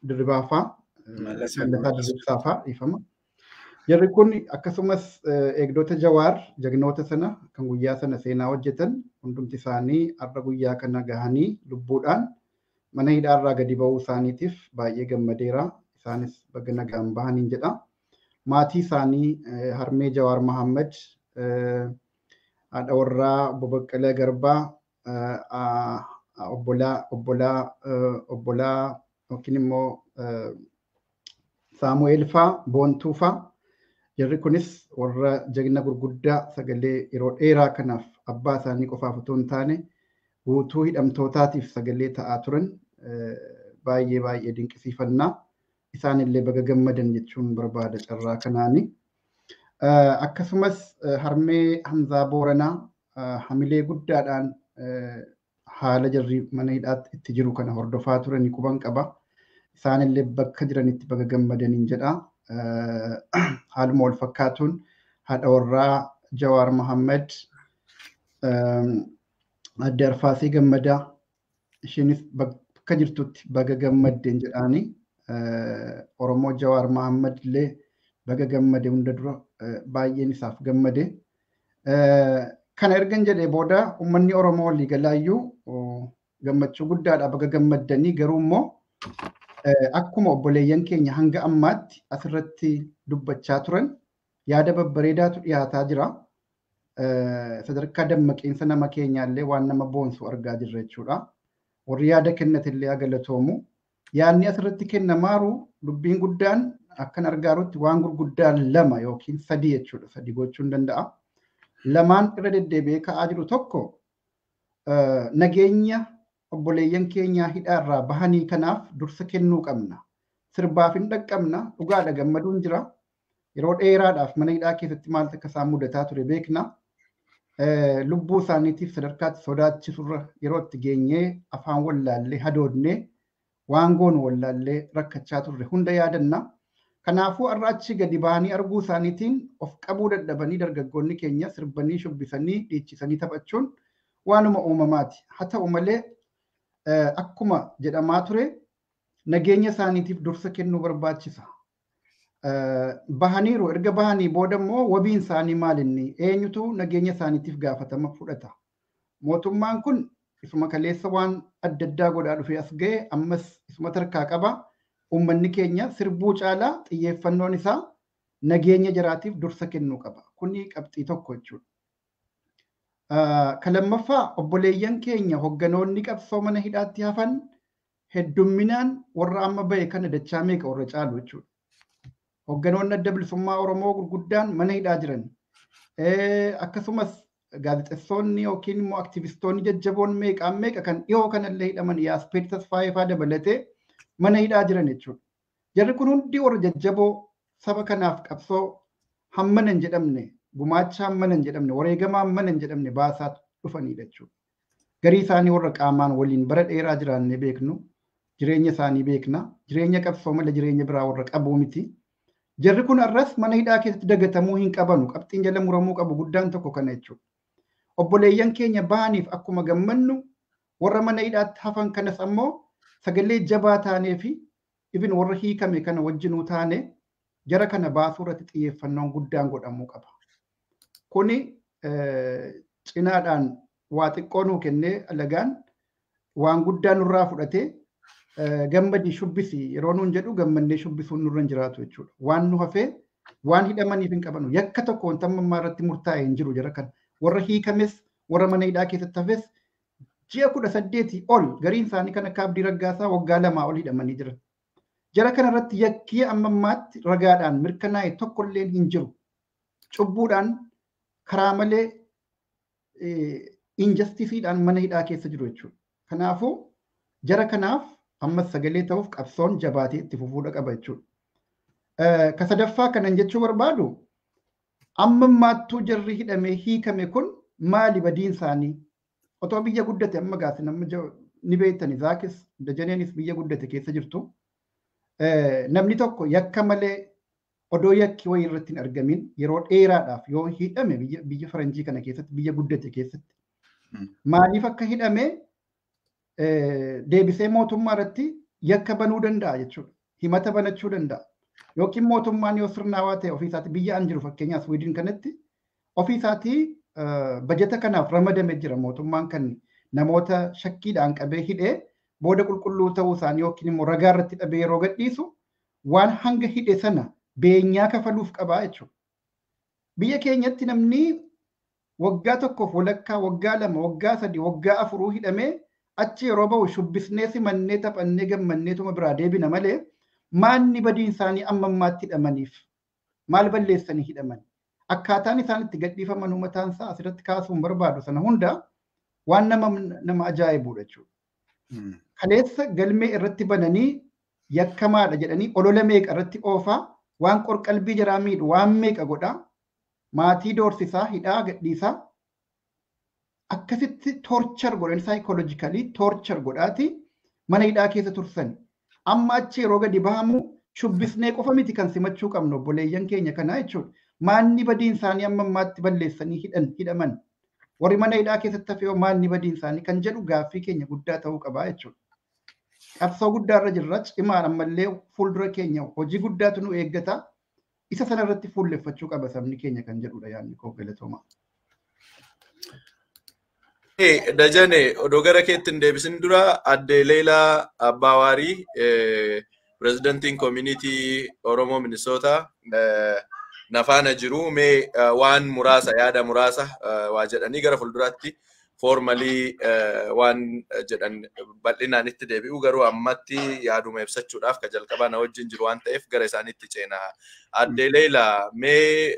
Dirribaa faa, Mallasaa Dirribsaa faa dhiifama. Jarri kun akkasumas eegdota Jawaar jagnoota sana kan guyyaa sana seenaa hojjetan hundumti isaanii har'a guyyaa kana gahanii lubbuudhaan mana hidhaarraa gadi bahuu isaaniitiif baay'ee gammadeera. Isaanis baga nagaan bahaniin jedha. Maatii isaanii harmee Jawaar Mohaammed, haadha warraa obbo Baqqalee Garbaa, obbolaa yookiin immoo Saamu'eel faa Boontuu faa jarri kunis warra jagna gurguddaa sagalee yeroo dheeraa kanaaf abbaa isaanii qofaaf otoo hin taane guutuu hidhamtootaatiif sagalee ta'aa turan baay'ee dinqisiifannaa isaanillee baga gammadan jechuun barbaada carraa kanaani. Akkasumas harmee Hamzaa Booranaa hamilee guddaadhaan haala jarri mana hidhaatti itti jiru kana hordofaa turanii quban qaba. Isaanillee bakka jiranitti baga gammadaniin jedha. Haaluma wal fakkaatuun haadha warraa Jawaar Mohammed adde Arfaasii Gammadaa isheenis bakka jirtutti baga gammaddeen jedhaani. Oromoo Jawaar Mohammed illee baga gammade hunda dura baay'een isaaf gammade. Kana ergan jedhee booda uummanni Oromoo walii galaayyuu gammachuu guddaadha baga gammaddanii garuu immoo akkuma obboleeyyan keenya hanga ammaatti asirratti dubbachaa turan yaada babbareedaatu dhiyaataa jira. Sadarkaa dammaqinsa nama keenyaallee waan nama boonsu argaa jirra jechuudha. Warri yaada kennatillee galatoomu. Yaadni asirratti kennamaaru dubbiin guddaan akkan argaarutti waan gurguddaan 2 yookiin 3 jechuudha. 3 gochuun danda'a. Lamaan irra deddeebi'ee ka'aa jiru tokko nageenya obboleeyyan keenyaa hidhaarraa bahanii kanaaf dursa kennuu qabna. Sirbaaf hin dhaqqabna. Dhugaadha gammaduun jira. Yeroo dheeraadhaaf mana hidhaa keessatti maaltu akka isaan mudataa ture beekna. Lubbuu isaaniitiif sadarkaatti sodaachisurra yeroo itti geenyee afaan wallaallee hadoodnee waan goonu wallaallee rakkachaa turre hunda yaadanna. Kanaafuu har'a achi gadi bahanii arguu isaaniitiin of qabuu dadhabanii dargaggoonni keenya sirbanii shubbisanii dhiichisanii taphachuun waanuma uumamaati. Haa ta'u malee akkuma jedhamaa ture nageenya isaaniitiif dursa kennuu barbaachisa. Bahaniiru erga bahanii booda immoo wabiin isaanii maalinni eenyutu nageenya isaaniitiif gaafatama fudhata. Mootummaan kun isuma kaleessa waan adda addaa godhaa dhufee as ga'e ammas isuma tarkaa qaba. Uummanni keenya sirbuu caalaa xiyyeeffannoon isaa nageenya jaraatiif dursa kennuu qaba. Kuni qabxii tokko jechuudha. Kan lammaffaa obboleeyyan keenya hogganoonni qabsoo mana hidhaatti hafan heddumminaan warra amma ba'e kana dachaa meeqa warra caalu jechuudha. Hogganoonni adda bilisummaa Oromoo gurguddaan mana hidhaa jiran. Akkasumas gaazexeessonni yookiin immoo aktivistoonni jajjaboon meeqa kan dhiyoo kanallee hidhaman Yaaspeed Tasfaayee fa'aa dabalatee mana hidhaa jiran jechuudha. Jarri kun hundi warra jajjaboo saba kanaaf qabsoo hammana hin jedhamne, gumaacha hammana hin jedhamne, wareegama hammana hin jedhamne baasaa dhufanidha jechuudha. Garii isaanii warra qaamaan waliin bara dheeraa jiraanne beeknu, jireenya isaanii beekna, jireenya qabsoo malee jireenya biraa warra qabuu miti. Jarri kun arras mana hidhaa keessatti dagatamuu hin qabanu, qabxiin jala muramuu qabu guddaan tokko kana jechuudha. Obboleeyyan keenya bahaniif akkuma gammannu warra mana hidhaatti hafan kanas ammoo sagalee jabaa taanee fi ibin warra hiikame kana wajjinuu taane jara kana baasuu irratti xiyyeeffannoon guddaan godhamuu qaba. Kuni cinaadhaan waa xiqqoo nuu kennee alagaan waan guddaa nurraa fudhatee gammadii shubbisi yeroo nuun jedhu gammannee shubbisuun nurra hin jiraatu jechuudha. Waan nu hafee waan hidhamaniif hin qabanu yakka tokko wanta ammaa irratti murtaa'e hin jiru jara kana. Warra hiikames warra mana hidhaa keessatti hafes ji'a 18 ol gariin isaanii kan akka Abdii Raggaasaa waggaa 2 ol hidhamanii jiran. Jara kana irratti yakkii amma ammaatti ragaadhaan mirkanaa'e tokkollee hin jiru. Cubbuudhaan karaa malee injastisiidhaan mana hidhaa keessa jiru jechuudha. Kanaafuu jara kanaaf ammas sagalee ta'uuf qabsoon jabaatee itti fufuudha qaba jechuudha. Ka sadaffaa kanan jechuu barbaadu amma ammaattuu jarri hidhamee hiikame kun maali badiin isaanii? Otoo biyya guddate amma gaasi namni ni beektani Zaakis Dajaneenis biyya guddate keessa jirtu. Namni tokko yakka malee odoo yakki wayii irratti hin argamin yeroo dheeraadhaaf yoo hidhame biyya faranjii kana keessatti biyya guddate keessatti maaliif akka hidhame deebisee mootummaa irratti yakka banuu danda'a jechuudha. Himata banachuu danda'a. Yookiin mootummaan yoo sirnaawaa ta'e ofiisaatii biyya an jiru fakkeenyaaf Swiidin kanatti ofiisaatii bajeta kanaaf ramadame jira mootummaan kan namoota shakkiidhaan qabee hidhee booda qulqulluu ta'uu isaanii yookiin immoo ragaa irratti dhabee yeroo gadhiisu waan hanga hidhe sana beenyaa kafaluuf qabaa jechuudha. Biyya keenyatti namni waggaa tokkoof walakkaa, waggaa 2, waggaa 3, waggaa 4 hidhamee achi yeroo bahu shubbisnee simannee taphannee gammanneetuma biraa deebina malee maanni badiin isaanii amma ammaatti hidhamaniif maal balleessanii hidhaman akkaataan isaan itti gadhiifaman uummataan isaa asirratti kaasuun barbaadu sana hunda waan nama ajaa'ibuudha jechuudha. Kaleessa galmee irratti bananii yakkamaadha jedhanii olola meeqa irratti oofaa waan qorqalbii jaraa miidhu waan meeqa godhaa maatii doorsisaa hidhaa gadhiisaa akkasitti torchar godhan saayikoloojikaalii torchar godhaati mana hidhaa keessa tursan amma achi yeroo gadi bahamu shubbisnee qofa miti kan simachuu qabnu obboleeyyan keenya kanaa jechuudha. Maanni badiin isaanii amma ammaatti balleessanii hidhaman warri mana hidhaa keessatti hafee maanni badiin isaanii kan jedhu gaaffii keenya guddaa ta'uu qabaa jechuudha. Qabsoo guddaarra jirra cimaan ammallee fuuldura keenya hojii guddaatu nu eeggata. Isa sanarratti fuulleffachuu qaba sabni keenya kan jedhudha yaadni koo galatooma. Dajane odoo gara keetti hin deebisin dura adde Leelaa Abbawaarii pirezidantiin koomunitii Oromoo Minisoota nafaana jiru mee waan muraasa yaada muraasa waa jedhanii gara fuulduraatti formalii waan jedhan bal'inaan itti deebi'u garuu ammatti yaaduma ibsachuudhaaf ka jalqabaa na wajjin jiru waan ta'eef gara isaaniitti ceena. Adde Leelaa mee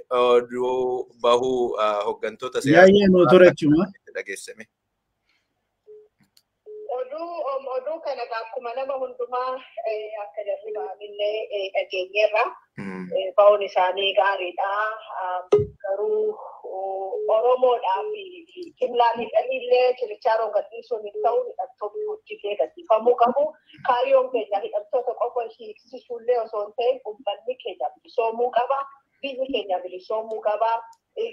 bahuu hooggantoota siyaasaa dhageessame. Oduu kana akkuma nama hundumaa akka jarri ba'anillee dhageenyeerra. Ba'uun isaanii gaariidha. Garuu Oromoodhaa fi Kimlaa hidhaniillee Chirichaaroon gadhiisuun hin ta'u hidhattoonni hojii gadhiifamuu qabu. Kaayyoon keenya hidhattoota qofa hiiksisuullee osoo hin ta'in uummanni keenya bilisoomuu qaba. Biyyi keenya bilisoomuu qaba.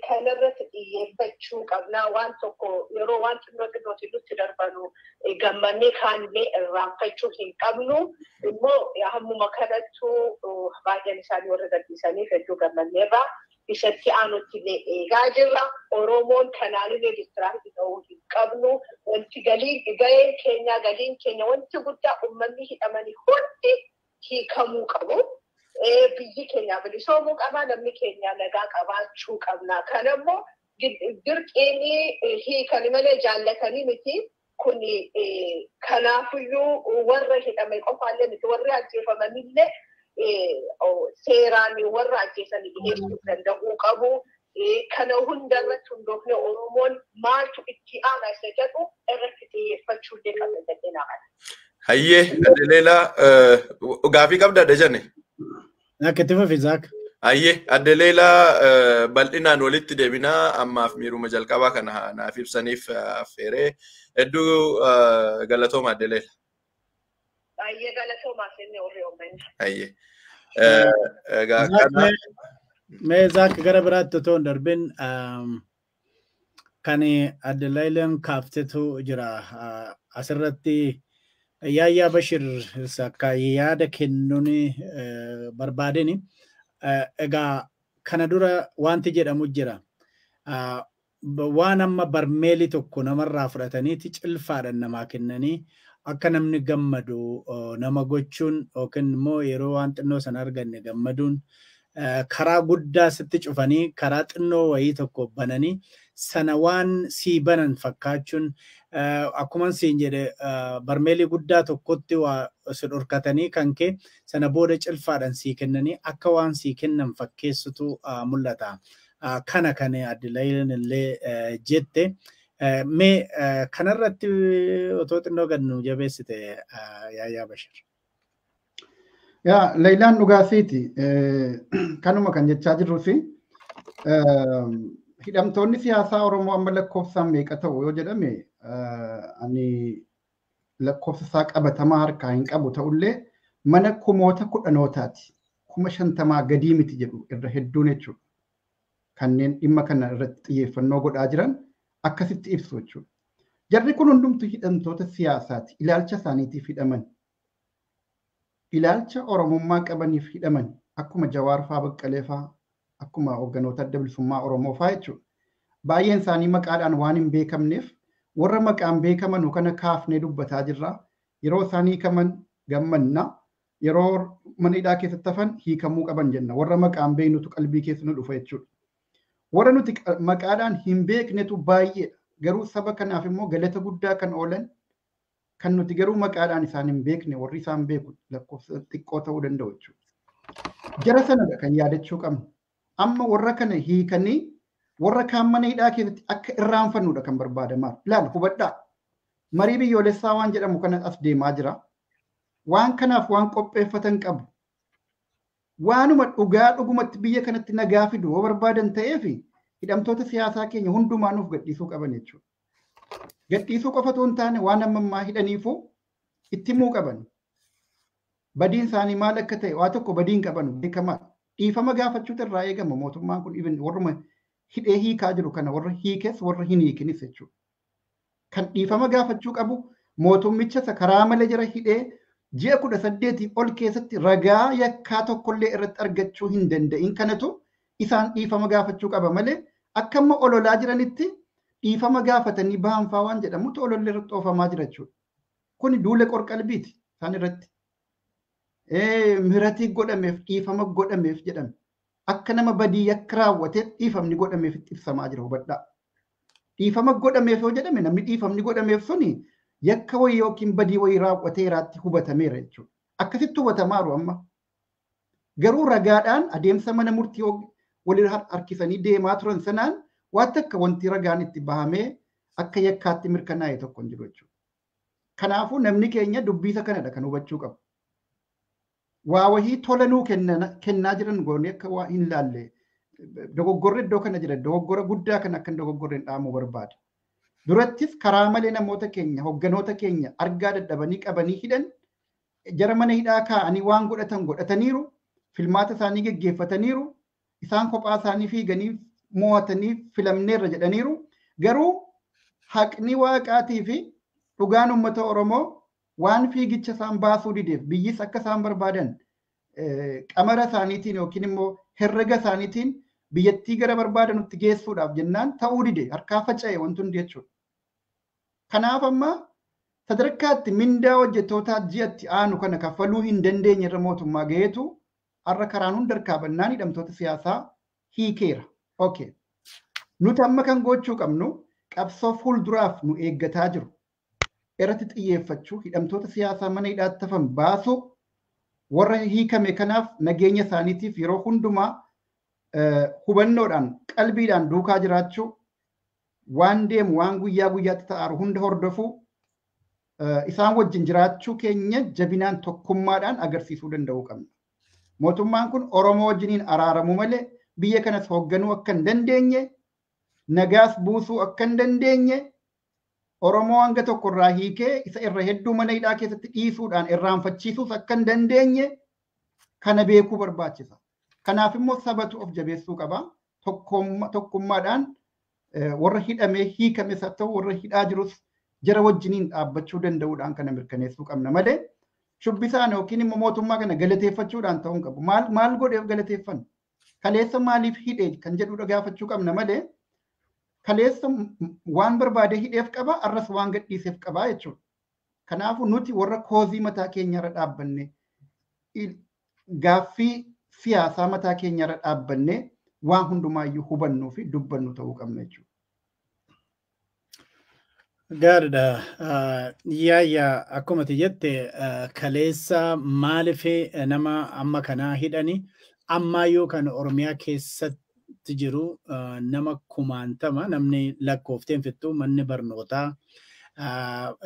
Kanarratti xiyyeeffachuu qabna waan tokko yeroo waan xinnootti nutti darbanu gammannee kaanillee irraanfachuu hin qabnu immoo hammuma kanattu baay'een isaanii warra gadhiisaniif hedduu gammanneerra isatti aanutti illee eegaa jirra Oromoon kanaallee distiraaktii ta'uu hin qabnu wanti galiin keenya wanti guddaa uummanni hidhamanii hundi hiikamuu qabu. Biyyi keenya bilisoomuu qaba namni keenya nagaa qabaachuu qabna kanammoo dirqiin hiikani malee jaallatanii miti kun kanaafiyyuu warra hidhame qofaallee miti warri ajjeefamanillee seeraan warra ajjeesanii dhiyeessuu danda'uu qabu. Kana hundarratti hundoofne Oromoon maaltu itti aanaa isa jedhu irratti xiyyeeffachuu illee qabna jedhee naaqana. Hayyee Adde Leelaa gaafii qabda Dajane. Nakkeetifa Fiizaak. Hayyee Adde Leelaa bal'inaan walitti deebinaa ammaaf miiruma jalqabaa kana naaf ibsaniif affeeree hedduu galatooma Adde Leelaa. Hayyee galatoomaa senne warri oomishni. Hayyee. Mee Zaak gara biraatti otoo hin darbin kan Adde Leelaan kaaftetu jira asirratti. Yaayyaa Bashir akka yaada kennuun barbaadeni egaa kana dura wanti jedhamu jira waan amma barmeelii tokko namarraa fudhataniiti cilfaadhaan namaa kennanii akka namni gammadu nama gochuun yookiin immoo yeroo waan xinnoo sana arganne gammaduun karaa guddaa sitti cufanii karaa xinnoo wayii tokko bananii sana waan sii banan fakkaachuun akkuma siin jedhe barmeelii guddaa tokkotti waa si dhorkatanii kan kee sana booda cilfaadhaan sii kennanii akka waan sii kennan fakkeessutu mul'ata. Kana kan Adde Leelaan illee jette mee kanarratti otoo xinnoo gannu jabeessite Yaayyaa Bashir. Yaa Leelaan dhugaasiiti kanuma kan jechaa jirruufi hidhamtoonni siyaasaa Oromoo amma lakkoofsaan meeqa ta'u yoo jedhame ani lakkoofsa isaa qabatamaa harkaa hin qabu ta'ullee mana kumoota kudhanootaati 50,000 gadii miti jedhu irra hedduun jechuudha. Kanneen dhimma kana irratti xiyyeeffannoo godhaa jiran akkasitti ibsu jechuudha. Jarri kun hundumtu hidhamtoota siyaasaati. Ilaalcha isaaniitiif hidhaman. Ilaalcha Oromummaa qabaniif hidhaman akkuma Jawaar fa'aa Baqqalee fa'aa akkuma hoogganoota adda bilisummaa Oromoo fa'aa jechuudha. Baay'een isaanii maqaadhaan waan hin beekamneef warra maqaan beekaman kana kaafnee dubbataa jirra. Yeroo isaan hiikaman gammanna. Yeroo mana hidhaa keessatti hafan hiikamuu qaban jenna. Warra maqaan beeknutu qalbii keessa nu dhufa jechuudha. Warra nuti maqaadhaan hin beeknetu baay'eedha. Garuu saba kanaaf immoo galata guddaa kan oolan kan nuti garuu maqaadhaan isaan hin beekne warri isaan beeku lakkoofsa xiqqoo ta'uu danda'u jechuudha. Jara sanadha kan yaadachuu qabnu. Amma warra kana hiikanii warra kaan mana hidhaa keessatti akka irraanfannuudha kan barbaadamaa. Ilaala hubadhaa. Marii biyyoolessaa waan jedhamu kana as deemaa jira. Waan kanaaf waan qopheeffatan qabu. Waanuma dhugaa dhugumatti biyya kanatti nagaa fidu yoo barbaadan ta'eef hidhamtoota siyaasaa keenya hundumaa nuuf gadhiisuu qaban jechuudha. Gadhiisuu qofa otoo hin taane waan ammaa hidhaniifuu itti himuu qaban. Badiin isaanii maal akka ta'e waa tokko badiin qaban beekamaa. Dhiifama gaafachuutu irraa eegama mootummaan kun warruma hidhee hiikaa jiru kana warra hiikes warra hin hiikinis jechuudha. Kan dhiifama gaafachuu qabu mootummicha isa karaa malee jira hidhee ji'a 18 ol keessatti ragaa yakkaa tokkollee irratti argachuu hin danda'in kanatu isaan dhiifama gaafachuu qaba malee akka amma ololaa jiranitti dhiifama gaafatanii bahanfaa waan jedhamutu olollee irratti oofamaa jira jechuudha. Kuni duula qorqalbiiti isaan irratti. Miratii godhameef dhiifama godhameef jedhame. Akka nama badii yakka raawwatee dhiifamni godhameef itti ibsamaa jira hubadhaa. Dhiifama godhameef yoo jedhame namni dhiifamni godhameef suni yakka wayii yookiin badii wayii raawwateeraatti hubatameera jechuudha. Akkasitti hubatamaaru amma. Garuu ragaadhaan adeemsa mana murtii walirra harkisanii deemaa turan sanaan waan takka wanti ragaan itti bahamee akka yakkaatti mirkanaa'e tokko hin jiru jechuudha. Kanaafuu namni keenya dubbiisa kanadha kan hubachuu qabu. Waa wahii tolanuu kennaa jiran goonee akka waa hin laalle dogoggorri iddoo kana jira dogoggora guddaa kan akka dogoggorreen dhaamuu barbaada. Durattis karaa malee namoota keenya hogganoota keenya argaa dadhabanii qabanii hidhan jara mana hidhaa kaa'anii waan godhatan godhataniiru filmaata isaanii geggeeffataniiru isaan kophaa isaanii fiiganii mo'atanii filamneerra jedhaniiru garuu haqni waaqaatii fi dhugaan uummata Oromoo waan fiigicha isaan baasuu dideef biyyis akka isaan barbaadan qamara isaaniitiin yookiin immoo herrega isaaniitiin biyyattii gara barbaadanutti geessuudhaaf jennaan ta'uu dide harkaa faca'e wanti hundi jechuudha. Kanaaf amma sadarkaatti mindaa hojjettootaa ji'atti aanu kana kaffaluu hin dandeenye irra mootummaa gaheetu har'a karaan hunda harkaa bannaan hidhamtoota siyaasaa hiikeera. Okay. Nuti amma kan gochuu qabnu qabsoo fuulduraaf nu eeggataa jiru. Irratti xiyyeeffachuu hidhamtoota siyaasaa mana hidhaatti hafan baasu warra hiikame kanaaf nageenya isaaniitiif yeroo hundumaa hubannoodhaan qalbiidhaan duukaa jiraachuu waan deemu waan guyyaa guyyaatti ta'aaru hunda hordofuu isaan wajjin jiraachuu keenya jabinaan tokkummaadhaan agarsiisuu danda'uu qabna. Mootummaan kun Oromoo wajjiniin araaramuu malee biyya kanas hoogganuu akka hin dandeenye nagaas buusuu akka hin dandeenye Oromoo hanga tokko irraa hiikee isa irra hedduu mana hidhaa keessatti dhiisuudhaan irraanfachiisuus akka hin dandeenye kana beekuu barbaachisa. Kanaaf immoo sabatu of jabeessuu qaba. Tokkummaadhaan warra hidhamee hiikames haa ta'u warra hidhaa jirus jara wajjiniin dhaabbachuu danda'uudhaan kana mirkaneessuu qabna malee shubbisaan yookiin immoo mootummaa kana galateeffachuudhaan ta'uu hin qabu. Maal godheef galateeffanna? Kaleessa maaliif hidhee kan jedhudha gaafachuu qabna malee kaleessa waan barbaade hidheef qaba arras waan gadhiiseef qaba jechuudha. Kanaafuu nuti warra koozii mataa keenyarra dhaabbanne gaaffii siyaasaa mataa keenyarra dhaabbanne waan hundumaayyuu hubannuu fi dubbannu ta'uu qabna jechuudha. Gaariidha. Yaayyaa akkuma jette kaleessa maaliif nama amma kanaa hidhani ammaayyuu kan Oromiyaa keessatti jiru nama kumaantama namni lakkoofteen fixxu manni barnootaa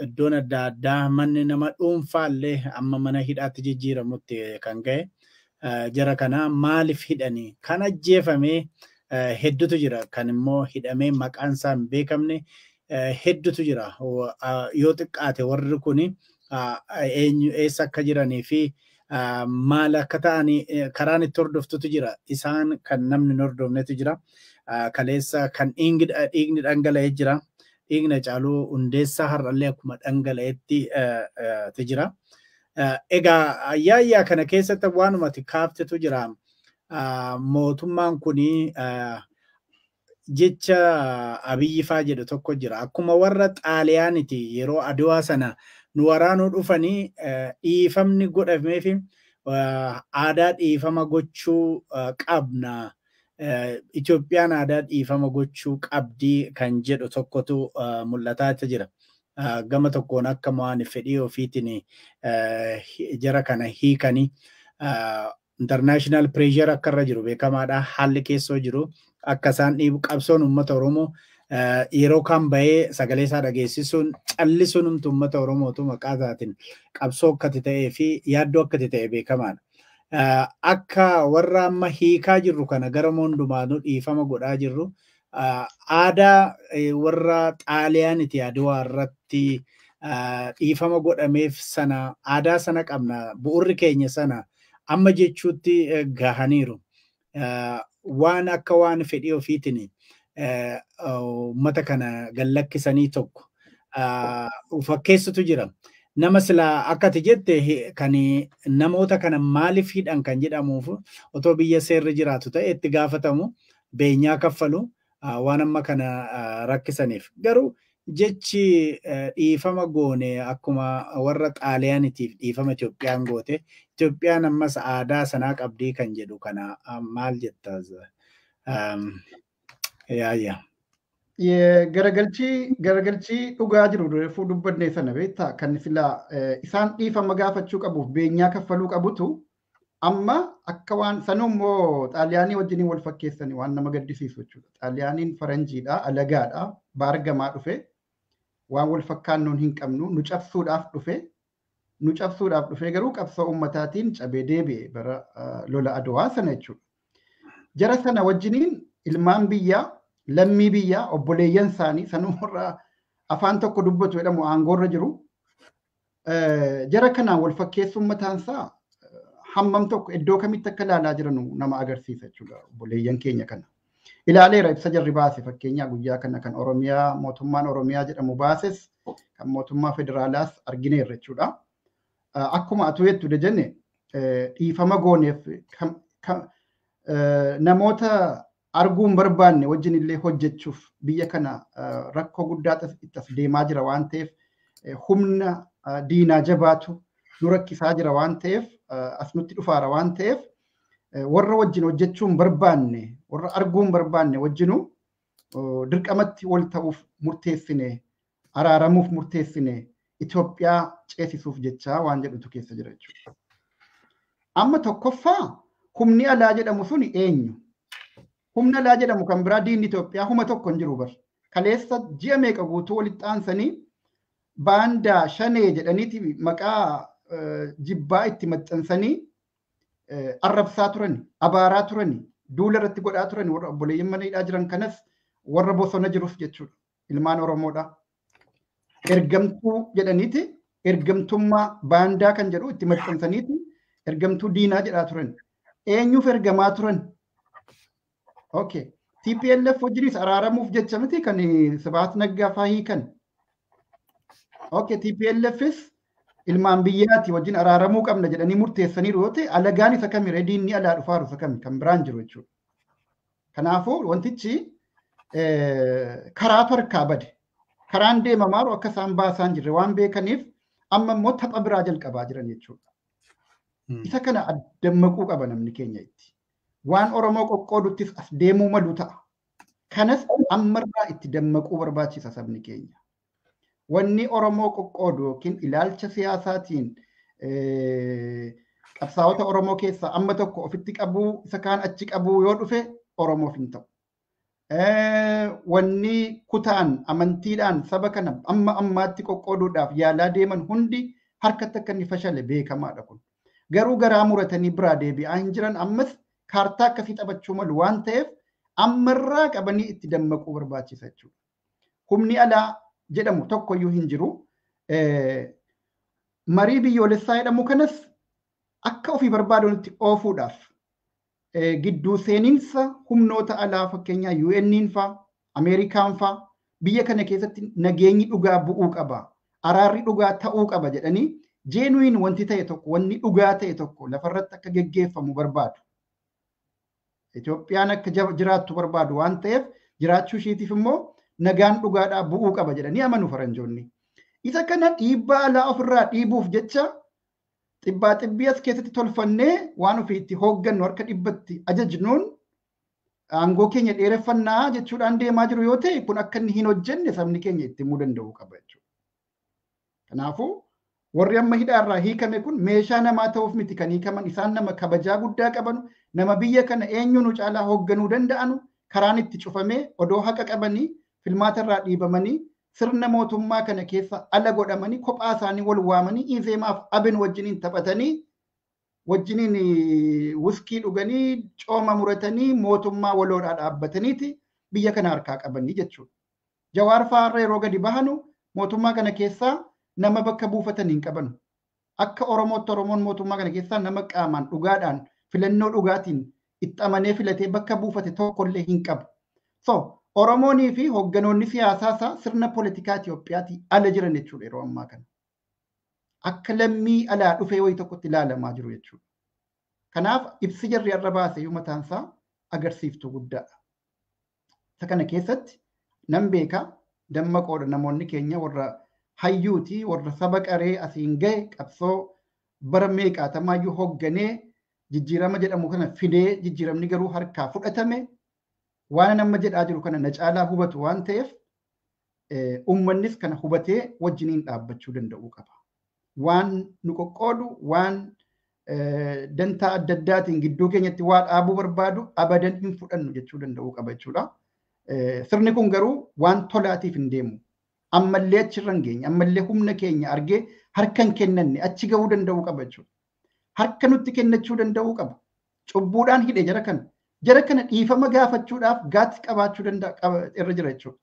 iddoon adda addaa manni nama dhuunfaallee amma mana hidhaatti jijjiiramutti kan ga'e jara kana maaliif hidhani kan ajjeefamee hedduutu jira kan immoo hidhamee maqaan isaa hin beekamne hedduutu jira yoo xiqqaate warri kuni eenyu eessa akka jiranii fi maal akka ta'anii karaan itti hordoftutu jira isaan kan namni hin hordofnetu jira kaleessa kan dhiigni dhangala'ee jira dhiigni Hacaaluu Hundeessaa har'allee akkuma dhangala'eetti jira. Egaa yaayyaa kana keessatti waanumati kaaftetu jira mootummaan kuni jecha Abiyyi faa jedhu tokko jira akkuma warra Xaaliyaaniti yeroo Adwaa sana nu waraanuu dhufanii dhiifamni godhameefi aadaa dhiifama gochuu qabna Itoophiyaan aadaa dhiifama gochuu qabdii kan jedhu tokkotu mul'ataa jira. gama tokkoon akka waan fedhii ofiitiin jara kana hiikanii international pressure akka irra jiru beekamaadha. Haalli keessoo jiru akka isaan dhiibu qabsoon uummata Oromoo yeroo kan bahee sagalee isaa dhageessisuun callisuun uummata Oromootu maqaa isaatiin qabsoo akkati ta'ee fi yaaddoo akkati ta'e beekamaadha. Akka warra amma hiikaa jirru kana gara hundumaanuu dhiifama godhaa jirru aadaa warra xaaliyaaniti Adwaa irratti dhiifama godhameef sana aadaa sana qabna bu'urri keenya sana amma jechuutti gahaniiru. Waan akka waan fedhii ofiitiin uummata kana gallakkisanii tokko fakkeessutu jira. Nama silaa akkati jette kan namoota kana maaliif hidhan kan jedhamuuf otoo biyya seerri jiraatu ta'e itti gaafatamu beenyaa kaffalu waan amma kana rakkisaniif. Garuu jechi dhiifama goone akkuma warra xaaliyaanitiif dhiifama Itoophiyaan goote Itoophiyaan ammas aadaa sanaa qabdii kan jedhu kana maal jettas? Yaayya. Garagalchii dhugaa jiru reefuu dubbannee sana beektaa kan silaa isaan dhiifama gaafachuu qabuuf beenyaa kaffaluu qabutu amma akka waan sanummoo xaaliyaanii wajjiniin wal fakkeessanii waan nama gaddisiisu jechuudha. Xaaliyaaniin faranjiidha, alagaadha, baargamaa dhufe waan wal fakkaannoon hin qabnu nu cabsuudhaaf dhufe garuu qabsoo ummataatiin cabee deebi'e bara lola Adwaa sana jechuudha. Jara sana wajjiniin ilmaan biyyaa lammii biyyaa obboleeyyan isaanii sanumarraa afaan tokko dubbatu jedhamu aangoorra jiru. Jara kanaan wal fakkeessuun mataansaa hammam tokko iddoo kamitti akka ilaalaa jiranu nama agarsiisa jechuudha. Obboleeyyan keenya kana. Ilaaleera ibsa jarri baase fakkeenyaa guyyaa kana kan Oromiyaa mootummaan Oromiyaa jedhamu baases kan mootummaa federaalaas argineerra jechuudha. Akkuma atu jettu jenne dhiifama gooneef namoota arguun barbaanne wajjin illee hojjechuuf biyya kana rakkoo guddaa itti as deemaa jira waan ta'eef humna diinaa jabaatu nu rakkisaa jira waan ta'eef as nutti dhufaara waan ta'eef warra wajjin hojjechuun barbaanne warra arguun barbaanne wajjinu dirqamatti wal ta'uuf murteessine araaramuuf murteessine Itoophiyaa ceesisuuf jecha waan jedhutu keessa jira jechuudha. Amma tokkoffaa humni alaa jedhamu suni eenyu? Humna alaa jedhamu kan biraa diinni Itoophiyaa huma tokko hin jiru bar. Kaleessa ji'a meeqa guutuu walitti aansanii baandaa shanee jedhaniiti maqaa jibbaa itti maxxansanii arrabsaa turani, abaaraa turani, duula irratti godhaa turani warra obboleeyyan mana hidhaa jiran kanas warra bosona jirus jechuudha. Ilmaan Oromoodha. Ergamtuu jedhaniiti ergamtummaa baandaa kan jedhu itti maxxansaniiti ergamtuu diinaa jedhaa turan. Eenyuuf ergamaa turan? Okay. TPLF wajjinis araaramuuf jecha miti kan Sibahat Naggaa faahii kan. Okay. TPLFis ilmaan biyyaati wajjin araaramuu qabna jedhanii murteessanii yoo ta'e alagaan isa kamire diinni alaa dhufaaru isa kami kan biraan jiru jechuudha. Kanaafuu wantichi karaa farkaa bade. Karaan deemamaaru akka isaan baasaan jirre waan beekaniif amma immoo tapha biraa jalqabaa jiran jechuudha. Isa kana dammaquu qaba namni keenya itti. Waan Oromoo qoqqooduttis as deemuu malu ta'a. Kanas ammarraa itti dammaquu barbaachisa sabni keenya. Wanni Oromoo qoqqoodu yookiin ilaalcha siyaasaatiin qabsaa'ota Oromoo keessaa amma tokko ofitti qabuu isa kaan achi qabuu yoo dhufe Oromoof hin ta'u. Wanni kutaan amantiidhaan saba kana amma ammaatti qoqqooduudhaaf yaalaa deeman hundi harkatti akka inni fashale beekamaadha kun. Garuu garaa muratanii biraa deebi'aa hin jiran ammas kaartaa akkasii taphachuu malu waan ta'eef ammarraa qabanii itti dammaquu barbaachisa jechuudha. Humni alaa jedhamu tokkoyyuu hin jiru. Marii biyyoolessaa jedhamu kanas akka ofii barbaadutti oofuudhaaf gidduu seeninsa humnoota alaa fakkeenyaa UN'n faa, Ameerikaan faa biyya kana keessatti nageenyi dhugaa bu'uu qaba. Araarri dhugaa ta'uu qaba jedhanii jeenuin wanti ta'e tokko wanni dhugaa ta'e tokko lafarratti akka geggeeffamu barbaadu. Itoophiyaan akka jiraattu barbaadu waan ta'eef jiraachuu isheetiif immoo nagaan dhugaadhaa bu'uu qaba jedhanii amanu faranjoonni. Isa kana dhiibbaa alaa ofirraa dhiibuuf jecha xibbaa xibbii as keessatti tolfannee waan ofiitti hooggannu harka dhibbatti ajajnuun aangoo keenya dheereffannaa jechuudhaan deemaa jiru yoo ta'e kun akka inni hin hojjenne sabni keenya itti himuu danda'uu qaba jechuudha. Kanaafuu warri amma hidhaarraa hiikame kun meeshaa namaa ta'uuf miti kan hiikaman isaan nama kabajaa guddaa qabanu nama biyya kana eenyuun caalaa hoogganuu danda'anu karaan itti cufamee odoo haqa qabanii filmaatarraa dhiibamanii sirna mootummaa kana keessa ala godhamanii kophaa isaanii wal waamanii Izeemaaf Abin wajjiniin taphatanii wajjiniin wuskii dhuganii cooma muratanii mootummaa waloodhaa dhaabbataniiti biyya kana harkaa qabanii jechuudha. Jawaar Faarra yeroo gadi bahanu mootummaa kana keessaa nama bakka buufatan hin qabanu. Akka Oromootti Oromoon mootummaa kana keessaa nama qaamaan dhugaadhaan filannoo dhugaatiin itti amanee filatee bakka buufate tokkollee hin qabu. So Oromoonii fi hoogganoonni siyaasaa isaa sirna poolitikaa Itiyoophiyaatii ala jiran jechuudha yeroo ammaa kana. Akka lammii alaa dhufee wayii tokkotti ilaalamaa jiru jechuudha. Kanaaf ibsi jarri irra baase yoo mataan isaa agarsiiftuu guddaadha. Isa kana keessatti nan beeka dammaqoodha namoonni keenya warra hayyuutii warra saba qaree asiin gahe qabsoo bara meeqaatamaayyuu hoogganee jijjiirama jedhamu kana fidee jijjiiramni garuu harkaa fudhatame waan nama jedhaa jiru kana na caalaa hubatu waan ta'eef uummannis kana hubatee wajjiniin dhaabbachuu danda'uu qaba. Waan nu qoqqoodu waan dantaa adda addaatiin gidduu keenyatti waa dhaabuu barbaadu abadan hin fudhannu jechuu danda'uu qaba jechuudha. Sirni kun garuu waan tolaatiif hin deemu. Ammallee achirra hin geenye, ammallee humna keenya argee harka hin kennanne achi gahuu danda'uu qaba jechuudha. Harka nutti kennachuu danda'uu qaba. Cubbuudhaan hidhe jara kana. Jara kana dhiifama gaafachuudhaaf gaatti qabaachuu danda'a irra jira jechuudha.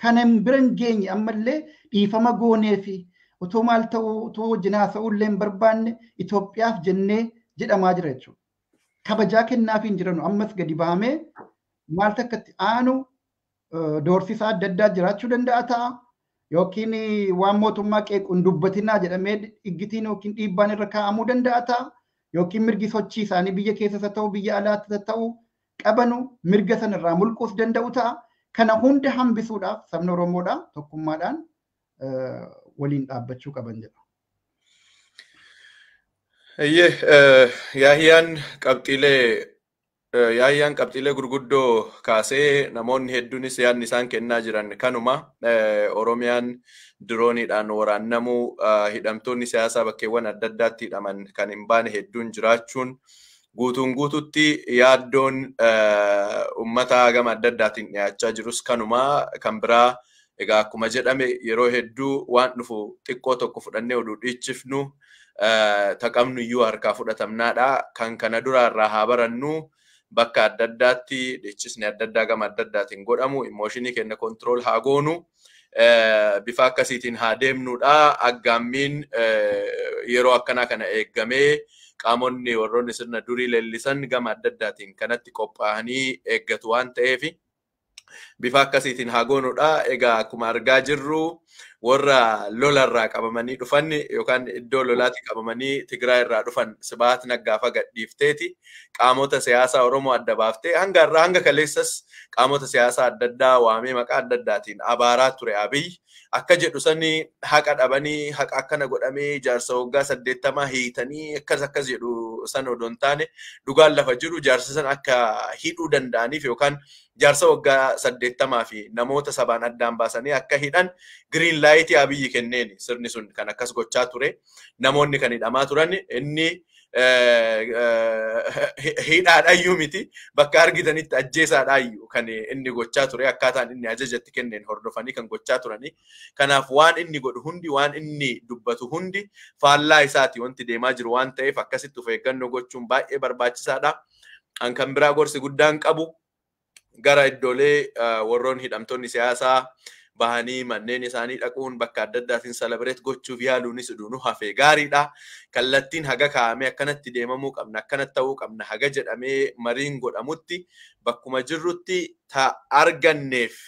Kana bira hin geenye ammallee dhiifama goonee fi otoo maal ta'uu otoo wajjin haasa'uullee hin barbaanne Itoophiyaaf jennee jedhamaa jira jechuudha. Kabajaa kennaaf hin jiranu ammas gadi bahamee maal takkatti aanu doorsisaa adda addaa jiraachuu danda'a ta'a. Yookiin waan mootummaa qeequun dubbatinaa jedhamee dhiggitiin yookiin dhiibbaan irra kaa'amuu danda'a ta'a. Yookiin mirgi sochii isaanii biyya keessas ta'u biyya alaatti ta'u qabanu mirga sanarraa mulquus danda'u ta'a. Kana hunda hambisuudhaaf sabni Oromoodhaa tokkummaadhaan waliin dhaabbachuu qaban jedha. Yaayyaan qabxiilee gurguddoo kaasee namoonni hedduunis yaadni isaan kennaa jiran kanuma Oromiyaan dirooniidhaan waraannamuu hidhamtoonni siyaasaa bakkeewwan adda addaatti hidhaman kan hin baane hedduun jiraachuun guutuun guututti yaaddoon uummata gama adda addaatiin dhiyaachaa jirus kanuma kan biraa egaa akkuma jedhame yeroo hedduu waan dhufu xiqqoo tokko fudhannee oduu dhiichifnu taqamnu iyyuu harkaa fudhatamnaadha kan kana duraarraa haa barannu bakka adda addaatti dhichisni adda addaa gama adda addaatiin godhamu immooshinii keenya kontirool haa goonu bifa akkasiitiin haa deemnuudha aggaammiin yeroo akkanaa kana eeggamee qaamonni warroonni sirna durii leellisan gama adda addaatiin kanatti qophaa'anii eeggatu waan ta'eef bifa akkasiitiin haa goonuudha. Egaa akkuma argaa jirru warra lolarraa qabamanii dhufan yookaan iddoo lolaatti qabamanii Tigraay irraa dhufan Sibahat Naggaafa gadhiifteeti qaamota siyaasaa Oromoo adda baaftee hanga kaleessas qaamota siyaasaa adda addaa waamee maqaa adda addaatiin abaaraa ture Abiy akka jedhu sanii haqa dhabanii haqa akkana godhamee jaarsa waggaa 80 hiitanii akkas jedhu sana odoo hin taane dhugaan lafa jiru jaarsa sana akka hidhuu danda'aniif yookaan jaarsa waggaa 80 fi namoota sabaan addaan baasanii akka hidhan green light Abiyyi kenneen sirni sun kan akkas gochaa ture namoonni kan hidhamaa turan inni hidhaadhaayyuu miti bakka argitanitti ajjeesaadhaayyuu kan inni gochaa ture akkaataan inni ajajatti kenneen hordofanii kan gochaa turani. Kanaaf waan inni godhu hundi waan inni dubbatu hundi faallaa isaati wanti deemaa jiru waan ta'eef akkasitti of eeggannoo gochuun baay'ee barbaachisaadha. An kan biraa gorsi guddaan qabu gara iddoolee warroon hidhamtoonni siyaasaa bahanii manneen isaanii dhaquun bakka adda addaatiin celebrate gochuuf yaaluunis dhuunu hafee gaariidha. Kallattiin haga kaa'amee akkanatti deemamuu qabna akkanatti ta'uu qabna haga jedhamee mariin godhamutti bakkuma jirrutti arganneef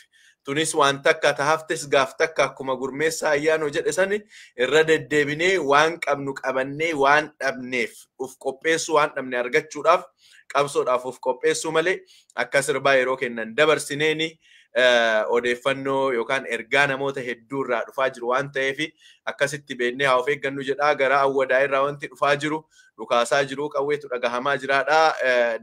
tunis waan takka tahaftes gaaf takka akkuma gurmeessaa ayyaanoo jedhe sani irra deddeebinee waan qabnu qabannee waan dhabneef uf qopheessuu waan dhabne argachuudhaaf qabsoodhaaf uf qopheessuu malee akka sirbaa yeroo kennan dabarsineeni odeeffannoo yookaan ergaa namoota hedduu irraa dhufaa jiru waan ta'eef akkasitti beennee haa of eeggannu jedhaa. Gara awwadaa irraa wanti dhufaa jiru dhukaasaa jiru qawweetu dhagahamaa jiraadha.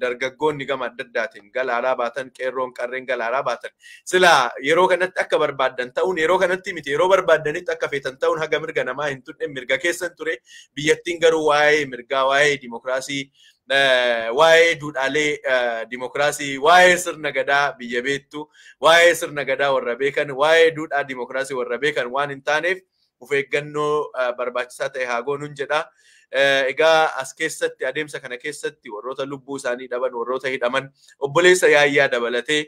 Dargaggoonni gama adda addaatiin galaalaa baatan qeerroon qarreen galaalaa baatan sila yeroo kanatti akka barbaaddan ta'uun yeroo kanatti miti yeroo barbaaddanitti akka feetan ta'uun haga mirga namaa hin tunne mirga keessan ture. Biyyattiin garuu waa'ee mirgaa waa'ee dimokiraasii waa'ee duudhaalee dimokiraasii waa'ee sirna gadaa biyya beektu waa'ee sirna gadaa warra beekan waa'ee duudhaa dimokiraasii warra beekan waan hin taaneef of eeggannoo barbaachisaa ta'e haa goonuun jedha. Egaa as keessatti adeemsa kana keessatti warroota lubbuu isaanii dhaban warroota hidhaman obboleessa yaayyaa dabalatee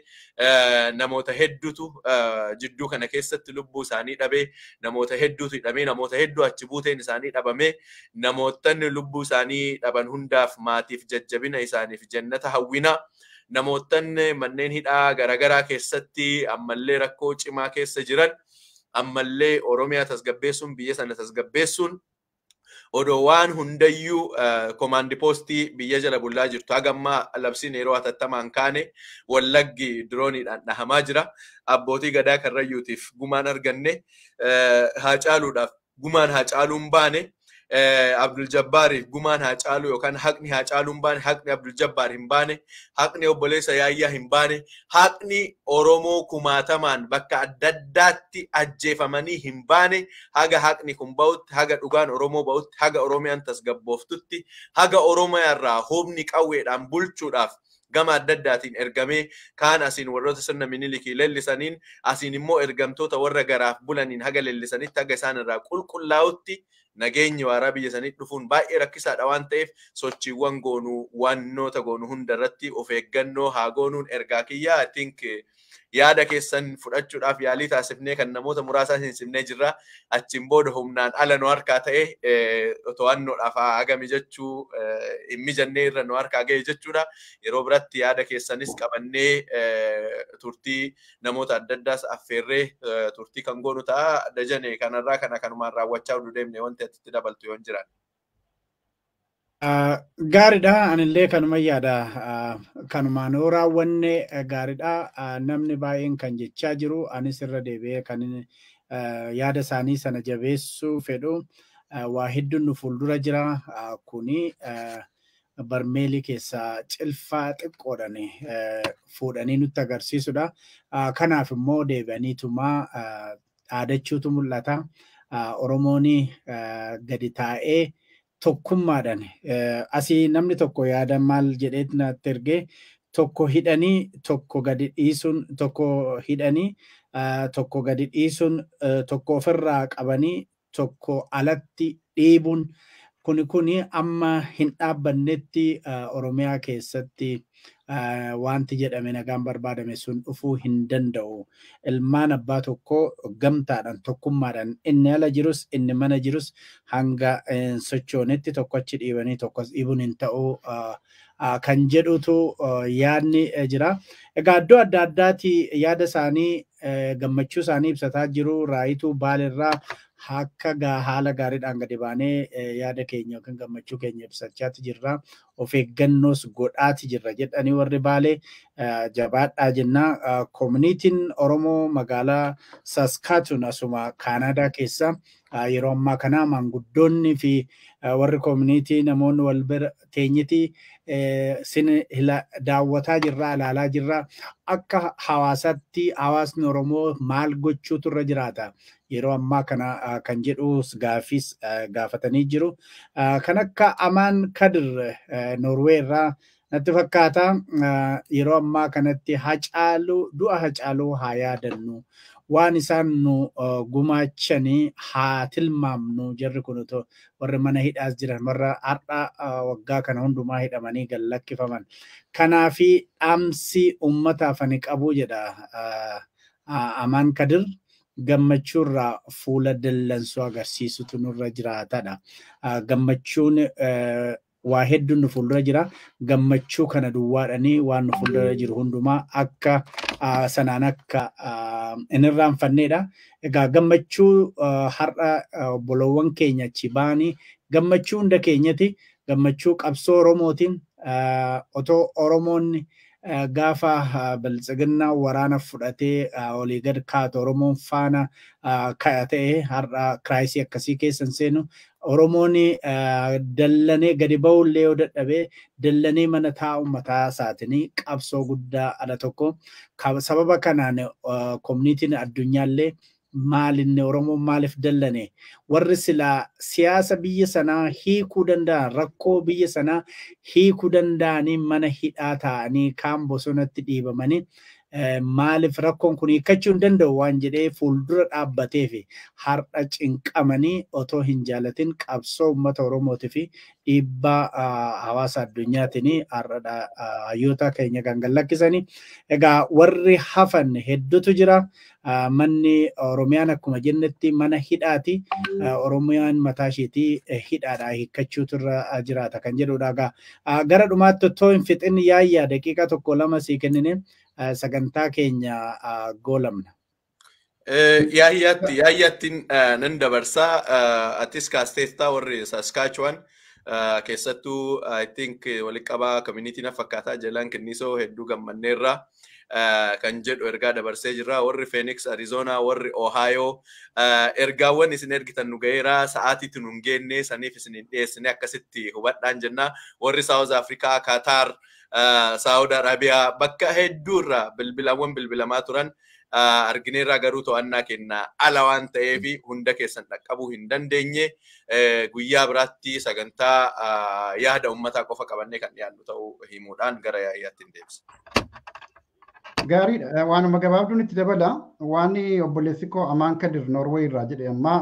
namoota hedduutu jidduu kana keessatti lubbuu isaanii dhabee namoota hedduutu hidhamee namoota hedduu achi buuteen isaanii dhabamee namootanni lubbuu isaanii dhaban hundaaf maatiif jajjabina isaaniif jannata hawwina. Namootanni manneen hidhaa garaagaraa keessatti ammallee rakkoo cimaa keessa jiran ammallee Oromiyaa tasgabbeessuun biyya sana tasgabbeessuun odoo waan hundayyuu komaandi poostii biyya jala bullaa jirtu hagammaa labsiin yeroo hatattamaan kaane Wallaggi dirooniidhaan dhahamaa jira. Abbootii gadaa karrayyuutiif gumaan arganne Haacaaluudhaaf gumaan Haacaaluun baane Abdul Jabbaariif gumaan Haacaaluu yookaan haqni Haacaaluun baane haqni Abdul Jabbaar hin baane haqni obboleessa yaayyaa hin baane haqni Oromoo kumaatamaan bakka adda addaatti ajjeefamanii hin baane haga haqni kun ba'utti haga dhugaan Oromoo ba'utti haga Oromiyaan tasgabbooftutti haga Oromiyaarraa humni qawweedhaan bulchuudhaaf gama adda addaatiin ergamee kaan asiin warroota sirna Minilikii leellisaniin asiin immoo ergamtoota warra garaaf bulaniin haga leellisanitti haga isaan irraa qulqullaa'utti nageenyi waaraa biyya sanitti dhufuun baay'ee rakkisaadha waan ta'eef sochiiwwan goonuu wannoota goonuu hundarratti of eeggannoo haa goonuun ergaa kiyyaa. I think yaada keessan fudhachuudhaaf yaalii taasifnee kan namoota muraasaa hinsifnee jirra. Achiin booda humnaan ala nu harkaa ta'e to'annoodhaaf hagami jechuu hin mijannee irra nu harkaa ga'e jechuudha. Yeroo biratti yaada keessanis qabannee turtii namoota adda addaas affeerree turtii kan goonu ta'a. Dajane kanarraa kana kanumaan raawwachaa nu deemne wanti itti dabaltu yoo hin jiran. Gaariidha. Anillee kanuma yaada kanumaan yoo raawwanne gaariidha. Namni baay'een kan jechaa jiru anis irra deebi'ee kan yaada isaanii sana jabeessuu fedhu waa hedduun nu fuuldura jira. Kuni barmeelii keessaa cilfaa xiqqoodhaan fuudhanii nutti agarsiisudha. Kanaaf immoo deebi'aniitumaa dhaadachuutu mul'ata. Oromoon gadi taa'ee tokkummaadhaan asii namni tokko yaada maal jedheet natti ergee tokko hidhanii tokko gadi dhiisuun tokko hidhanii tokko gadi dhiisuun tokko ofirraa qabanii tokko alatti dhiibuun kuni amma hin dhaabbannetti Oromiyaa keessatti wanti jedhame nagaan barbaadame sun dhufuu hin danda'u. Ilmaan abbaa tokko gamtaadhaan tokkummaadhaan inni ala jirus inni mana jirus hanga sochoonetti tokko achi dhiibanii tokkos dhiibuun hin ta'u kan jedhutu yaadni jira. Egaa iddoo adda addaati yaada isaanii gammachuu isaanii ibsataa jiru. Raayituu Baalirraa akka haala gaariidhaan gadi baanee yaada keenya yookiin gammachuu keenya ibsachaati jirra. Of eeggannoos godhaati jirra jedhanii warri Baalee jabaadhaa jenna. Koominiitiin Oromoo magaalaa Saskatoon asuma Kaanaadaa keessa yeroo ammaa kana maanguddoonni fi warri koominiitii namoonni wal bira teenyiti sin daawwataa jirra ilaalaa jirra. Akka hawaasatti hawaasni Oromoo maal gochuutu irra jiraata yeroo ammaa kana kan jedhus gaafatanii jiru. Kan akka Amaan Kadir Norwee irraa natti fakkaata yeroo ammaa kanatti du'a Hacaaluu haa yaadannu. Waan isaan nu gumaachanii haa tilmaamnu. Jarri kun warri mana hidhaas jiran warra har'a waggaa kana hundumaa hidhamanii gallakkifaman. Kanaafi dhaamsi uummataaf ani qabu jedha Amaan Kadir. Gammachuurraa fuula dallansuu agarsiisutu nurra jiraatadha. Gammachuun waa hedduun nu fuuldura jira. Gammachuu kana duwwaadhanii waan nu fuuldura jiru hundumaa akka sanaan akka hin irraanfanneedha. Egaa gammachuu har'a obbolowwan keenya achi ba'anii gammachuu hunda keenyati. Gammachuu qabsoo Oromootiin otoo Oromoonni gaafa biltsiginnaa waraana fudhatee olii gad kaatu Oromoon faana ta'e har'a kiraayisii akkasii keessan seenu Oromoon dallanee gadi ba'ullee yoo dadhabee dallanee mana taa'u mataa isaatiin qabsoo guddaa ala tokko sababa kanaan koominiitiin addunyaallee maalinni Oromoon maaliif dallane warri silaa siyaasa biyya sanaa hiikuu danda'an rakkoo biyya sanaa hiikuu danda'anii mana hidhaa ta'anii kaan bosonatti dhiibamanii maaliif rakkoon kun hiikachuu hin danda'u waan jedhee fuuldura dhaabbatee fi har'a cinqamanii otoo hin jaalatin qabsoo uummata Oromootii fi dhiibbaa hawaasa addunyaatiin har'a hayyoota keenya kan gallakkisanii egaa warri hafan hedduutu jira. Manni Oromiyaan akkuma jennetti mana hidhaati. Oromiyaan mataa isheetii hidhaadhaa hiikkachuutu irra jiraata kan jedhudha. Gara dhumaatti otoo hin fixin yaayyaa daqiiqaa tokko lama sii kennine sagantaa keenya goolamna. Yaayyaattiin nan dabarsaa atis kaasteettaa warri Saskaachuwan keessattuu I think walitti qabaa community na fakkaataa jalaan kennisoo hedduu gammanneerraa. Kan jedhu ergaa dabarsee jirra warri Phoenix Arizona warri Ohio ergaawwan isin ergitan nu gaheera sa'aatiitti nu hin geenne saniif isin hin dhiyeessine akkasitti hubadhaan jenna warri South Africa Qatar Saudi Arabia bakka hedduurra bilbilawwan bilbilamaa turan argineerraa garuu to'annaa kenna ala waan ta'eef hunda keessan dhaqqabuu hin dandeenye guyyaa biraatti sagantaa yaada uummataa qofa qabannee kan dhiyaannu ta'uu himuudhaan gara yaayyaatti hin deebisa. Gaariidha. Waanuma gabaabduun itti dabala. Waan obboleessi koo Amaan Kadir Norway irraa jedhe amma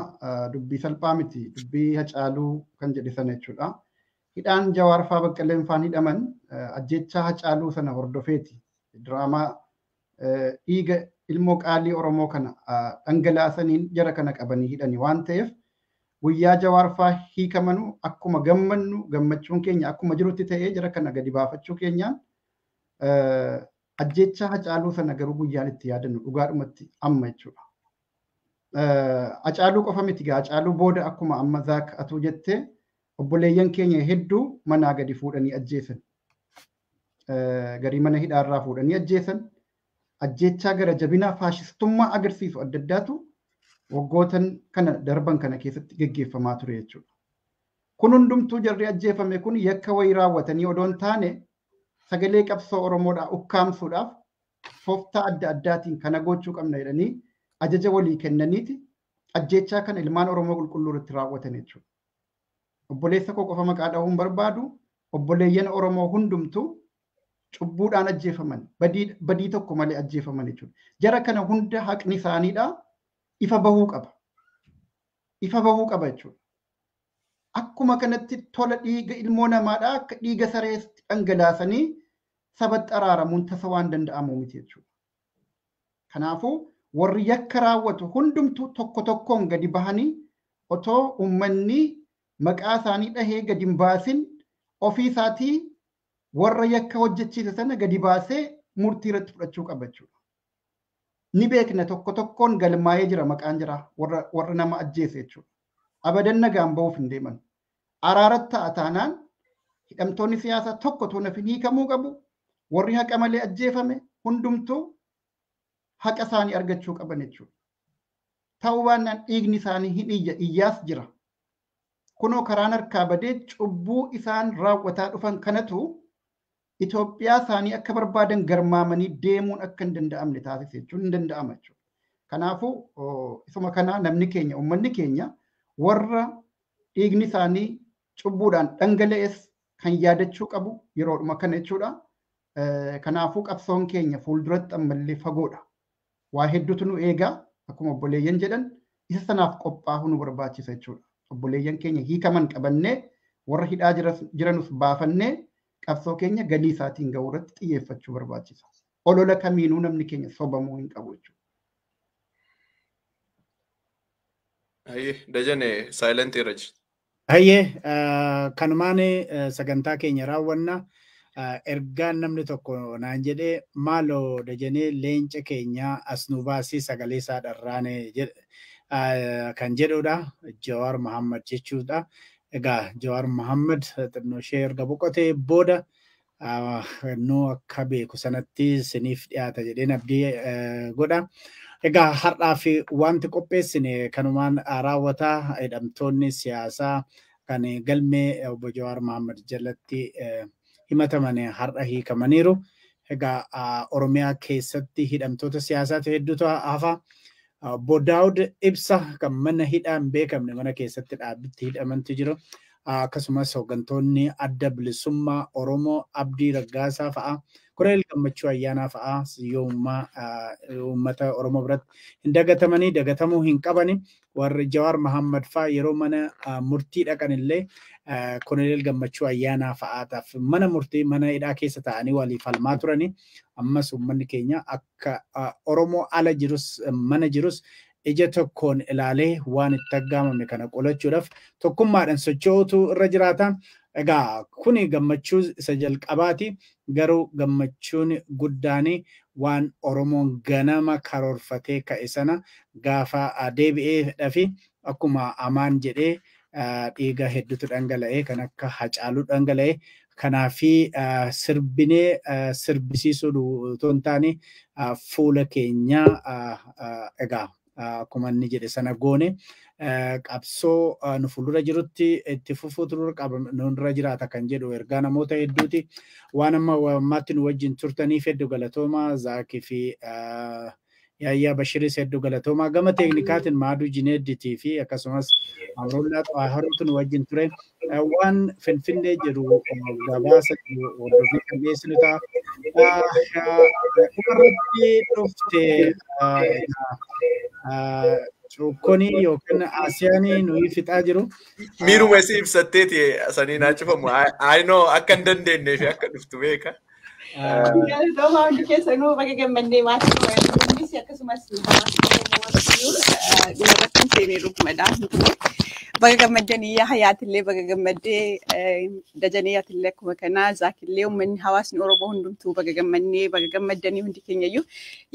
dubbii salphaa miti. Dubbii Hacaaluu kan jedhe sana jechuudha. Hidhaan Jawaar fa'aa Baqqaleen fa'aan hidhaman ajjechaa Hacaaluu sana hordofeeti. Diraamaa dhiiga ilmoo qaalii Oromoo kana dhangalaasaniin jara kana qabanii hidhanii waan ta'eef guyyaa Jawaar fa'aa hiikamanu akkuma gammannu gammachuun keenya akkuma jirutti ta'ee jara kana gadi baafachuu keenyaan ajjecha Hacaaluu sana garuu guyyaan itti yaadannu dhugaadhumatti amma jechuudha. Hacaaluu qofa miti gaa Hacaaluu booda akkuma amma zaak atuu jettee obboleeyyan keenya hedduu manaa gadi fuudhanii ajjeesan. Garii mana hidhaarraa fuudhanii ajjeesan. Ajjechaa gara jabinaa faashistummaa agarsiisu adda addaatu waggootan kana darban kana keessatti geggeeffamaa ture jechuudha. Kun hundumtuu jarri ajjeefame kun yakka wayii raawwatanii odoo hin taane sagalee qabsoo Oromoodhaa ukkaamsuudhaaf tooftaa adda addaatiin kana gochuu qabna jedhanii ajaja walii kennaniiti ajjechaa kana ilmaan Oromoo qulqulluu irratti raawwatan jechuudha. Obboleessa koo qofa maqaa dha'uun barbaadu obboleeyyan Oromoo hundumtuu cubbuudhaan ajjeefaman badii tokko malee ajjeefaman jechuudha. Jara kana hunda haqni isaaniidhaa ifa bahuu qaba. Ifa bahuu qaba jechuudha. Akkuma kanatti tola dhiiga ilmoo namaadhaa akka dhiiga sareetti dhangalaasanii sabatti araaramuun tasa waan danda'amu miti jechuudha. Kanaafuu warri yakka raawwatu hundumtuu tokko tokkoon gadi bahanii otoo uummanni maqaa isaanii dhahee gadi hin baasin ofii isaatii warra yakka hojjechiise sana gadi baasee murtii irratti fudhachuu qaba jechuudha. Ni beekna tokko tokkoon galmaa'ee jira maqaan jira warra nama ajjeese jechuudha. Abadan nagaan bahuuf hin deeman. Araaratti ta'a taanaan hidhamtoonni siyaasaa tokko too nafin hiikamuu qabu. Warri haqa malee ajjeefame hundumtuu haqa isaanii argachuu qaban jechuudha. Ta'uu baannaan dhiigni isaanii hin iyyaas jira. Kunoo karaan harkaa badee cubbuu isaan raawwataa dhufan kanatu Itoophiyaa isaanii akka barbaadan garmaamanii deemuun akka hin danda'amne taasise jechuun hin danda'ama jechuudha. Kanaafuu isuma kanaa namni keenya uummanni keenya warra dhiigni isaanii cubbuudhaan dhangala'es kan yaadachuu qabu yeroodhuma kana jechuudha. Kanaafuu qabsoon keenya fuulduratti ammallee fagoodha. Waa hedduutu nu eegaa akkuma obboleeyyan jedhan isa sanaaf qophaa'uu nu barbaachisa jechuudha. Obboleeyyan keenya hiikaman qabannee warra hidhaa jiranus baafannee qabsoo keenya galii isaatiin ga'uu irratti xiyyeeffachuu barbaachisa. Olola kamiinuu namni keenya sobamuu hin qabu jechuudha. Dajane silent irratti. Hayyee kanumaan sagantaa keenya raawwanna. Ergaan namni tokko naan jedhee maaloo Dajanee leenca keenya as nu baasii sagalee isaa dharraane kan jedhudha. Jawaar Muhammad jechuudha. Egaa Jawaar Muhammad xinnoo ishee erga boqotee booda nu akka beeku sanatti isiniif dhiyaata jedheen abdii godha. Egaa har'aa fi wanti qopheessine kanumaan raawwataa hidhamtoonni siyaasaa kan galmee obbo Jawaar Mohaammed jalatti himataman har'a hiikamaniiru. Egaa Oromiyaa keessatti hidhamtoota siyaasaatu hedduutu hafa. Obbo Daawud Ibsa kan mana hidhaan beekamne mana keessatti dhaabbitti hidhamantu jiru. Akkasumas hooggantoonni adda bilisummaa Oromoo Abdii Raggaasaa fa'a. Koreel Gammachuu Ayyaanaa fa'a yoommaa uummata Oromoo biratti hin dagatamanii dagatamuu hin qabani. Warri Jawaar Mohaammed fa'a yeroo mana murtii dhaqan illee Koreel Gammachuu Ayyaanaa fa'aataaf mana murtii mana hidhaa keessa ta'anii waliif falmaa turani. Ammas uummanni keenya akka Oromoo ala jirus mana jirus ija tokkoon ilaalee waan itti aggaamame kana qolachuudhaaf tokkummaadhaan socho'uutu irra jiraata. Egaa kuni gammachuu isa jalqabaati. Garuu gammachuun guddaan waan Oromoon ganama karoorfatee ka'e sana gaafa deebi'ee dhafi akkuma amaan jedhee dhiiga hedduutu dhangala'ee kan akka Hacaaluu dhangala'ee kanaafi sirbinee sirbisiisuu otoo hin taane fuula keenyaa egaa akkuma inni jedhe sana goone qabsoo nu fuuldura jirutti itti fufuutu nurra jiraata kan jedhu ergaa namoota hedduuti. Waan amma ammaatti nu wajjin turtaniif hedduu galatoomaa Zaakii fi Yaayyaa Bashiris hedduu galatoomaa. Gama teeknikaatiin Maaduu Jineedditii fi akkasumas Amrollaa Xaaharuutu nu wajjin ture. Waan Finfinnee jedhu gabaasa hordofii kan dhiyeessinu ta'a. Dhumarratti dhufte Cuukkonii yookiin Asiyaanii nuyi fixaa jiru. Miiruma isii ibsatteeti sanii naa cufamu. Aynoo akka hin dandeenyee fi akka dhuftu beeka. Galatoomaa hundi keessanuu baga gammannee maatii innis akkasumas dhumarratti hin seenee dhugumadha. Baga gammaddanii hayaatillee baga gammaddee dajaniyaatillee akkuma kanaa Zaakillee uummanni hawaasni Oromoo hundumtuu baga gammannee baga gammaddanii hundi keenyayyuu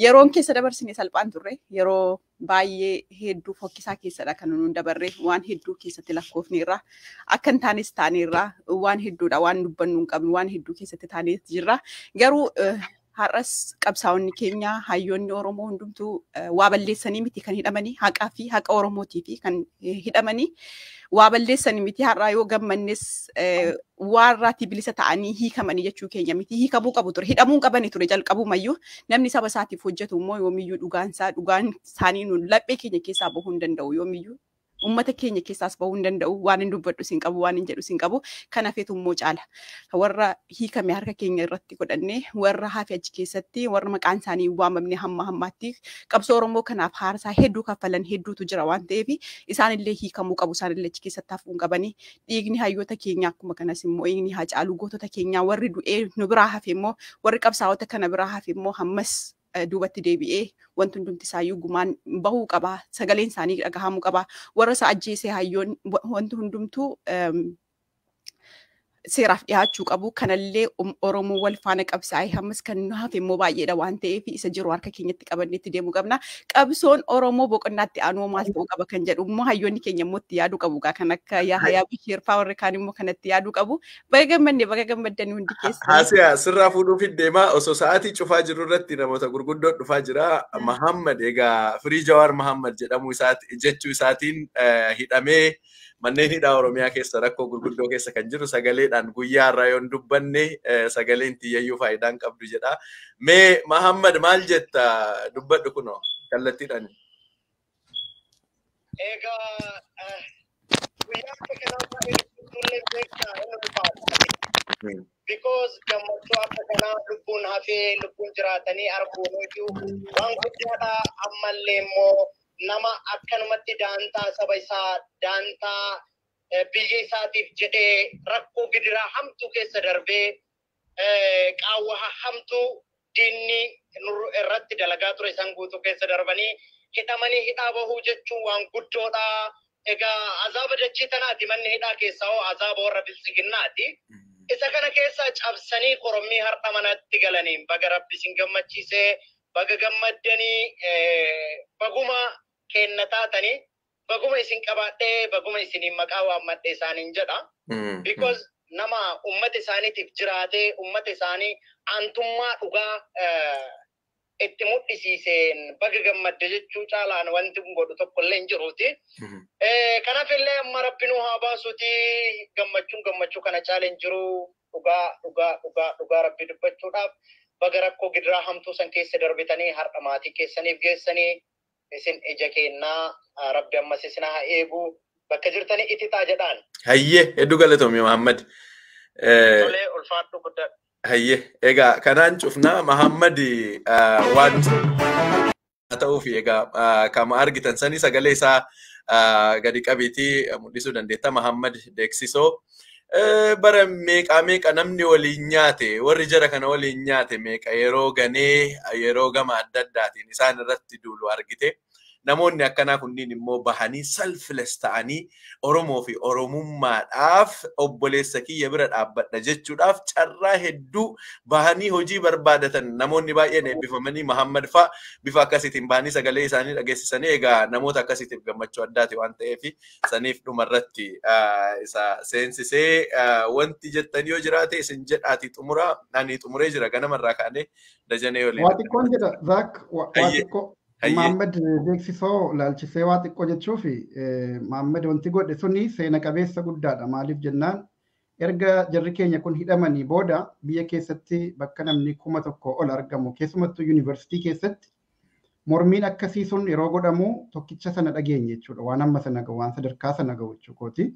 yeroon keessa dabarsine salphaan turre yeroo baay'ee hedduu fokkisaa keessadha kan nuun dabarre waan hedduu keessatti lakkoofneerra akka hin taanes taaneerra waan hedduudha waan dubbannu hin qabnu waan hedduu keessatti taanees jirra garuu har'as qabsaa'onni keenya hayyoonni Oromoo hundumtuu waa balleessanii miti kan hidhamanii haqaa fi haqa Oromootii fi kan hidhamanii waa balleessanii miti har'aa yoo gammannes waan irraatii bilisa ta'anii hiikamanii jechuu keenya miti hiikamuu qabu ture hidhamuu qabanii ture jalqabumayyuu namni saba isaatiif hojjetu immoo yoomiyyuu dhugaan isaanii nuun laphee keenya keessaa bahuu hin danda'u yoomiyyuu ummata keenya keessaas bahuu hin danda'u waan hin dubbadhu sin qabu waan hin jedhu sin qabu kan hafeetu immoo caala warra hiikame harka keenya irratti godhannee warra hafe achi keessatti warra maqaan isaanii waamamne hamma hammaatti qabsoo Oromoo kanaaf haarsaa hedduu kaffalan hedduutu jira waan ta'eef isaanillee hiikamuu qabu isaanillee achi keessatti hafuu hin qabanii dhiigni hayyoota keenya akkuma kanas immoo dhiigni Hacaaluu gootota keenyaa warri du'ee nu biraa hafe immoo warri qabsaa'ota kana biraa hafe immoo hammas duubatti deebi'ee wanti hundumti isaayyuu gumaan bahuu qaba sagaleen isaanii dhagahamuu qaba warra isa ajjeesee hayyoon wanti hundumtuu seeraaf dhiyaachuu qabu kanallee Oromoo wal faana qabsaa'ee hammas kan hafe immoo baay'eedha waan ta'eef isa jiru harka keenyatti qabanneetti deemuu qabna qabsoon Oromoo boqonnaatti aanuu maal ta'uu qaba kan jedhu immoo hayyoonni keenya immoo itti yaaduu qabu kan akka Yahyaa Bisheerfaa warri kaan immoo kanatti yaaduu qabu baga gammaddanii hundi keessa. Haasiyaa sirraa fuudhuuf deemaa osoo sa'aatii cufaa jiru irratti namoota gurguddoo dhufaa jira. Mohaammed egaa Firii Jawaar Mohaammed jedhamu jechuu isaatiin hidhamee manneen hidhaa Oromiyaa keessa rakkoo gurguddoo keessa kan jiru sagaleedhaan guyyaa irraa yoon dubbanne sagaleen tiyyayyuu faayidaan qabdu jedha. Mee Mohaammed maal jetta dubbadhu kunoo kallattiidhaan. Egaa guyyaa akka kanaa baay'ee beekaa inni baay'ee. Because gammachuu akka kanaa lubbuun hafee lubbuun jiraatanii arguun iyyuu waan guddaadha ammallee immoo nama akkanumatti daantaa saba isaa daantaa biyya isaatiif jedhee rakkoo gidiraa hamtuu keessa darbee qaawwa hamtuu diinni irratti dalagaa ture isaan guutuu keessa darbanii hidhamanii hidhaa bahuu jechuun waan guddoodha. Egaa azaaba dachee tanaati manni hidhaa keessaa hoo azaaba warra bilchiginnaati. Isa kana keessaa cabsanii korommii har'a manatti galaniin baga rabbi isin gammachiisee baga gammaddanii baguma kenna taatanii baguma isin qabaadhee baguma isiniin maqaa waammadhee isaaniin jedha. Because nama ummata isaaniitiif jiraatee ummata isaanii aantummaa dhugaa itti mul'isiiseen baga gammadde jechuu caalaan wanti godhu tokko illee hin jiruuti. Kanaaf illee amma Rabbiin haa baasuuti gammachuu kana caalee hin jiru dhugaa Rabbi dubbachuudhaaf baga rakkoo gidiraa hamtuu san keessa darbitanii har'a maatii keessaniif geessanii isin ija kennaa Rabbi ammas isin haa eegu bakka jirtanii ititaa jedhaan. Hayyee hedduu galatoomi Muhammad. Tolee ulfaadhu guddaa. Hayyee egaa kanaan cufnaa Muhammad waan ta'uuf egaa kama argitan sanii sagalee isaa gadi qabiitii mul'isuu dandeetta Muhammad Deeksisoo. Bara meeqa namni waliin nyaate warri jara kana waliin nyaate meeqa yeroo ganee yeroo gama adda addaatiin isaan irratti duulu argite. Namoonni akkanaa kunniin immoo bahanii selfless ta'anii Oromoo fi Oromummaadhaaf obboleessa kiyya bira dhaabbadha jechuudhaaf carraa hedduu bahanii hojii barbaadatan namoonni baay'een eebbifamanii Muhammad fa'a bifa akkasiitiin bahanii sagalee isaanii dhageessisanii egaa namoota akkasiitiif gammachuu addaati waan ta'eef saniif dhumarratti isa seensisee wanti jettanii yoo jiraate isin jedhaati xumura ani xumuree jira ganamarraa kaanee dajanee waliin. Waa xiqqoon jedha Zaak waa xiqqoo. Muhammad Deeksisoo laalchisee waa xiqqoo jechuufi Muhammad wanti godhe suni seena qabeessa guddaadha. Maaliif jennaan erga jarri keenya kun hidhamanii booda biyya keessatti bakka namni 1,000 ol argamu keessumattuu yuunivarsiitii keessatti mormiin akkasii sun yeroo godhamu tokkicha sana dhageenye jechuudha. Waan amma sana gahu waan sadarkaa sana gahu jechuukooti.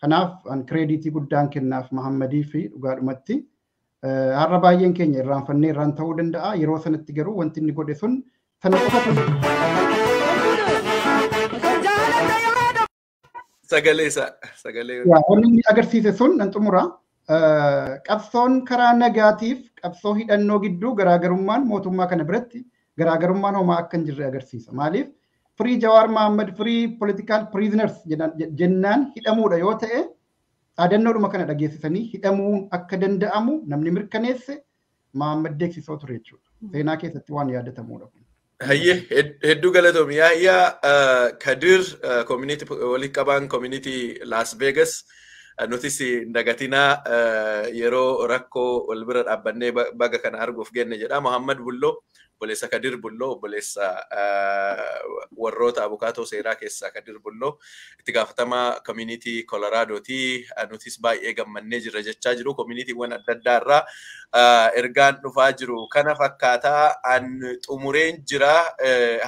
Kanaaf an kireeditii guddaan kennaaf Muhammadii fi dhugaadhumatti har'a baay'een keenya irraanfannee irraan ta'uu danda'a. Yeroo sanatti garuu wanti inni godhe sun sagalee wanni agarsiise sun nan xumura qabsoon karaa nagaatiif qabsoo hidhannoo gidduu garaagarummaan mootummaa kana biratti garaagarummaan homaa akka hin jirre agarsiisa. Maaliif firii Jawaar Mohaammed firii political prisoners jennaan hidhamuudha yoo ta'e dhaadannoodhuma kana dhageessisanii hidhamuun akka danda'amu namni mirkaneesse Mohaammed Deeksisoo ture jechuudha. Seenaa keessatti waan yaadatamuudha kun. Hayyee hedduu galatoomi yaa Kadir community waliin qabaan community Las Vegas nutis dagatinaa yeroo rakkoo wal bira dhaabbannee baga kana arguuf genne jedha Muhammad Bulloo obboleessa Kadir Bulloo obboleessa warroota abukaatoo seeraa keessaa Kadir Bulloo itti gaafatamaa community Coloraadooti nutis baay'ee gammannee jirra jechaa jiru communityewwan adda addaa irraa ergaan dhufaa jiru kana fakkaataa an xumureen jira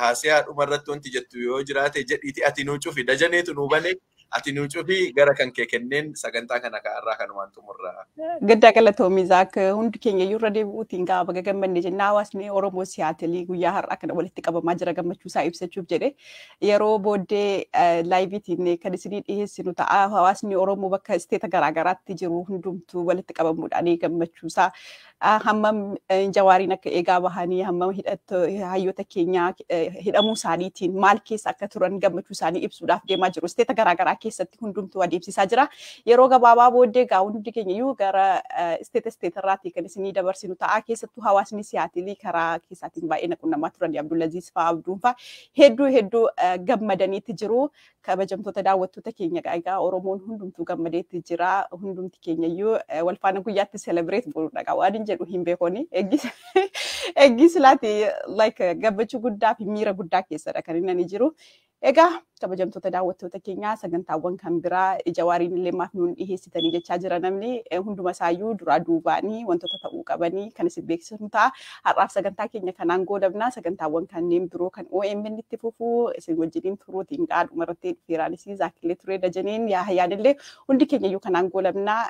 haasa'aa dhumarratti wanti jettu yoo jiraate jedhiiti ati nuu cufi dajaneetu nuu bane ati nuu cufi gara kan kee kenneen sagantaa kana kaarraa kanumaan xumurraa. Gaddaa galatoomii Zaak hundi keenya iyyuu irra deebi'uutiin gaa baga gammanne jennaa hawaasni Oromoo Siyaatilii guyyaa har'aa kana walitti qabamaa jira gammachuu isaa ibsachuuf jedhe yeroo booddee laayiviitiin kan isinii dhiyeessinu ta'a hawaasni Oromoo bakka isteeta garaagaraatti jiru hundumtuu walitti qabamuudhaan gammachuu isaa hammam Jawaariin akka eegaa bahanii hammam hayyoota keenyaa hidhamuu isaaniitiin maal keessa akka turan gammachuu isaanii ibsuudhaaf deemaa jiru isteeta garaagaraa keessatti hundumtuu adeemsisaa jira. Yeroo gabaabaa booddee gaa hundi keenya iyyuu gara isteetarraatti kan isinii dabarsinu ta'a keessattuu hawaasni Siyaatilii karaa keessaatiin baay'ee naqunnamaa turan Abdulaziz fa'aa Abduun fa'aa hedduu gammadaniitti jiru. Kabajamtoota daawwattoota keenya egaa Oromoon hundumtuu gammadeetti jira. Hundumti keenya iyyuu wal faana guyyaatti celebrate godhuudha waan hin jedhu hin beekoni. Eeggis laati like gammachuu guddaa fi miira guddaa keessadha kan inni jiru. Egaa kabajamtoota daawwattoota keenyaa sagantaawwan kan biraa Jawaariin illee maaf nuun dhiheessitanii jechaa jira namni hunduma isaayyuu duraa duubaanii wantoota ta'uu qabanii kan isin beeksisu ta'a. Har'aaf sagantaa keenya kanaan goolabnaa sagantaawwan kanneen biroo kan OMN itti fufuu isin wajjiniin turuutiin qaadhuma irratti dhufeeraanis Zaakillee turee dajaneen yaa hayyaan illee hundi keenya iyyuu kanaan goolabnaa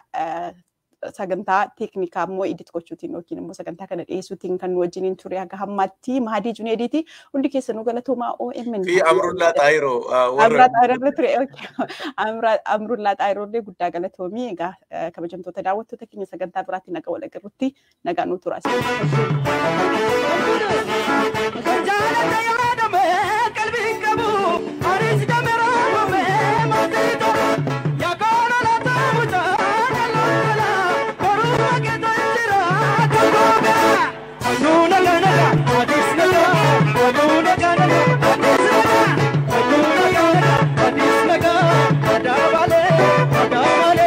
sagantaa teeknikaa immoo edit gochuutiin yookiin immoo sagantaa kana dhiyeessuutiin kan nu wajjiniin ture haga hammaatti Mahadii Juneediiti hundi keessanuu galatoomaa OMN. Fi Amrullaa Xaayiroo. Amrullaa Xaayiroo ture Amrullaa Xaayiroo illee guddaa galatoomii egaa kabajamtoota daawwattoota keenya sagantaa biraatti nagaa wal agarruutti nagaa nuu tura. Adis naga, ada vale, male,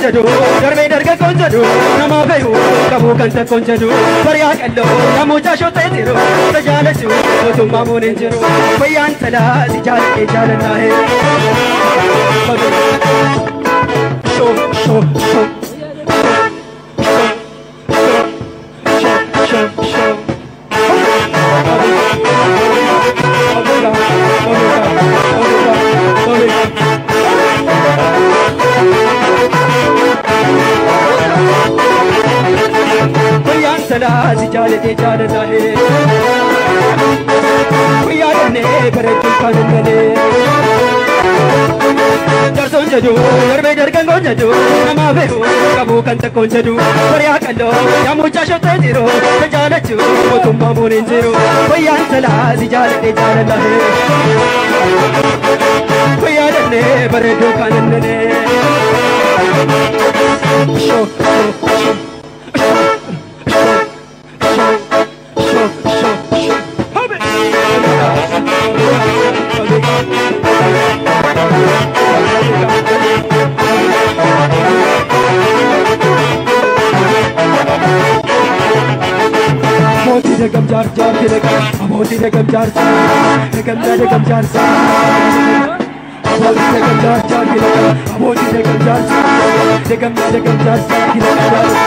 konjadu darbe darga konjadu nama behu kabu kanta konjadu bariya kallo namuja shote tiro tajalachu tumma moninjiro bayan sala dijale jalna hai sho sho sho Sala jale te jalna hai yaar ne kare tulkan mane dar sonjadu darbe dargan gonjadu nama behu kabu kanta konjadu bariya kallo yamucha shote tiro jalachu tumma moninjiro bayan sala jale te jalna hai yaar ne kare tulkan mane sho Degam jar jar degam aboti degam jar jar degam jar jar aboti degam jar jar degam aboti degam jar jar degam jar jar degam